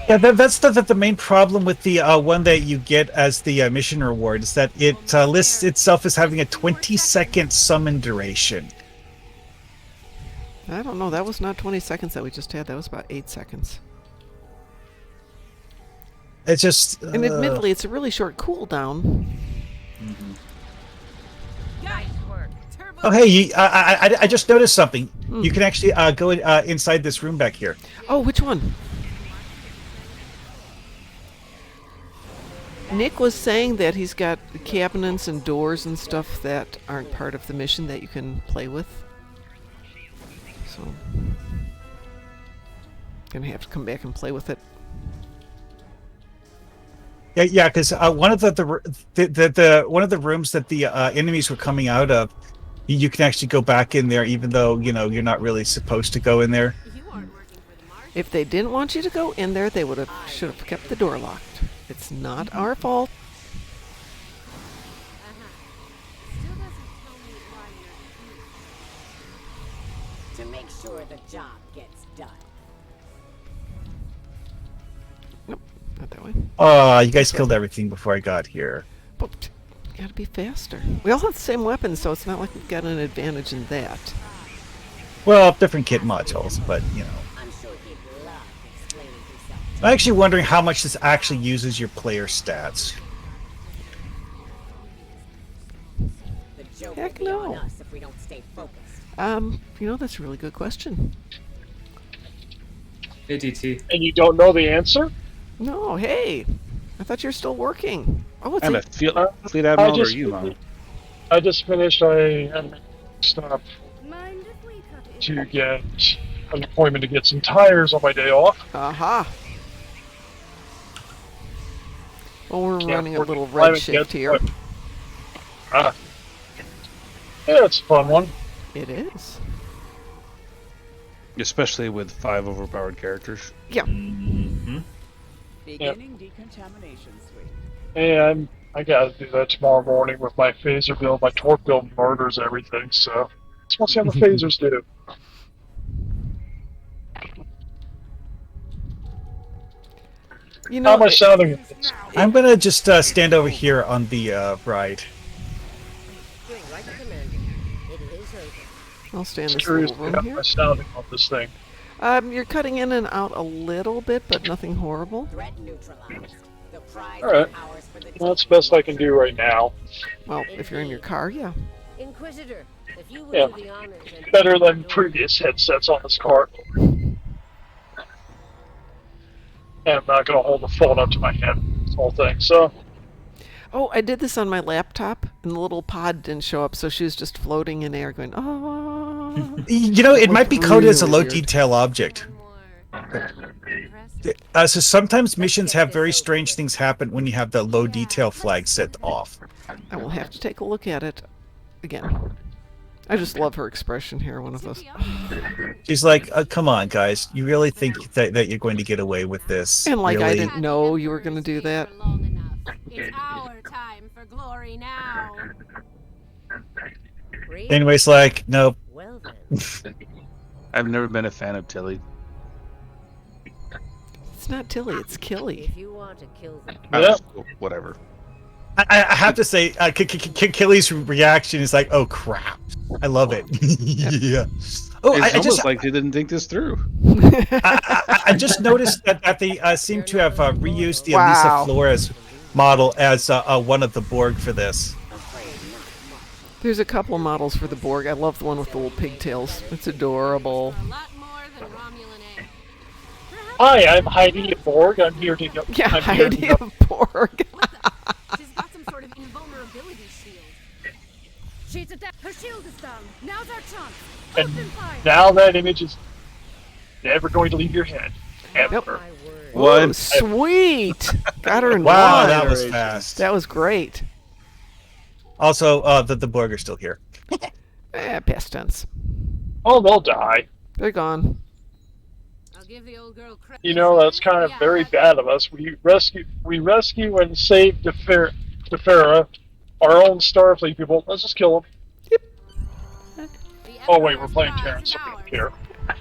Yeah, that's the main problem with the one that you get as the mission reward is that it lists itself as having a 20-second summon duration. I don't know. That was not 20 seconds that we just had. That was about 8 seconds. It's just... And admittedly, it's a really short cooldown. Mm-hmm. Nice work. Turbo Oh, hey, I just noticed something. You can actually go inside this room back here. Oh, which one? Nick was saying that he's got cabinets and doors and stuff that aren't part of the mission that you can play with. So, gonna have to come back and play with it. Yeah, because one of the one of the rooms that the enemies were coming out of, you can actually go back in there, even though you're not really supposed to go in there. You aren't working for the Martians. If they didn't want you to go in there, they should have kept the door locked. It's not our fault. Still doesn't tell me why you're here. To make sure the job gets done. Nope, not that way. Oh, you guys killed everything before I got here. But you gotta be faster. We all have the same weapons, so it's not like we've got an advantage in that. Well, different kit modules, but I'm sure he'd love explaining himself. I'm actually wondering how much this actually uses your player stats. The joke Heck will be on no. us if we don't stay focused. That's a really good question. ADT. And you don't know the answer? No, hey, I thought you were still working. Oh, it's I'm a fleet admiral, or you, Mom? I just finished a stop Mind if we cut it? to get an appointment to get some tires on my day off. Aha. Well, we're Can't running a afford little to red climb it shift yet, here. but- Yeah, it's a fun one. It is. Especially with 5 overpowered characters. Yeah. Mm-hmm. Beginning decontamination suite. And I gotta do that tomorrow morning with my phaser build. My torque build murders everything, so just want to see how the phasers do. You How know, am I sounding? I'm gonna just stand over here on the right. Doing right, Commander. It is over. I'll stay in Just this curious little to room how here. am I sounding on this thing. You're cutting in and out a little bit, but nothing horrible. Threat neutralized. The prize All right. is ours for the Well, that's the best I can do right now. Well, if you're in your car, yeah. Inquisitor, if you would Yeah. do the honors and Better than previous headsets on this cart. And I'm not going to hold the phone up to my head, this whole thing. So, Oh, I did this on my laptop, and the little pod didn't show up, so she was just floating in air going, oh. You know, it might be coded as a really low weird. detail object. So sometimes missions have very strange things happen when you have the low detail flag set off. I will have to take a look at it again. I just love her expression here, one of those. She's like, come on, guys. You really think that you're going to get away with this? And like, really? I didn't know you were going to do that. It's our time for glory now. Anyways, like, nope. Well then. I've never been a fan of Tilly. It's not Tilly, it's Killy. If you want to kill them, Whatever. I have to say, Killy's reaction is like, oh crap. I love it. Yeah. Oh, It's I almost just like they didn't think this through. I just noticed that they seem to have reused the Wow. Elisa Flores model as one of the Borg for this. There's a couple of models for the Borg. I love the one with the little pigtails. It's adorable. A lot more than Romulan egg. Hi, I'm Heidi Borg. I'm here to go. Yeah, I'm here Heidi to go. of Borg. She's got some sort of invulnerability shield. She's attacked. Her shield is down. Now's our chance. And Open fire. now that image is never going to leave your head. Ever. Yep. my word. Whoa, sweet! Got her in Wow, one. that was fast. That was great. Also, the Borg are still here. Past tense. Oh, they'll die. They're gone. I'll give the old girl credit. You know, that's kind of very bad of us. We rescue and save Defera, our own Starfleet people. Let's just kill them. Oh wait, we're playing Terrence, so we don't care.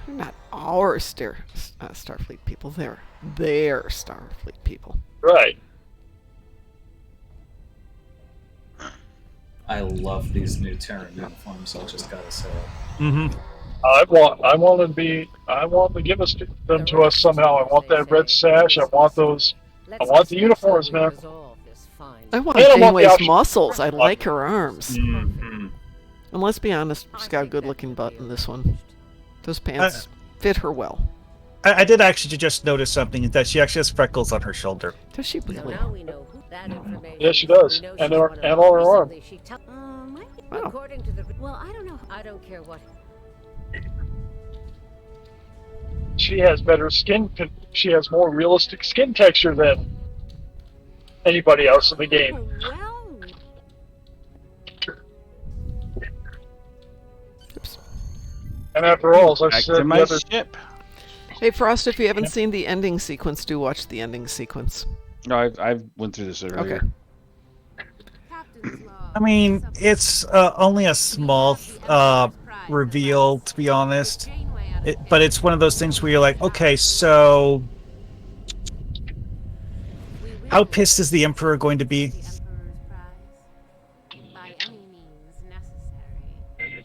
They're not our Starfleet people. They're their Starfleet people. Right. I love these new Terran uniforms. I just gotta say. Mm-hmm. I want to give them to us somehow. I want that red sash. I want those. I want the uniforms, man. I want And I want the Janeway's option- muscles. I like her arms. Mm-hmm. And let's be honest, she's got a good-looking butt in this one. Those pants fit her well. I did actually just notice something, that she actually has freckles on her shoulder. Does she So really? now we know who that information. Yes, she does. We know And she's her- one of and the on her arm. recently she tell- Wow. According to the well, I don't know. I don't care what. She has better skin. She has more realistic skin texture than anybody else in the game. Well, Oops. And after all, as I Back said, to the my other, ship. Hey, Frost, if you haven't seen the ending sequence, do watch the ending sequence. No, I went through this earlier. Okay. Captain's log. I mean, it's only a small reveal, to be honest. Janeway out of But it's one of those things where you're like, okay, so how pissed is the Emperor going to be? the Emperor's prize. By any means necessary.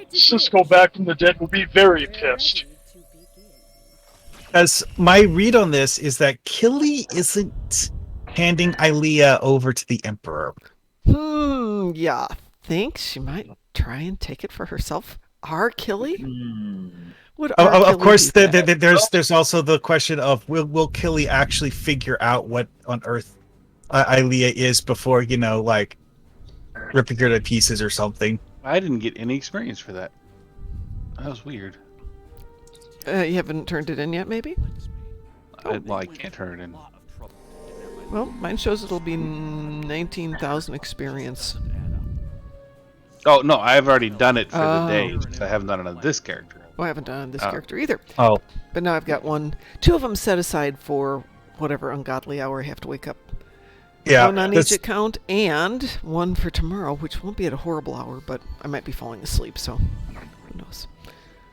Cisco back from the dead will be very pissed. As my read on this is that Killy isn't handing Ilea over to the Emperor. Yeah. Think she might try and take it for herself? Our Killy? Would our Of Killy course, do that? there's also the question of will Killy actually figure out what on earth Ilea is before, like ripping her to pieces or something. I didn't get any experience for that. That was weird. You haven't turned it in yet, maybe? I can't turn it in. Well, mine shows it'll be 19,000 experience. Oh no, I've already done it for the Oh. day. I haven't done it on this character. Well, I haven't done this Oh. character either. Oh, But now I've got two of them set aside for whatever ungodly hour I have to wake up. yeah. One on that's- each account, and one for tomorrow, which won't be at a horrible hour, but I might be falling asleep, so who knows.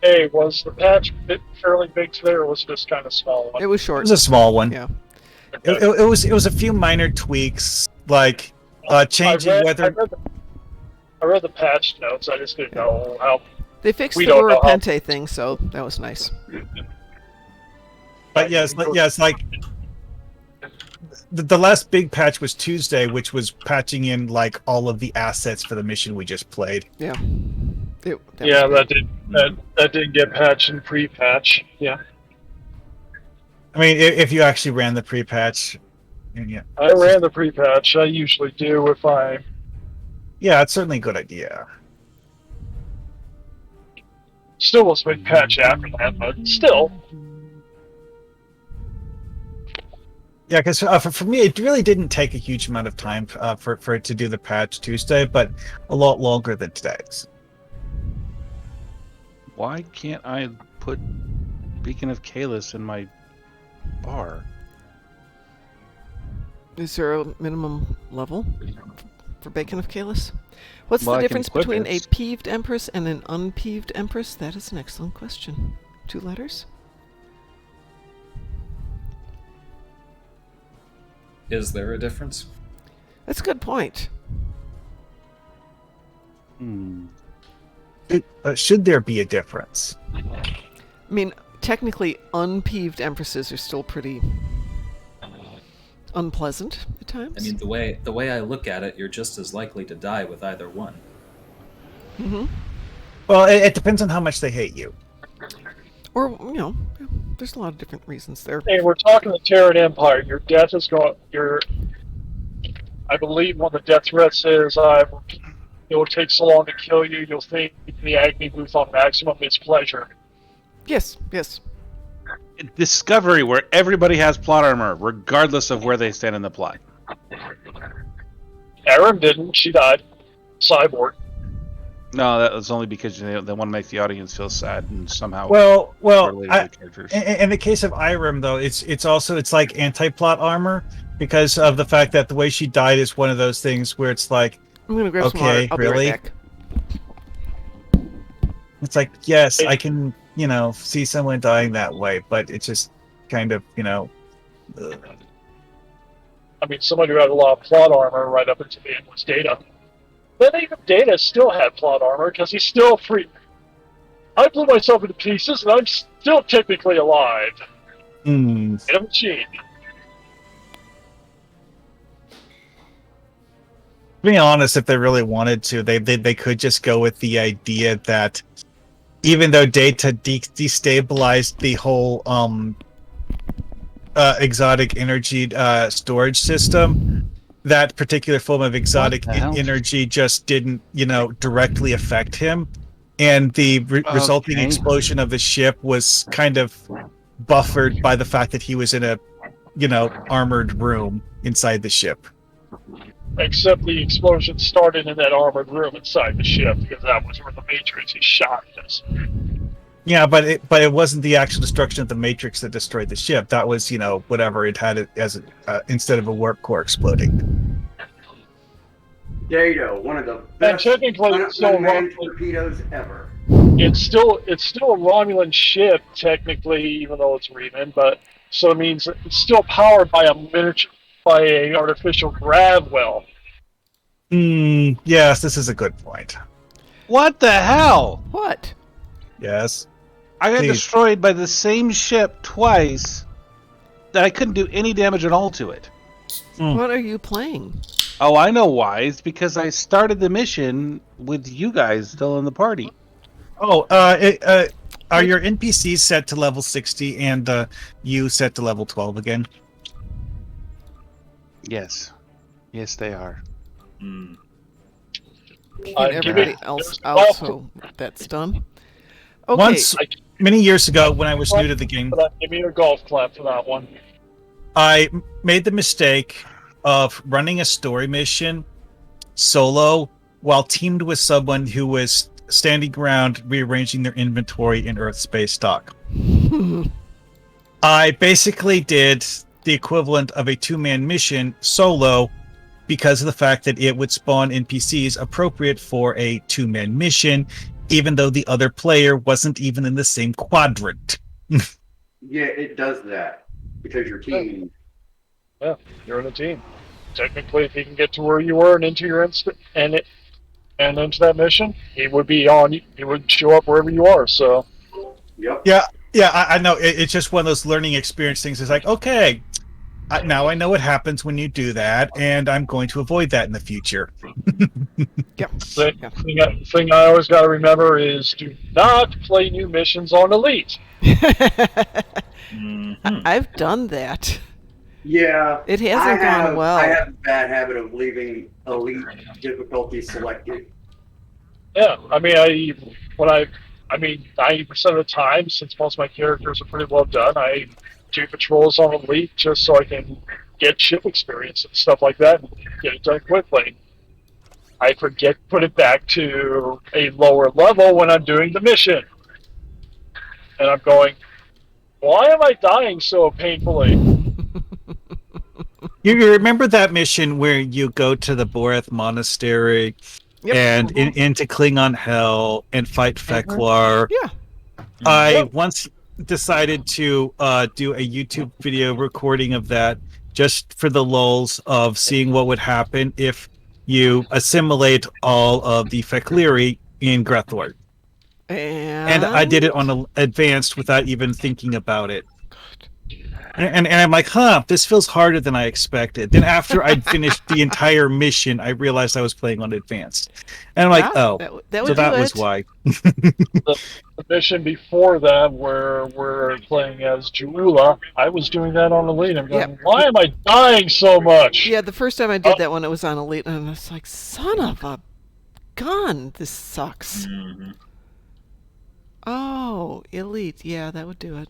Hey, was the patch fairly big today, or was it just kind of small one? It was It short. was a small one. Yeah. It was a few minor tweaks, like changing whether. I read the patch notes. I just didn't know how. They fixed We the don't know how- Urapente thing, so that was nice. But yes, like the last big patch was Tuesday, which was patching in like all of the assets for the mission we just played. Yeah. Yeah, that didn't get patched in pre-patch. Yeah. I mean, if you actually ran the pre-patch, Yeah. I ran the pre-patch. I usually do if I. Yeah, it's certainly a good idea. Still was a big patch after that, but still. Yeah, because for me, it really didn't take a huge amount of time for it to do the patch Tuesday, but a lot longer than today's. Why can't I put Beacon of Kalis in my bar? Is there a minimum level for Bacon of Kalis? What's Well, the I can difference equip between a it. peeved empress and an unpeeved empress? That is an excellent question. 2 letters? Is there a difference? That's a good point. Should there be a difference? I mean, technically, unpeeved empresses are still pretty unpleasant at times. I mean, the way I look at it, you're just as likely to die with either one. Mm-hmm. Well, it depends on how much they hate you. Or, you know, there's a lot of different reasons there. Hey, we're talking the Terran Empire. Your death is going. I believe one of the death threats is it will take so long to kill you. You'll think the agony booth on maximum is pleasure. Yes, yes. Discovery, where everybody has plot armor, regardless of where they stand in the plot. Aram didn't. She died. Cyborg. No, that was only because they want to make the audience feel sad and somehow. Well, related to the characters. in the case of Irem, though, it's like anti-plot armor because of the fact that the way she died is one of those things where it's like, I'm gonna grab some water. I'll really? be right back. It's like, yes, I can, see someone dying that way, but it's just kind of, I mean, somebody who had a lot of plot armor right up into the end was Data. Then even Data still had plot armor because he's still free. I blew myself into pieces and I'm still technically alive. In a machine. To be honest, if they really wanted to, they could just go with the idea that even though Data destabilized the whole exotic energy storage system, that particular form of exotic energy just didn't, directly affect him, and the resulting explosion of the ship was kind of buffered by the fact that he was in a, armored room inside the ship. Except the explosion started in that armored room inside the ship because that was where the Matrix is shot us. Yeah, but it wasn't the actual destruction of the Matrix that destroyed the ship. That was, whatever it had as instead of a warp core exploding. Data, one of the best unmanned torpedoes ever. It's still a Romulan ship technically, even though it's Reman, but so it means it's still powered by a artificial grav well. Yes, this is a good point. What the hell? What? Yes. I got destroyed by the same ship twice that I couldn't do any damage at all to it. What are you playing? Oh, I know why. It's because I started the mission with you guys still in the party. Oh, are your NPCs set to level 60 and you set to level 12 again? Yes. Yes, they are. And everybody else also that's done? Okay. Once, many years ago, when I was new to the game, Give me a golf clap for that one. I made the mistake of running a story mission solo while teamed with someone who was standing around rearranging their inventory in Earth space dock. I basically did the equivalent of a 2-man mission solo because of the fact that it would spawn NPCs appropriate for a 2-man mission, even though the other player wasn't even in the same quadrant. Yeah, it does that because your team. Yeah, you're in a team. Technically, if he can get to where you were and into your and into that mission, he would be on. He would show up wherever you are. So. Yep. Yeah, I know. It's just one of those learning experience things. It's like, okay, now I know what happens when you do that, and I'm going to avoid that in the future. Yep. The thing I always got to remember is do not play new missions on Elite. I've done that. Yeah. It hasn't gone well. I have a bad habit of leaving elite difficulty selected. Yeah, I mean, 90% of the time, since most of my characters are pretty well done, I do patrols on elite just so I can get ship experience and stuff like that and get it done quickly. I forget to put it back to a lower level when I'm doing the mission. And I'm going, why am I dying so painfully? You remember that mission where you go to the Boreth Monastery and into Klingon Hell and fight Feklar? Yeah. I once decided to do a YouTube video recording of that just for the lulz of seeing what would happen if you assimilate all of the Fekleri in Grethor. And I did it on advanced without even thinking about it. And I'm like, this feels harder than I expected. Then after I'd finished the entire mission, I realized I was playing on advanced. And I'm like, that was why. The mission before that, where we're playing as Juula, I was doing that on Elite. I'm going, why am I dying so much? Yeah, the first time I did that one, it was on Elite, and I was like, son of a gun, this sucks. Mm-hmm. Oh, Elite, yeah, that would do it.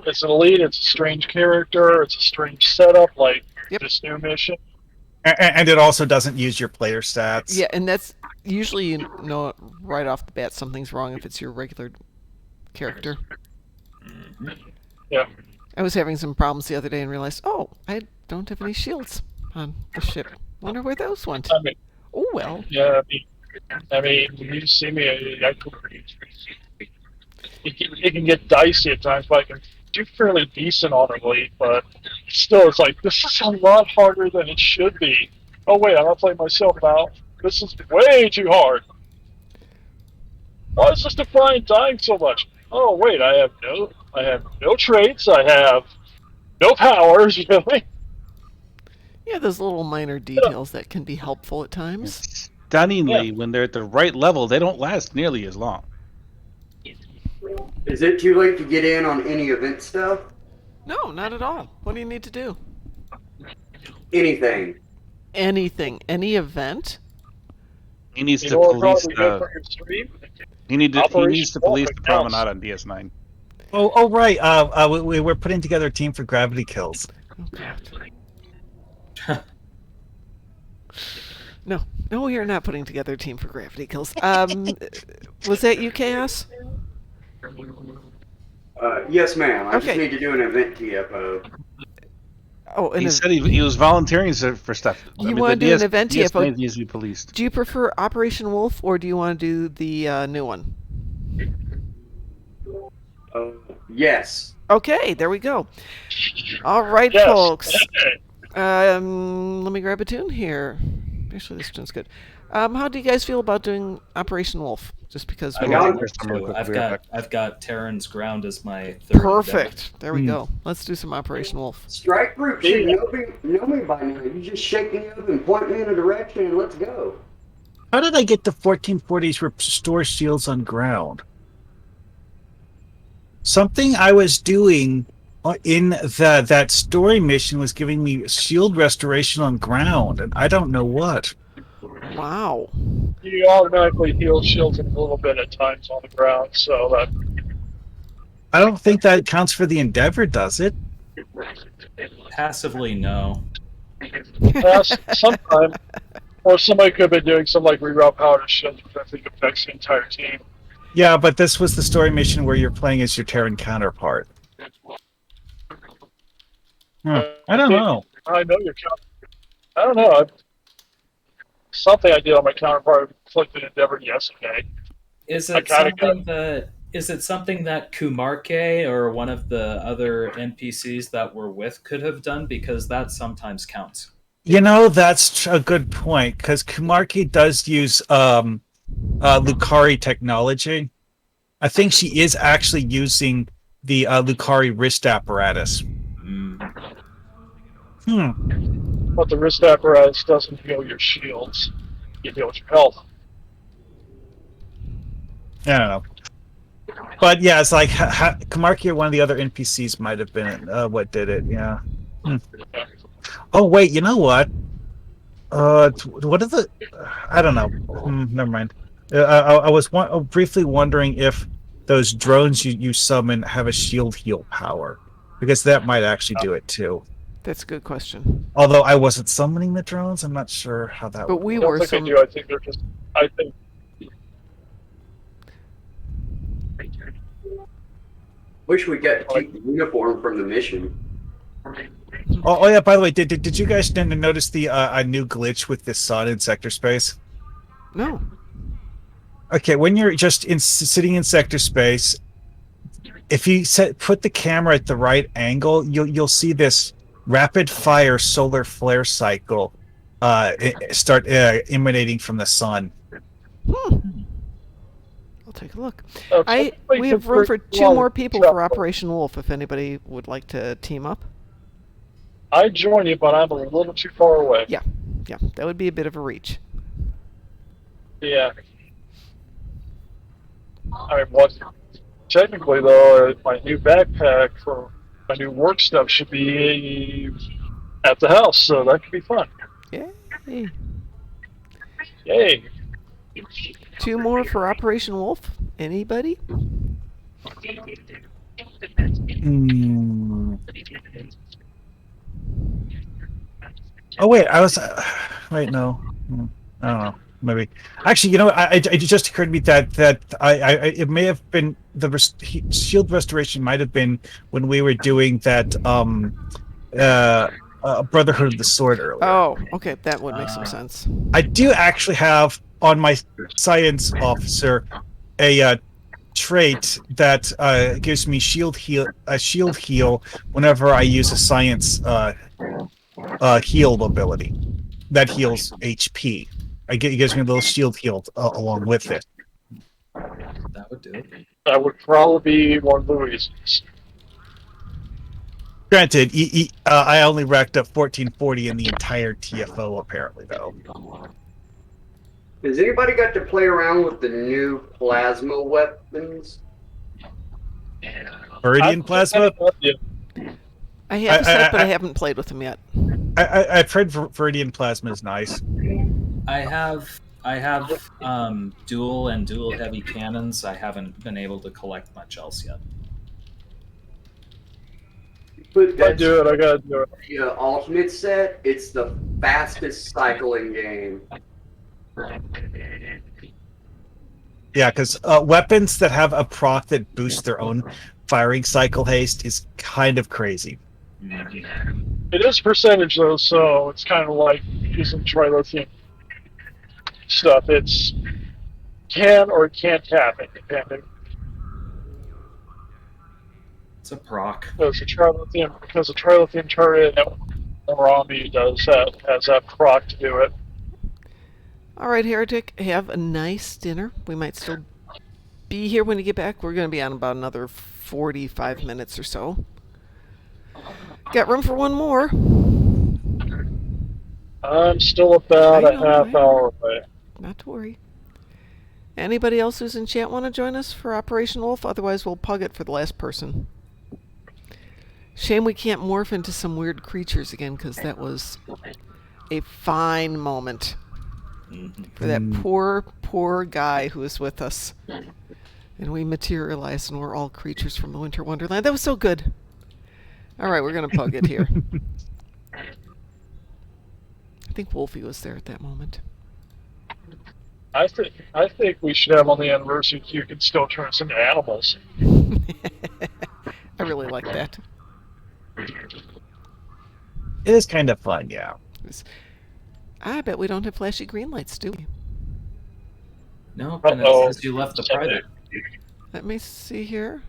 It's an Elite, it's a strange character, it's a strange setup, like this new mission. And it also doesn't use your player stats. Yeah, and that's usually you know right off the bat something's wrong if it's your regular character. Yeah. I was having some problems the other day and realized, oh, I don't have any shields on the ship. Wonder where those went. I mean, oh well. Yeah, I mean, you see me, it can get dicey at times, but I can do fairly decent on Elite, but still it's like, this is a lot harder than it should be. Oh wait, I'm not playing myself now. This is way too hard. Why is this Defiant dying so much? Oh wait, I have no traits, I have no powers, really. Yeah, those little minor details that can be helpful at times. Stunningly, when they're at the right level, they don't last nearly as long. Is it too late to get in on any event stuff? No, not at all. What do you need to do? Anything. Anything. Any event? He needs to police the. He needs to police the promenade on DS9. Oh right. We're putting together a team for gravity kills. No, we are not putting together a team for gravity kills. Was that you, Chaos? Yes, ma'am. I just need to do an event TFO. Oh, he said he was volunteering for stuff. You want to do an event TFO? Needs to be policed. Do you prefer Operation Wolf or do you want to do the new one? Yes. Okay, there we go. All right, folks. Let me grab a tune here. Actually, this tune's good. How do you guys feel about doing Operation Wolf? Just because I've got Terran's Ground as my third. Perfect. There we go. Let's do some Operation Wolf. Strike group should know me by now. You just shake me up and point me in a direction and let's go. How did I get the 1440s restore shields on ground? Something I was doing in that story mission was giving me shield restoration on ground, and I don't know what. Wow. You automatically heal shields a little bit at times on the ground, so that. I don't think that counts for the Endeavor, does it? Passively, no. Sometimes. Or somebody could have been doing some like reroute power to shields, which I think affects the entire team. Yeah, but this was the story mission where you're playing as your Terran counterpart. I don't know. I know your counterpart. I don't know. Something I did on my counterpart inflicted Endeavor yesterday. Is it something that Kumarke or one of the other NPCs that we're with could have done? Because that sometimes counts. You know, that's a good point, because Kumarki does use Lucari technology. I think she is actually using the Lucari wrist apparatus. But the wrist apparatus doesn't heal your shields. It heals your health. I don't know. But yeah, it's like Kumarki or one of the other NPCs might have been what did it, yeah. Oh wait, you know what? What is it? I don't know. Never mind. I was briefly wondering if those drones you summon have a shield heal power, because that might actually do it too. That's a good question. Although I wasn't summoning the drones, I'm not sure how that. But would we I don't were. think they do. I think they're just. I think. Wish we got to keep the uniform from the mission. Oh yeah. By the way, did you guys notice the a new glitch with the sun in sector space? No. Okay, when you're just sitting in sector space, if you put the camera at the right angle, you'll see this rapid fire solar flare cycle start emanating from the sun. I'll take a look. Okay, we have room for 2 more people for Operation Wolf. If anybody would like to team up. I join you, but I'm a little too far away. Yeah, that would be a bit of a reach. Yeah. I mean, what? Technically, though, my new backpack for my new work stuff should be at the house, so that could be fun. Yay! Yay! 2 more for Operation Wolf. Anybody? Oh wait, I was. Wait, no. I don't know. Maybe. Actually, you know, it just occurred to me that it may have been the shield restoration might have been when we were doing that Brotherhood of the Sword earlier. Oh, okay, that would make some sense. I do actually have on my science officer a trait that gives me shield heal whenever I use a science heal ability that heals HP. It gives me a little shield heal along with it. That would do it. That would probably be one of the reasons. Granted, I only racked up 1440 in the entire TFO, apparently, though. Has anybody got to play around with the new plasma weapons? Viridian plasma? I have set, but I haven't played with them yet. I've heard Viridian plasma is nice. I have dual and dual heavy cannons. I haven't been able to collect much else yet. But I do it. I gotta do it. The alternate set, it's the fastest cycling game. Yeah, because weapons that have a proc that boosts their own firing cycle haste is kind of crazy. It is percentage though, so it's kind of like using trilithium stuff. It's can or can't happen depending. It's a proc. Because a trilithium turret and Rami has that proc to do it. All right, Heretic, have a nice dinner. We might still be here when you get back. We're going to be on about another 45 minutes or so. Got room for 1 more. I'm still about a half hour away. Not to worry. Anybody else who's in chat want to join us for Operation Wolf? Otherwise, we'll pug it for the last person. Shame we can't morph into some weird creatures again, because that was a fine moment for that poor guy who was with us. And we materialized and we're all creatures from the Winter Wonderland. That was so good. All right, we're going to pug it here. I think Wolfie was there at that moment. I think we should have on the anniversary you can still turn us into animals. I really like that. It is kind of fun, yeah. I bet we don't have flashy green lights, do we? No, and it says you left the private. Let me see here.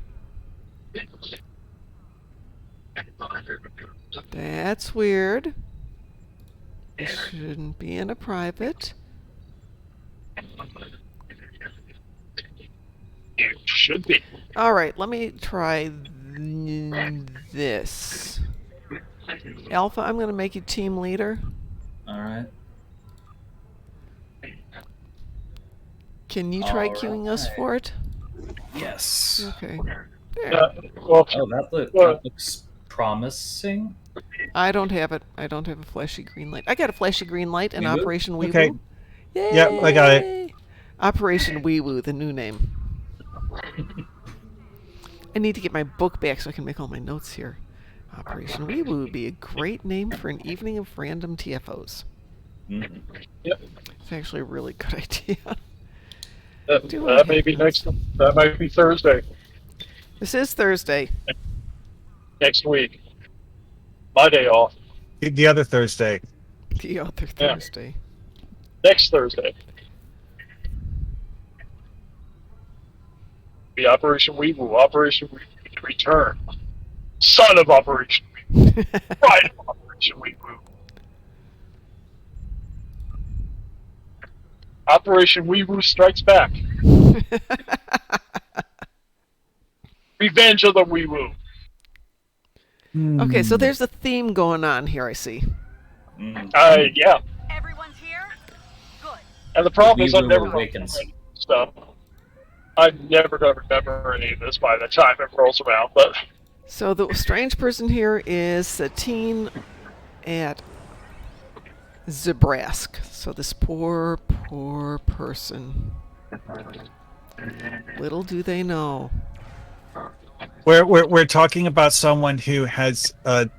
That's weird. It shouldn't be in a private. It should be. All right, let me try this. Alpha, I'm going to make you team leader. All right. Can you try queuing us for it? Yes. Okay. Well, that looks promising. I don't have it. I don't have a flashy green light. I got a flashy green light in Wee-woo? Operation Wee-woo. Okay. Yay! Yep, I got it. Operation Wee-woo, the new name. I need to get my book back so I can make all my notes here. Operation Wee-woo would be a great name for an evening of random TFOs. Mm-hmm. Yep. It's actually a really good idea. That may be next. That might be Thursday This is Thursday. next week. My day off. The other Thursday. The other Yeah. Thursday. Next Thursday. Be Operation Weevil. Operation Return. Son of Operation Weevil. Right of Operation Weevil. Operation Weevil Strikes Back. Revenge of the Weevil. Okay, so there's a theme going on here, I see. Yeah. Everyone's here? Good. And the problem is, I'm Weevil never awakens. stuff. I'm never going to remember any of this by the time it rolls around. But So the strange person here is Satine at Zabrask. So this poor, poor person. Little do they know. We're talking about someone who has the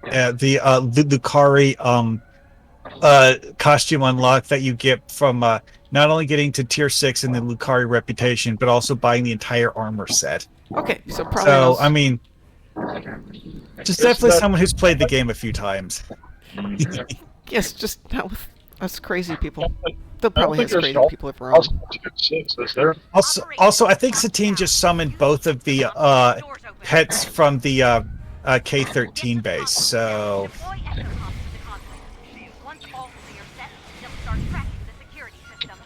Lucari costume unlocked that you get from not only getting to tier 6 in the Lucari reputation, but also buying the entire armor set. Okay, so probably. So I mean, just definitely someone who's played the game a few times. Yes, just not with us crazy people. They'll probably I have don't think crazy there's people of their own. also tier 6, is there? Also, I think Satine just summoned both of the pets from the K13 base. So Deploy Echo Comms to the convoy. Once all three are set, they'll start tracking the security system.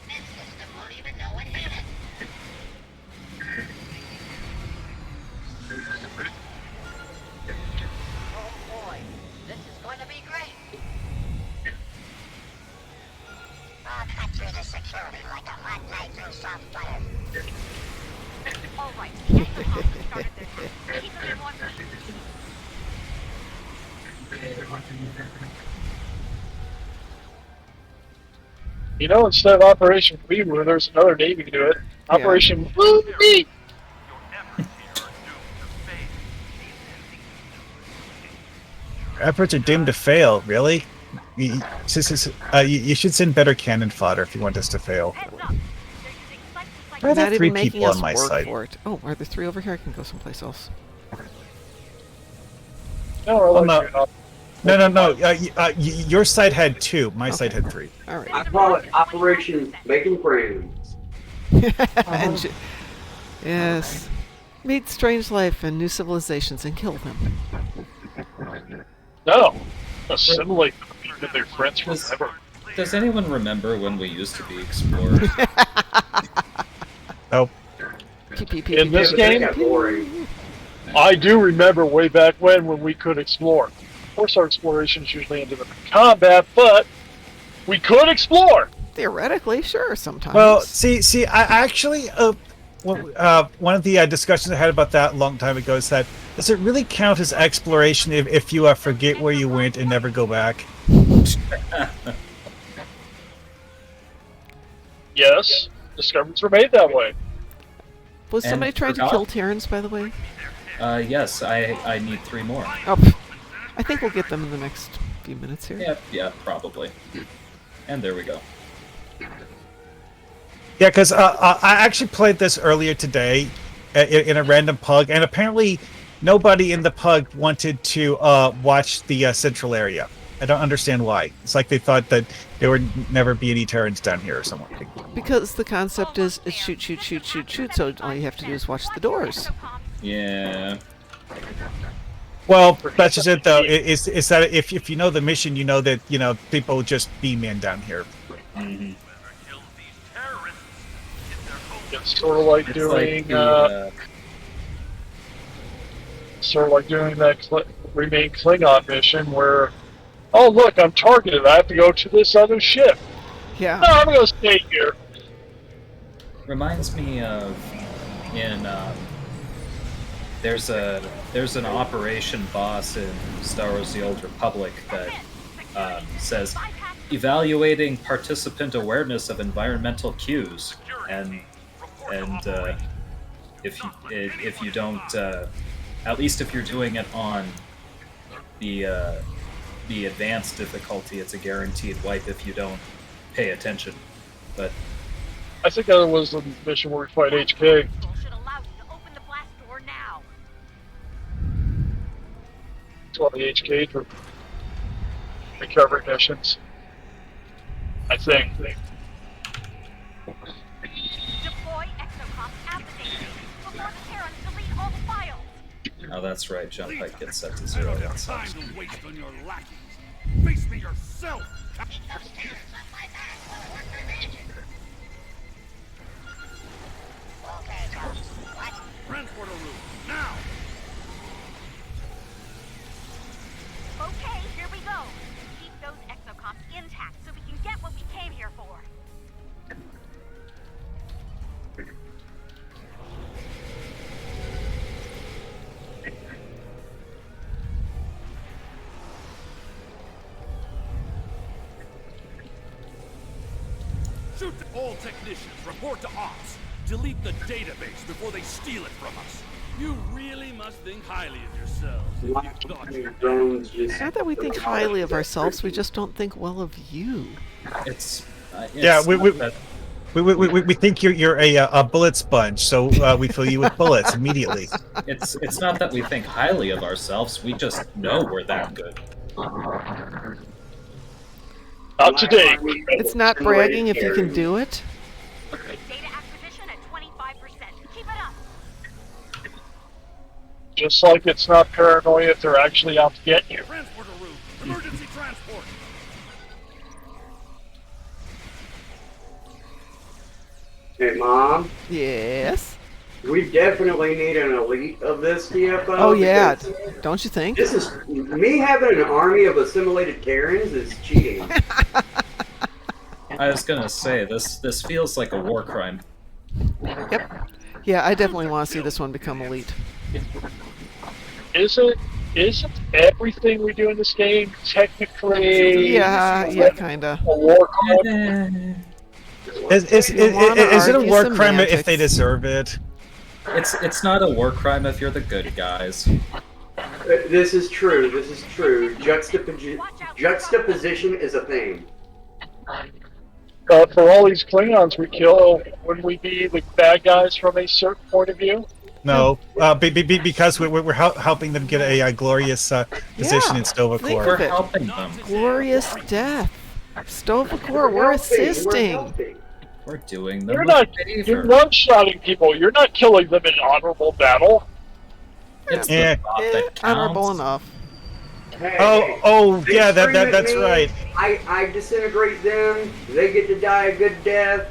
This system won't even know what hit it. Oh boy, this is going to be great. I'll cut through the security like a hot knife through soft butter. All right, the Echo Comms have started their task. Keep them in one piece. You know, instead of Operation Weevil, there's another name you can do it. Operation Woo-Meat. efforts are doomed to fail. Really? You should send better cannon fodder if you want us to fail. Why are there Not 3 even making people us on my work side? for it. Oh, are there 3 over here? I can go someplace else. No, No. Your side had 2. My side had 3. All right. I call it Operation Making Friends. Yes. Meet strange life and new civilizations and kill them. No. Assimilate them into their friends forever. Does anyone remember when we used to be explorers? Nope. In this game, I do remember way back when we could explore. Of course, our explorations usually ended up in combat, but we could explore. Theoretically, sure, sometimes. Well, see, I actually, one of the discussions I had about that a long time ago is that does it really count as exploration if you forget where you went and never go back? Yes, discoveries were made that way. Was And somebody trying to forgot. kill Terrans, by the way? Yes, I need 3 more. Oh, I think we'll get them in the next few minutes here. Yeah, probably. And there we go. Yeah, because I actually played this earlier today in a random pug, and apparently nobody in the pug wanted to watch the central area. I don't understand why. It's like they thought that there would never be any Terrans down here or something. Because the concept is it's shoot, shoot, shoot, shoot, shoot, so all you have to do is watch the doors. Yeah. Well, that's just it, though. Is that if you know the mission, you know that people just beam in down here. Mm-hmm. It's sort of like doing, that Remain Klingon mission where, oh look, I'm targeted. I have to go to this other ship. Yeah. No, I'm going to stay here. Reminds me of in there's an operation boss in Star Wars: The Old Republic that says evaluating participant awareness of environmental cues, and if you don't, at least if you're doing it on the advanced difficulty, it's a guaranteed wipe if you don't pay attention. But I think that was the mission where we fight HK. Should allow you to open the blast door now. It's one of the HK for recovery missions. I think. Deploy exocomp at the database before the Terrans delete all the files. oh, that's right. Jump height gets set to 0. I don't have time to waste on your lackeys. Face me yourself. Transporter room, now! Okay, here we go. Keep those exocomps intact so we can get what we came here for. Shoot all technicians, report to ops. Delete the database before they steal it from us. You really must think highly of yourselves. If you thought you It's not that we think highly of ourselves, we just don't think well of you. It's Yeah, we not that- we think you're a bullet sponge, so we fill you with bullets immediately. it's not that we think highly of ourselves. We just know we're that good. Up to date. It's not bragging if you can do it. Data acquisition at 25%. Keep it up. Just like it's not paranoia if they're actually out to get you. transporter room, emergency transport. Hey, Mom. Yes. We definitely need an elite of this TFO. Oh yeah, because don't you think? This is me having an army of assimilated Karens is cheating. I was gonna say this feels like a war crime. Yep. Yeah, I definitely want to see this one become elite. Isn't everything we do in this game technically Yeah, kinda. a war crime? Is it a war crime if they deserve it? It's not a war crime if you're the good guys. This is true. This is true. Juxtaposition is a thing. For all these Klingons we kill, wouldn't we be the bad guys from a certain point of view? No, because we're helping them get a glorious position in Think Stovacor. of it. Helping them. Glorious death. Stovacor, we're assisting. We're doing them You're a not. favor. You're one-shotting people. You're not killing them in honorable battle. It's the Yeah. thought that counts. Honorable enough. Hey, Oh, they yeah, scream at that's me, right. I disintegrate them. They get to die a good death,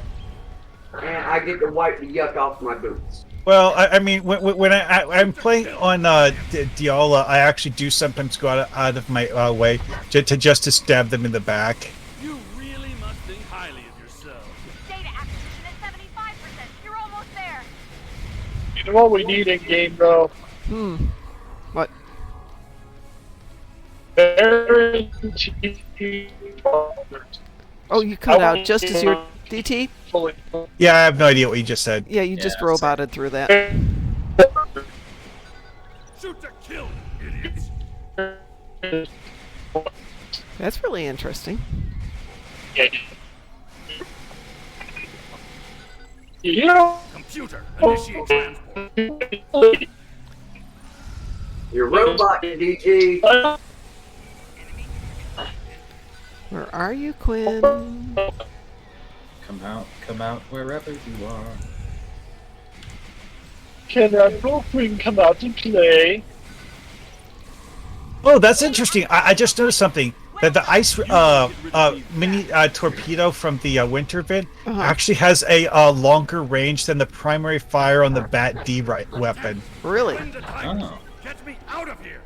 and I get to wipe the yuck off my boots. Well, I mean, when I'm playing on Diola, I actually do sometimes go out of my way to stab them in the back. You really must think highly of yourself. Data acquisition at 75%. You're almost there. You know what we need in game though? What? Guaranteed. Oh, you cut out just as your DT? Yeah, I have no idea what you just said. Yeah, you just Yeah, roboted through that. Shoot to kill, idiots. That's really interesting. Yeah. Computer, initiate transport. Your robot, DG. Where are you, Quinn? Come out wherever you are. Can that Queen come out and play? Oh, that's interesting. I just noticed something. That the ice mini torpedo from the winter event actually has a longer range than the primary fire on the Bat D weapon. Really? Oh. Get me out of here.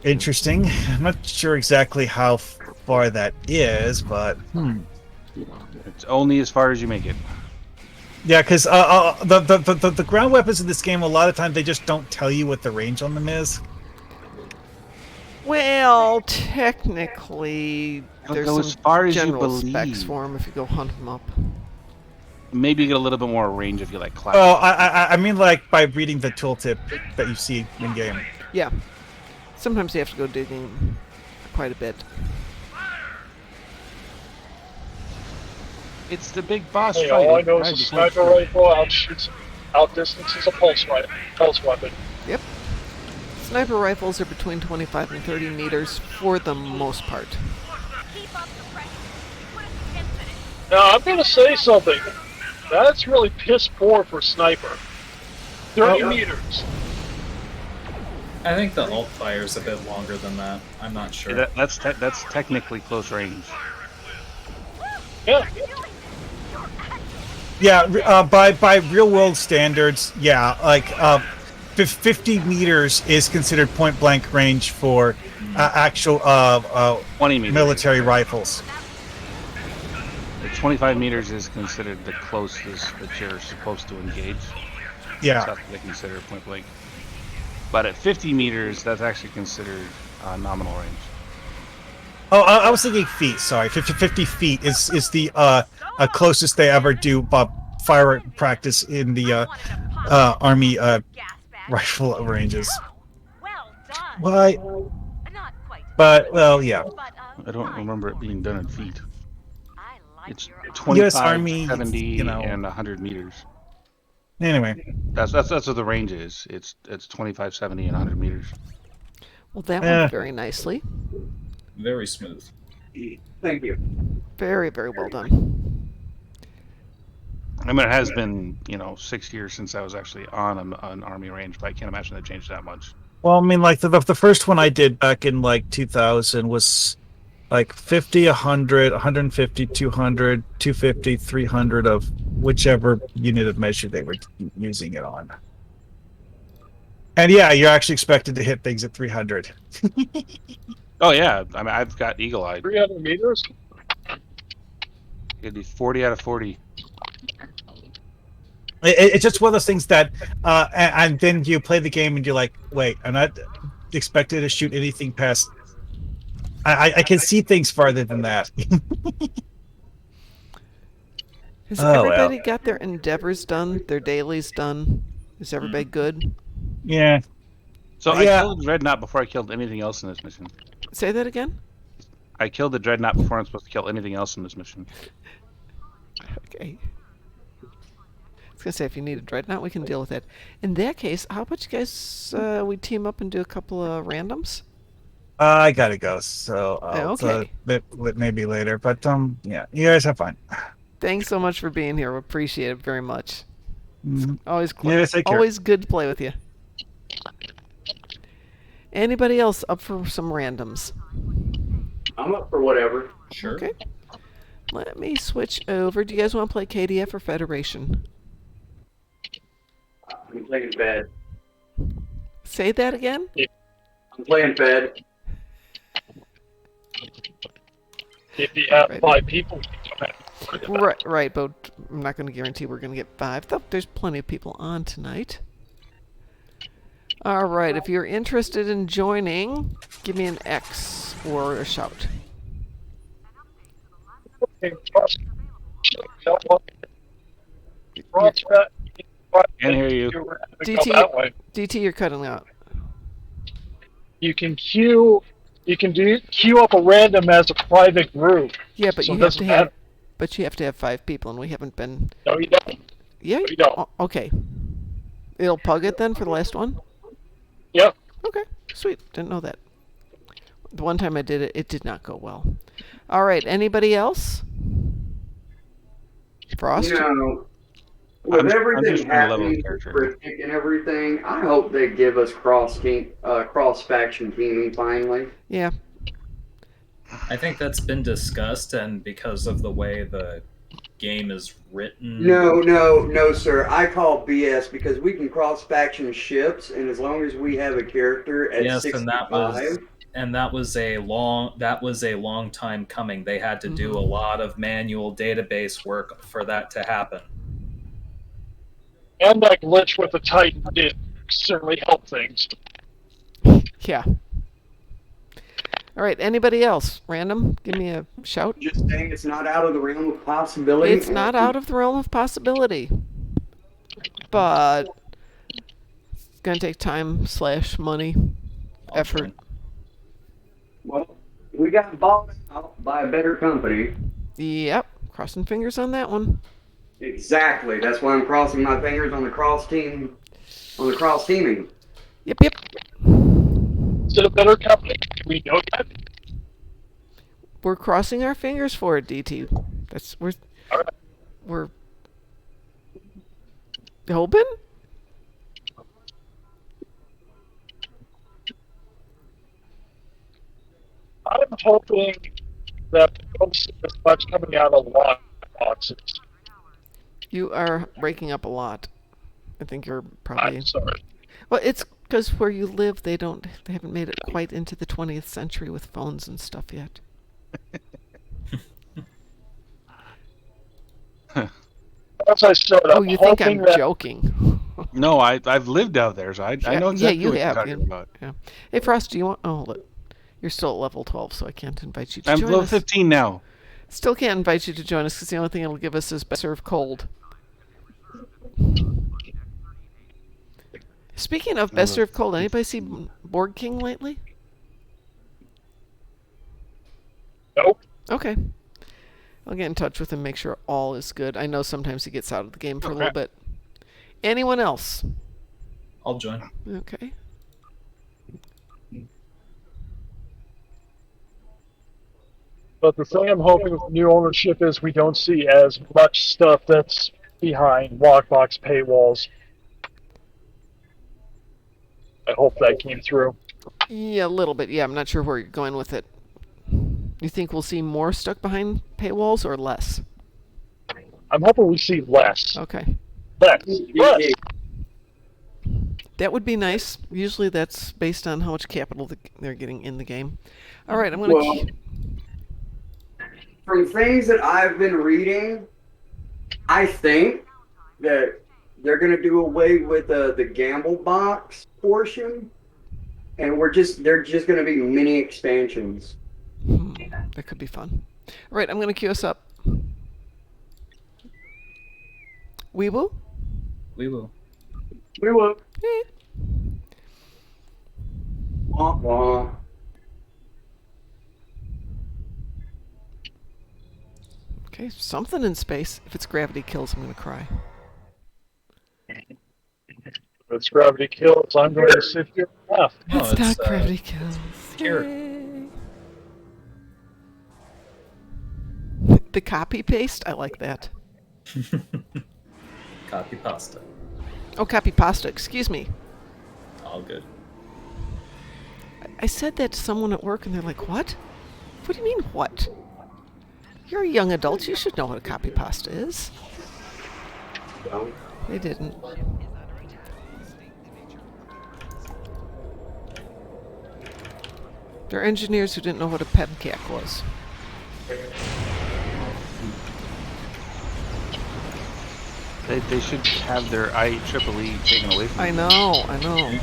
Interesting. I'm not sure exactly how far that is, but It's only as far as you make it. Yeah, because the ground weapons in this game, a lot of times they just don't tell you what the range on them is. Well, technically, there's go some as far as you general specs believe. for them if you go hunt them up. Maybe you get a little bit more range if you like class. Oh, I mean, like by reading the tooltip that you see in game. Yeah. Sometimes you have to go digging quite a bit. It's the big boss Hey, fight. all I know is a sniper rifle outdistances a pulse weapon. Yep. Sniper rifles are between 25 and 30 meters for the most part. Now, I'm going to say something. That's really piss poor for sniper. 30 meters. I think the alt fire is a bit longer than that. I'm not sure. Yeah, that's technically close range. Yeah. Yeah, by real world standards, yeah, like 50 meters is considered point blank range for actual 20 meters. military rifles. 25 meters is considered the closest that you're supposed to engage. Yeah. That's what they consider point blank. But at 50 meters, that's actually considered nominal range. Oh, I was thinking feet. Sorry, 50 feet is the closest they ever do fire practice in the army rifle ranges. Why? But well, yeah. I don't remember it being done in feet. It's 25, US Army, 70, and 100 meters. Anyway, that's what the range is. It's 25, 70, and 100 meters. Well, that went very nicely. Very smooth. Thank you. Very, very well done. I mean, it has been 6 years since I was actually on an army range, but I can't imagine it changed that much. well, I mean, like the first one I did back in like 2000 was like 50, 100, 150, 200, 250, 300 of whichever unit of measure they were using it on. And yeah, you're actually expected to hit things at 300. Oh yeah, I mean, I've got eagle eye. 300 meters? It'd be 40 out of 40. It's just one of those things that, and then you play the game and you're like, wait, I'm not expected to shoot anything past. I can see things farther than that. Has everybody got their endeavors done? Their dailies done? Is everybody good? Yeah. So I killed the Dreadnought before I killed anything else in this mission. Say that again? I killed the Dreadnought before I'm supposed to kill anything else in this mission. Okay. I was going to say, if you need a Dreadnought, we can deal with that. In that case, how about you guys, we team up and do a couple of randoms? I gotta go, so okay. Maybe later. But yeah, you guys have fun. Thanks so much for being here. We appreciate it very much. Always, take care. always good to play with you. Anybody else up for some randoms? I'm up for whatever. Sure. Okay. Let me switch over. Do you guys want to play KDF or Federation? I'm playing Fed. Say that again? I'm playing Fed. If you have 5 people, Right, but I'm not going to guarantee we're going to get 5. Though there's plenty of people on tonight. All right, if you're interested in joining, give me an X or a shout. Can't hear you. DT, you're cutting out. You can queue up a random as a private group. Yeah, but so you have to have 5 people, and we haven't been. No, you don't. Yeah. No, you don't. Oh, okay. It'll pug it then for the last one. Yep. Okay. Sweet. Didn't know that. The one time I did it, it did not go well. All right. Anybody else? Frost? With everything happening with Cryptic and everything, I hope they give us cross-faction teaming finally. Yeah. I think that's been discussed, and because of the way the game is written... No, sir. I call BS because we can cross-faction ships, and as long as we have a character at 65... And that was a long time coming. They had to do a lot of manual database work for that to happen. And that glitch with the Titan did certainly help things. Yeah. All right, anybody else? Random? Give me a shout. Just saying it's not out of the realm of possibility. It's not out of the realm of possibility. But it's going to take time / money, effort. Well, we got bought out by a better company. Yep, crossing fingers on that one. Exactly. That's why I'm crossing my fingers on the cross teaming. Yep, yep. Is it a better company? Do we know that? We're crossing our fingers for it, DT. We're hoping? I'm hoping that we don't see as much coming out of lock boxes. You are breaking up a lot. I think you're probably... I'm sorry. Well, it's because where you live, they haven't made it quite into the 20th century with phones and stuff yet. As I said, Oh, you think I'm joking? No, I've lived out there, so I know exactly what you're talking about. Yeah. Hey, Frost, do you want... Oh, look. You're still at level 12, so I can't invite you to I'm join level us. 15 now. Still can't invite you to join us because the only thing it'll give us is best served cold. Speaking of best served cold, anybody see Borg King lately? Nope. Okay. I'll get in touch with him, make sure all is good. I know sometimes he gets out of the game for a little bit. Anyone else? I'll join. Okay. But the thing I'm hoping with new ownership is we don't see as much stuff that's behind lockbox paywalls. I hope that came through. Yeah, a little bit. Yeah, I'm not sure where you're going with it. You think we'll see more stuck behind paywalls or less? I'm hoping we see less. Okay. Less. That would be nice. Usually that's based on how much capital they're getting in the game. All right, I'm going to... From things that I've been reading, I think that they're going to do away with the gamble box portion, and they're just going to be mini expansions. That could be fun. All right, I'm going to queue us up. Weewoo? Weewoo. Weewoo. Wah wah. Okay, something in space. If it's gravity kills, I'm going to cry. If it's gravity kills, I'm going to sit here and laugh. It's not gravity kills. Yay. The copy paste? I like that. Copy pasta. Oh, copy pasta. Excuse me. All good. I said that to someone at work, and they're like, what? What do you mean, what? You're a young adult. You should know what a copy pasta is. They didn't. They're engineers who didn't know what a pedcac was. They should have their IEEE taken away from them. I know.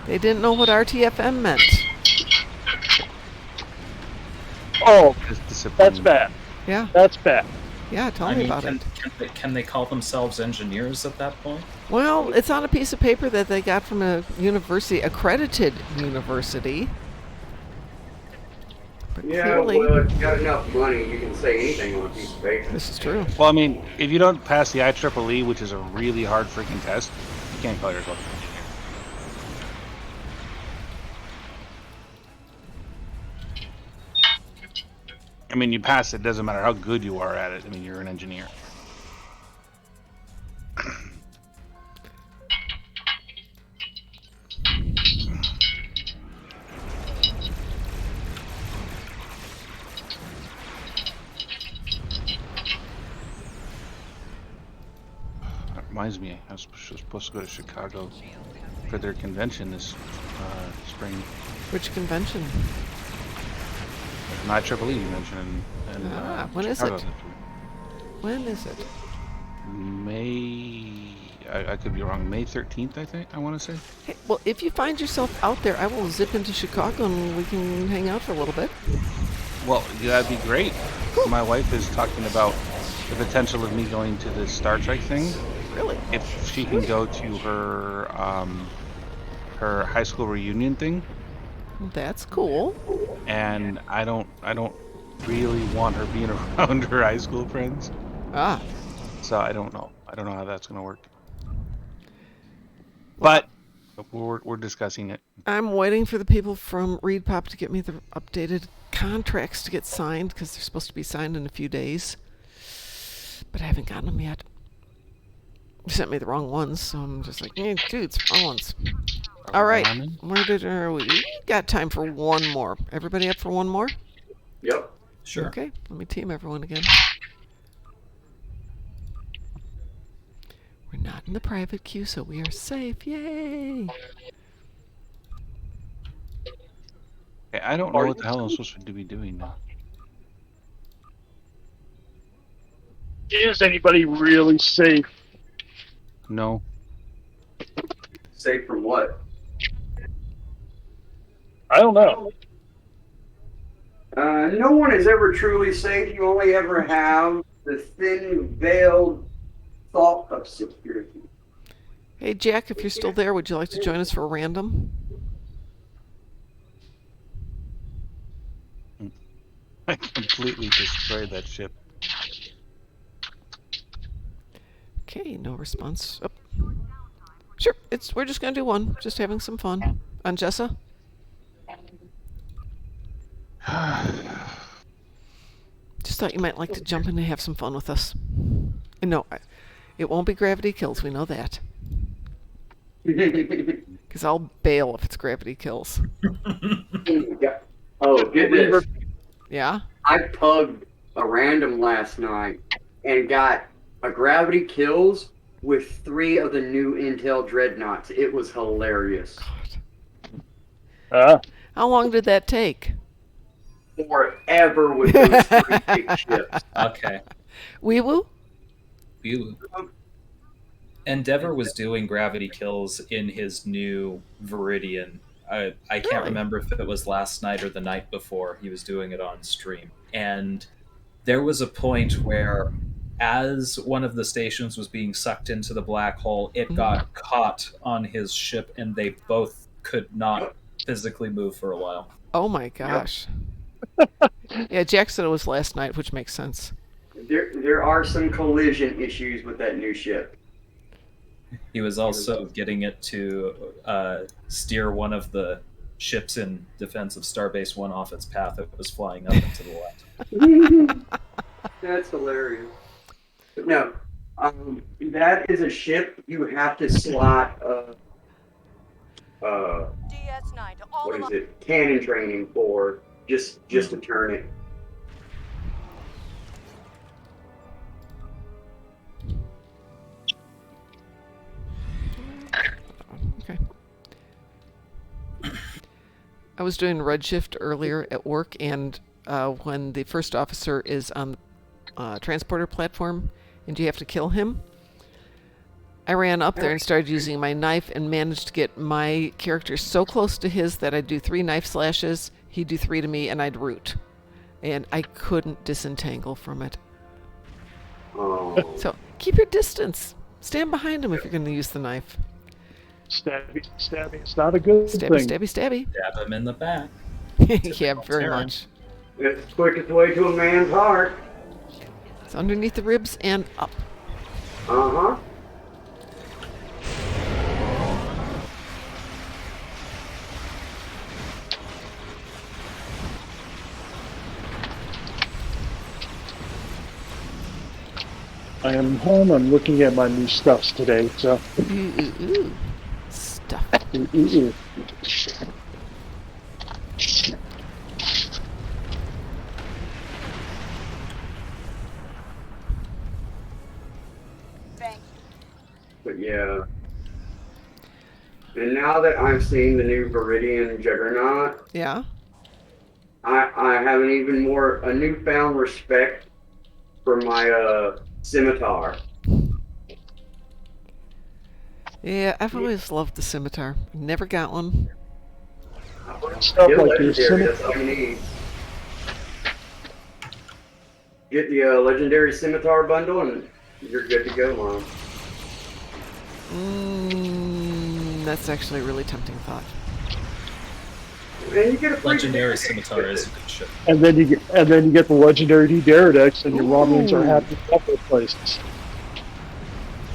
They didn't know what RTFM meant. Oh, that's bad. Yeah. That's bad. Yeah, tell me about it. Can they call themselves engineers at that point? Well, it's on a piece of paper that they got from a university, accredited university. But Yeah, clearly, well, if you got enough money, you can say anything on a piece of paper. This is true. Well, I mean, if you don't pass the IEEE, which is a really hard freaking test, you can't call yourself an engineer. I mean, you pass it, doesn't matter how good you are at it. I mean, you're an engineer. That reminds me, I was supposed to go to Chicago for their convention this spring. Which convention? An IEEE convention. When is Chicago. it? When is it? May. I could be wrong. May 13th, I think. I want to say. Hey, well, if you find yourself out there, I will zip into Chicago and we can hang out for a little bit. Well, yeah, that'd be great. Cool. My wife is talking about the potential of me going to the Star Trek thing. Really? If she can go to her her high school reunion thing. That's cool. And I don't really want her being around her high school friends. Ah. So I don't know. I don't know how that's gonna work. But we're discussing it. I'm waiting for the people from ReadPop to get me the updated contracts to get signed, because they're supposed to be signed in a few days. But I haven't gotten them yet. You sent me the wrong ones, so I'm just like, dude, it's wrong ones. All right, where are we? We got time for one more. Everybody up for one more? Yep. Sure. Okay, let me team everyone again. We're not in the private queue, so we are safe. Yay! Okay, I don't know what the hell I'm supposed to be doing now. Is anybody really safe? No. Safe from what? I don't know. No one is ever truly safe. You only ever have the thin veiled thought of security. Hey, Jack, if you're still there, would you like to join us for a random? I completely destroyed that ship. Okay, no response. Oh. Sure, we're just gonna do one. Just having some fun. Jessa? Just thought you might like to jump in and have some fun with us. And no, it won't be gravity kills. We know that. Because I'll bail if it's gravity kills. Yeah. Oh, get this. Yeah? I pugged a random last night and got a gravity kills with 3 of the new Intel Dreadnoughts. It was hilarious. How long did that take? Forever with those 3 big ships. Okay. Wee-woo? Wee-woo. Endeavor was doing gravity kills in his new Viridian. I can't remember if it was last night or the night before. He was doing it on stream. And there was a point where, as one of the stations was being sucked into the black hole, it got caught on his ship, and they both could not physically move for a while. Oh my gosh. Yeah, Jack said it was last night, which makes sense. There are some collision issues with that new ship. He was also getting it to steer one of the ships in defense of Starbase 1 off its path. It was flying up into the left. That's hilarious. But no, that is a ship you have to slot DS9 to all what is it? Cannon training for just to turn it. Okay. I was doing redshift earlier at work, and when the first officer is on the transporter platform and you have to kill him, I ran up there and started using my knife and managed to get my character so close to his that I'd do 3 knife slashes, he'd do 3 to me, and I'd root. And I couldn't disentangle from it. Oh. So keep your distance. Stand behind him if you're going to use the knife. Stabby, stabby. It's not a good Stabby, thing. stabby, stabby. Stab him in the back. Yeah, very much. It's the quickest way to a man's heart. It's underneath the ribs and up. Uh-huh. I am home. I'm looking at my new stuffs today, so. Ooh. Stuff. Ooh. But yeah. And now that I'm seeing the new Viridian Juggernaut, Yeah. I have a newfound respect for my scimitar. Yeah, I've always loved the scimitar. Never got one. Stuff Get a like your legendary, that's all you need. Get the legendary scimitar bundle and you're good to go, Mom. That's actually a really tempting thought. And you get a free Legendary scimitar is a good ship. And then you get the legendary D-Daradex, and your Romulans are happy in all those places.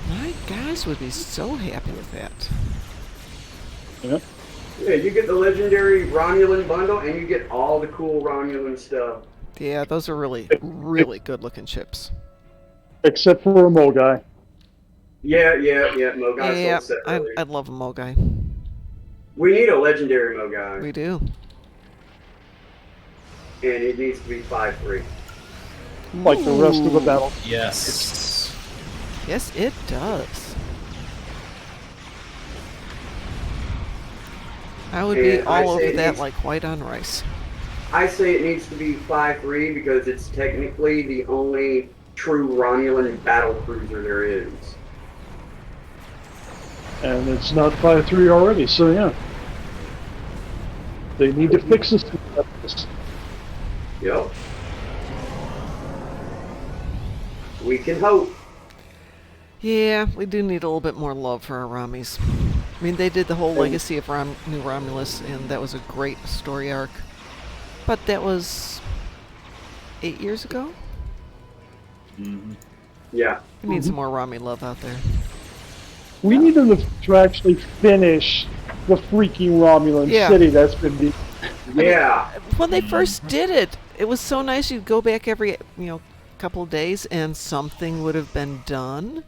My guys would be so happy with that. Yep. Yeah, you get the legendary Romulan bundle, and you get all the cool Romulan stuff. Yeah, those are really, really good-looking ships. Except for a Mogai. Yeah, Mogai Yeah, sold separately. I'd love a Mogai. We need a legendary Mogai. We do. And it needs to be 5-3. Like the rest of the battle. Yes. Yes, it does. I would be And I all say over it that needs- like white on rice. I say it needs to be 5-3 because it's technically the only true Romulan battle cruiser there is. And it's not 5-3 already, so yeah. They need to fix this. Yep. We can hope. Yeah, we do need a little bit more love for our Ramis. I mean, they did the whole Legacy of New Romulus, and that was a great story arc. But that was 8 years ago? Yeah. We need some more Rami love out there. We need them to actually finish the freaking Romulan city that's been beat. Yeah. When they first did it, it was so nice. You'd go back every, couple of days, and something would have been done.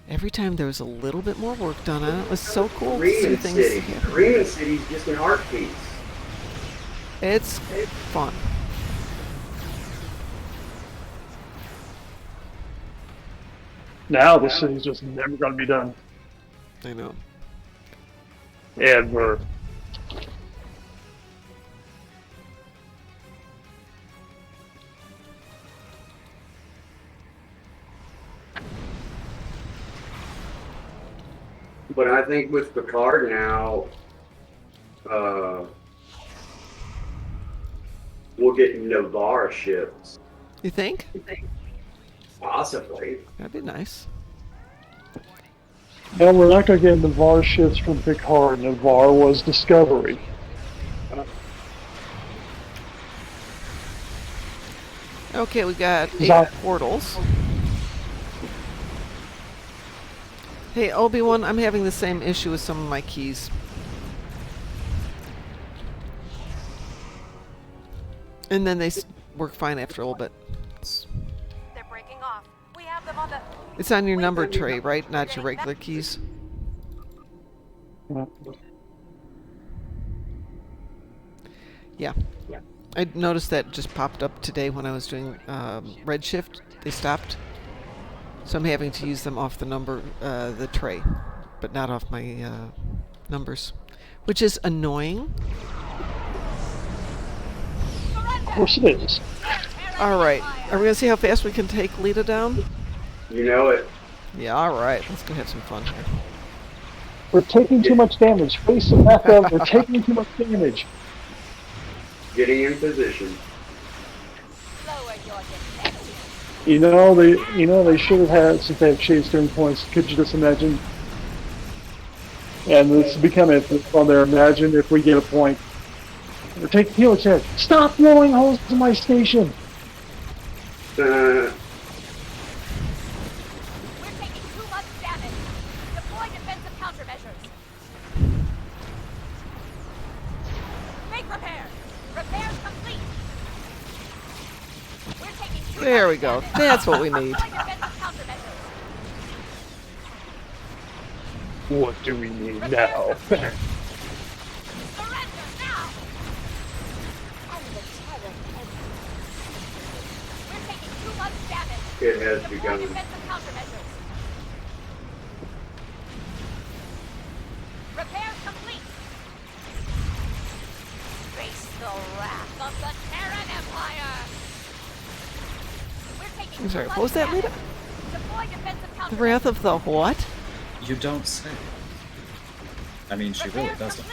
Every time there was a little bit more work done on it. It was so cool to see Ryn things. City. Ryn City's just an art piece. It's fun. Now the city's just never going to be done. I know. Ever. But I think with Picard now, we'll get Navarre ships. You think? Possibly. That'd be nice. No, we're not going to get Navarre ships from Picard. Navarre was Discovery. Okay, we got 8 portals. Hey, Obi-Wan, I'm having the same issue with some of my keys. And then they work fine after a little bit. They're breaking off. We have them on the... It's on your number tray, right? Not your regular keys. Yeah. I noticed that just popped up today when I was doing Redshift. They stopped. So I'm having to use them off the tray, but not off my numbers, which is annoying. Of course it is. All right. Are we going to see how fast we can take Lita down? You know it. Yeah, all right. Let's go have some fun here. We're taking too much damage. Face the back up. We're taking too much damage. Getting in position. You know they should have had, since they have shade stern points. Could you just imagine? And this is becoming on there. Imagine if we get a point. We're taking Helix head. Stop blowing holes to my station. We're taking too much damage. Deploy defensive countermeasures. Make repairs. Repairs complete. We're taking too There much we go. damage. That's what we need. Deploy defensive countermeasures. What do we need now? Surrender now. We're taking too much damage. It has Deploy begun. defensive countermeasures. Repairs complete. Face the wrath of the Terran Empire. We're taking I'm sorry, too what was much that, Lita? damage. Deploy defensive The countermeasures. Wrath of the what? You don't say. I mean, she really doesn't.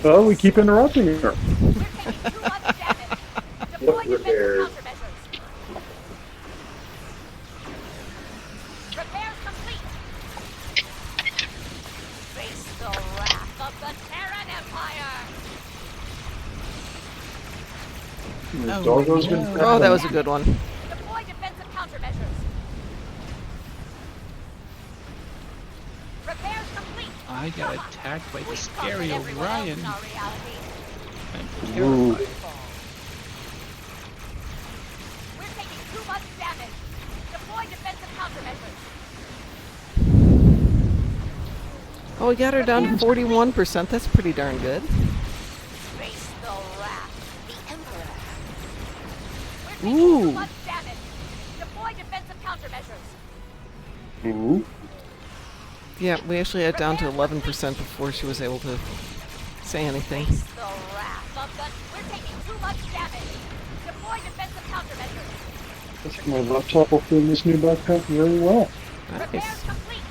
Well, we keep interrupting her. What repairs? Repairs complete. Face the wrath of the Terran Empire. Doggo's been Oh, that was a good one. Deploy defensive countermeasures. Repairs complete. I got attacked by the scary Orion. I'm Ooh. terrified. We're taking too much damage. Deploy defensive countermeasures. Oh, we got her down to 41%. That's pretty darn good. Face the wrath. The Emperor. We're taking Ooh. too much damage. Deploy defensive countermeasures. Ooh. Yeah, we actually had it down to 11% before she was able to say anything. Face the wrath of the... We're taking too much damage. Deploy defensive countermeasures. I think my laptop will fit in this new backpack very well. Repairs Nice. complete.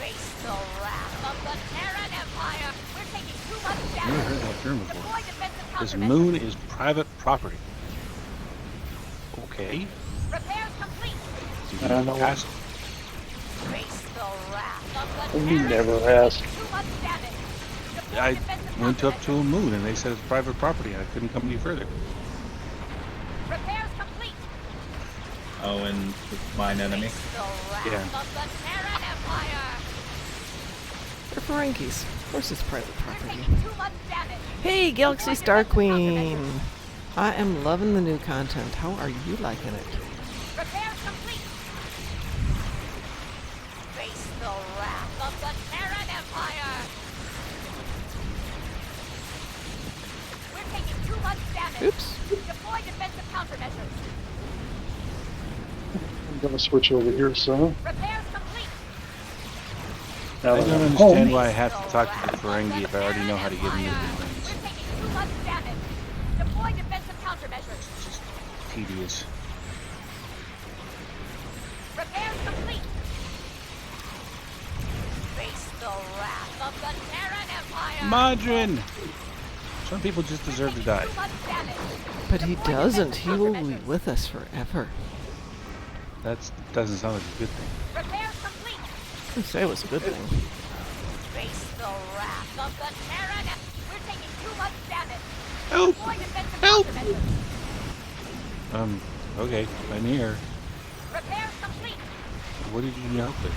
Face the wrath of the Terran Empire. We're taking too much Never heard damage. that term before. Deploy defensive This countermeasures. moon is private property. Okay. Repairs complete. You I don't know. ask- Face the wrath of the We Terran never Empire. asked. Too much damage. Deploy I defensive went up to a countermeasures. moon and they said it's private property. I couldn't come any further. Repairs complete. Oh, and mine enemy. Face the wrath Yeah. of the Terran Empire. They're Ferengis. Of course it's private We're property. taking too much damage. Hey, Galaxy Deploy Star defensive countermeasures. Queen. I am loving the new content. How are you liking it? Repairs complete. Face the wrath of the Terran Empire. We're taking too much damage. Oops. Deploy defensive countermeasures. I'm gonna switch over here, so. Repairs complete. Now I that don't I'm understand home. why I have to talk to the Ferengi if I already know how to get into the We're things. taking too much damage. Deploy defensive countermeasures. It's just tedious. Repairs complete. Face the wrath of the Terran Empire. Madrin! Some people just deserve to die. Too much damage. But he Deploy doesn't. defensive He will be countermeasures. with us forever. That doesn't sound like a good thing. Repairs complete. I say it was a good thing. Face the wrath of the Terran. We're taking too much damage. Help! Deploy defensive Help! countermeasures. Okay, I'm here. Repairs complete. What did you help with?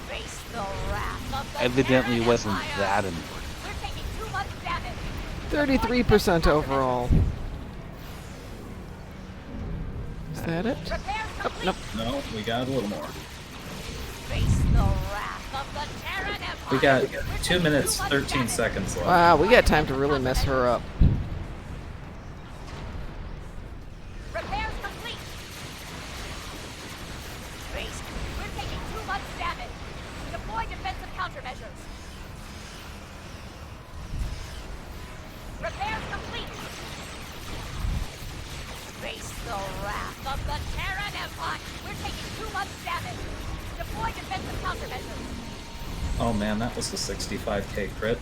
Face the wrath of the Evidently Terran wasn't Empire. that important. We're taking too much damage. 33% overall. Is that it? Repairs complete. Nope. No, we got a little more. Face the wrath of the Terran Empire. We got We're 2 taking minutes, too much 13 damage. seconds left. Wow, we got time to really mess her up. Repairs complete. Face. We're taking too much damage. Deploy defensive countermeasures. Repairs complete. Face the wrath of the Terran Empire. We're taking too much damage. Deploy defensive countermeasures. Oh man, that was a 65k crit.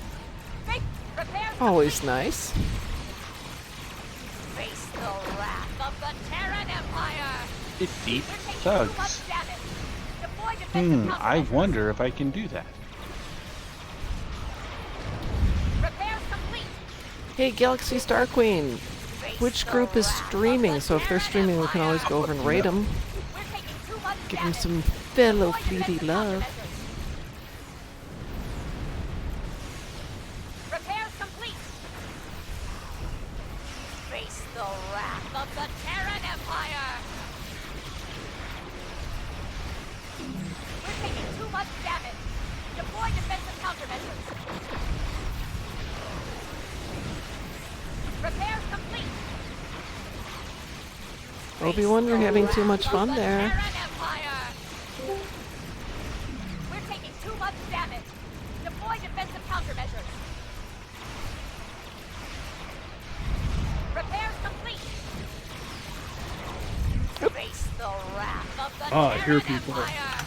Face. Repairs Always complete. nice. Face the wrath of the Terran Empire. Defeat We're taking too thugs. much damage. Deploy defensive I countermeasures. wonder if I can do that. Repairs complete. Hey, Galaxy Star Queen. Face Which the group is wrath of streaming? the So if they're Terran streaming, we can Empire. always go over and raid them. We're taking too much Give them damage. some fellow Deploy fleety defensive love. countermeasures. Repairs complete. Face the wrath of the Terran Empire. We're taking too much damage. Deploy defensive countermeasures. Repairs complete. Obi-Wan, you're having too much fun there. Terran Empire. We're taking too much damage. Deploy defensive countermeasures. Repairs complete. Face the wrath of the Ah, I hear Terran people. Empire.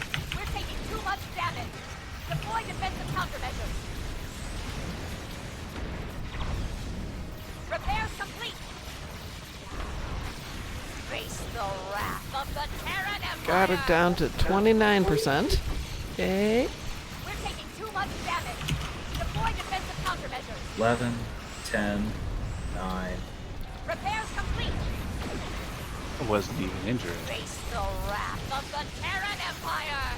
the wrath of the Terran Empire. Got it down to 29%. Okay. We're taking too much damage. Deploy defensive countermeasures. 11, 10, 9. Repairs complete. I wasn't even injured. Face the wrath of the Terran Empire.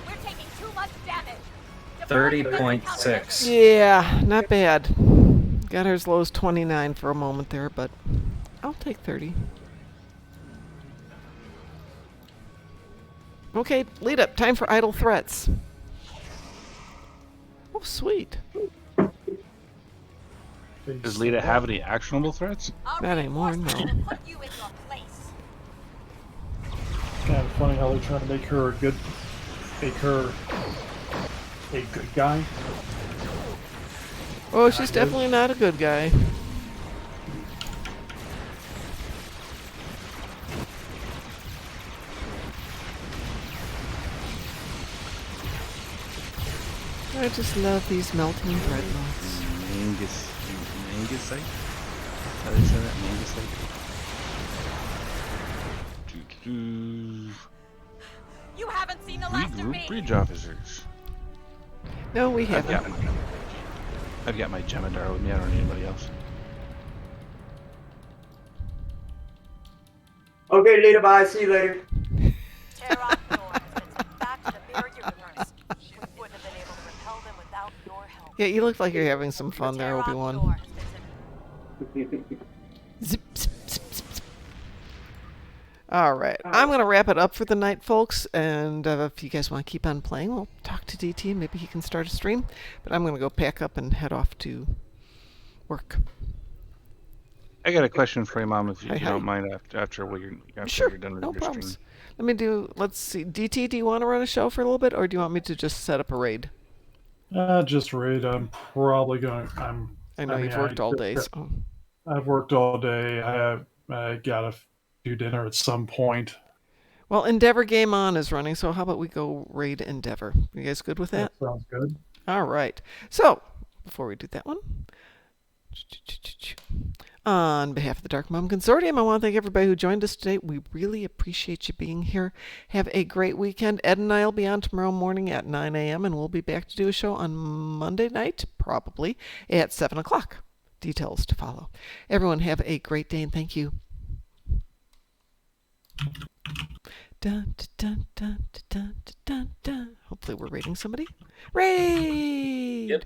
We're taking too much damage. Deploy defensive 30.6. Yeah, not bad. Got her as low as 29 for a moment there, but I'll take 30. Okay, lead up. Time for idle threats. Oh, sweet. Does Lita have any actionable threats? Not anymore, no. Put you in your place. Kind of funny how they're trying to make her a good guy. Oh, she's definitely not a good guy. I just love these melting dreadnoughts. Mangusite? How do they say that? Mangusite? You haven't seen the last of Regroup me. bridge officers. No, we I've haven't. got my Jemadar with me. I don't need anybody else. Okay, Lita, bye. See you later. Terran Nor has been sent back to the mirror universe. We wouldn't have been able to repel them without your help. Yeah, you look like you're having some fun there, Terran Obi-Wan. Nor has been sent. Zip, zip, zip, zip, zip. All right, I'm going to wrap it up for the night, folks. And if you guys want to keep on playing, we'll talk to DT. Maybe he can start a stream. But I'm going to go pack up and head off to work. I got a question for you, Mom, if you, Hi, you hi. don't mind after you're Sure, done with no your problems. stream. Let me do, let's see. DT, do you want to run a show for a little bit, or do you want me to just set up a raid? Just raid. I'm probably going. I know you've worked all day, so. I've worked all day. I gotta do dinner at some point. Well, Endeavor Game On is running, so how about we go raid Endeavor? You guys good with that? That sounds good. All right. So, before we do that one, on behalf of the Darkmom Consortium, I want to thank everybody who joined us today. We really appreciate you being here. Have a great weekend. Ed and I will be on tomorrow morning at 9 a.m., and we'll be back to do a show on Monday night, probably, at 7 o'clock. Details to follow. Everyone have a great day, and thank you. Dun, dun, dun, dun, dun, dun, dun. Hopefully we're raiding somebody. Raid! Yep.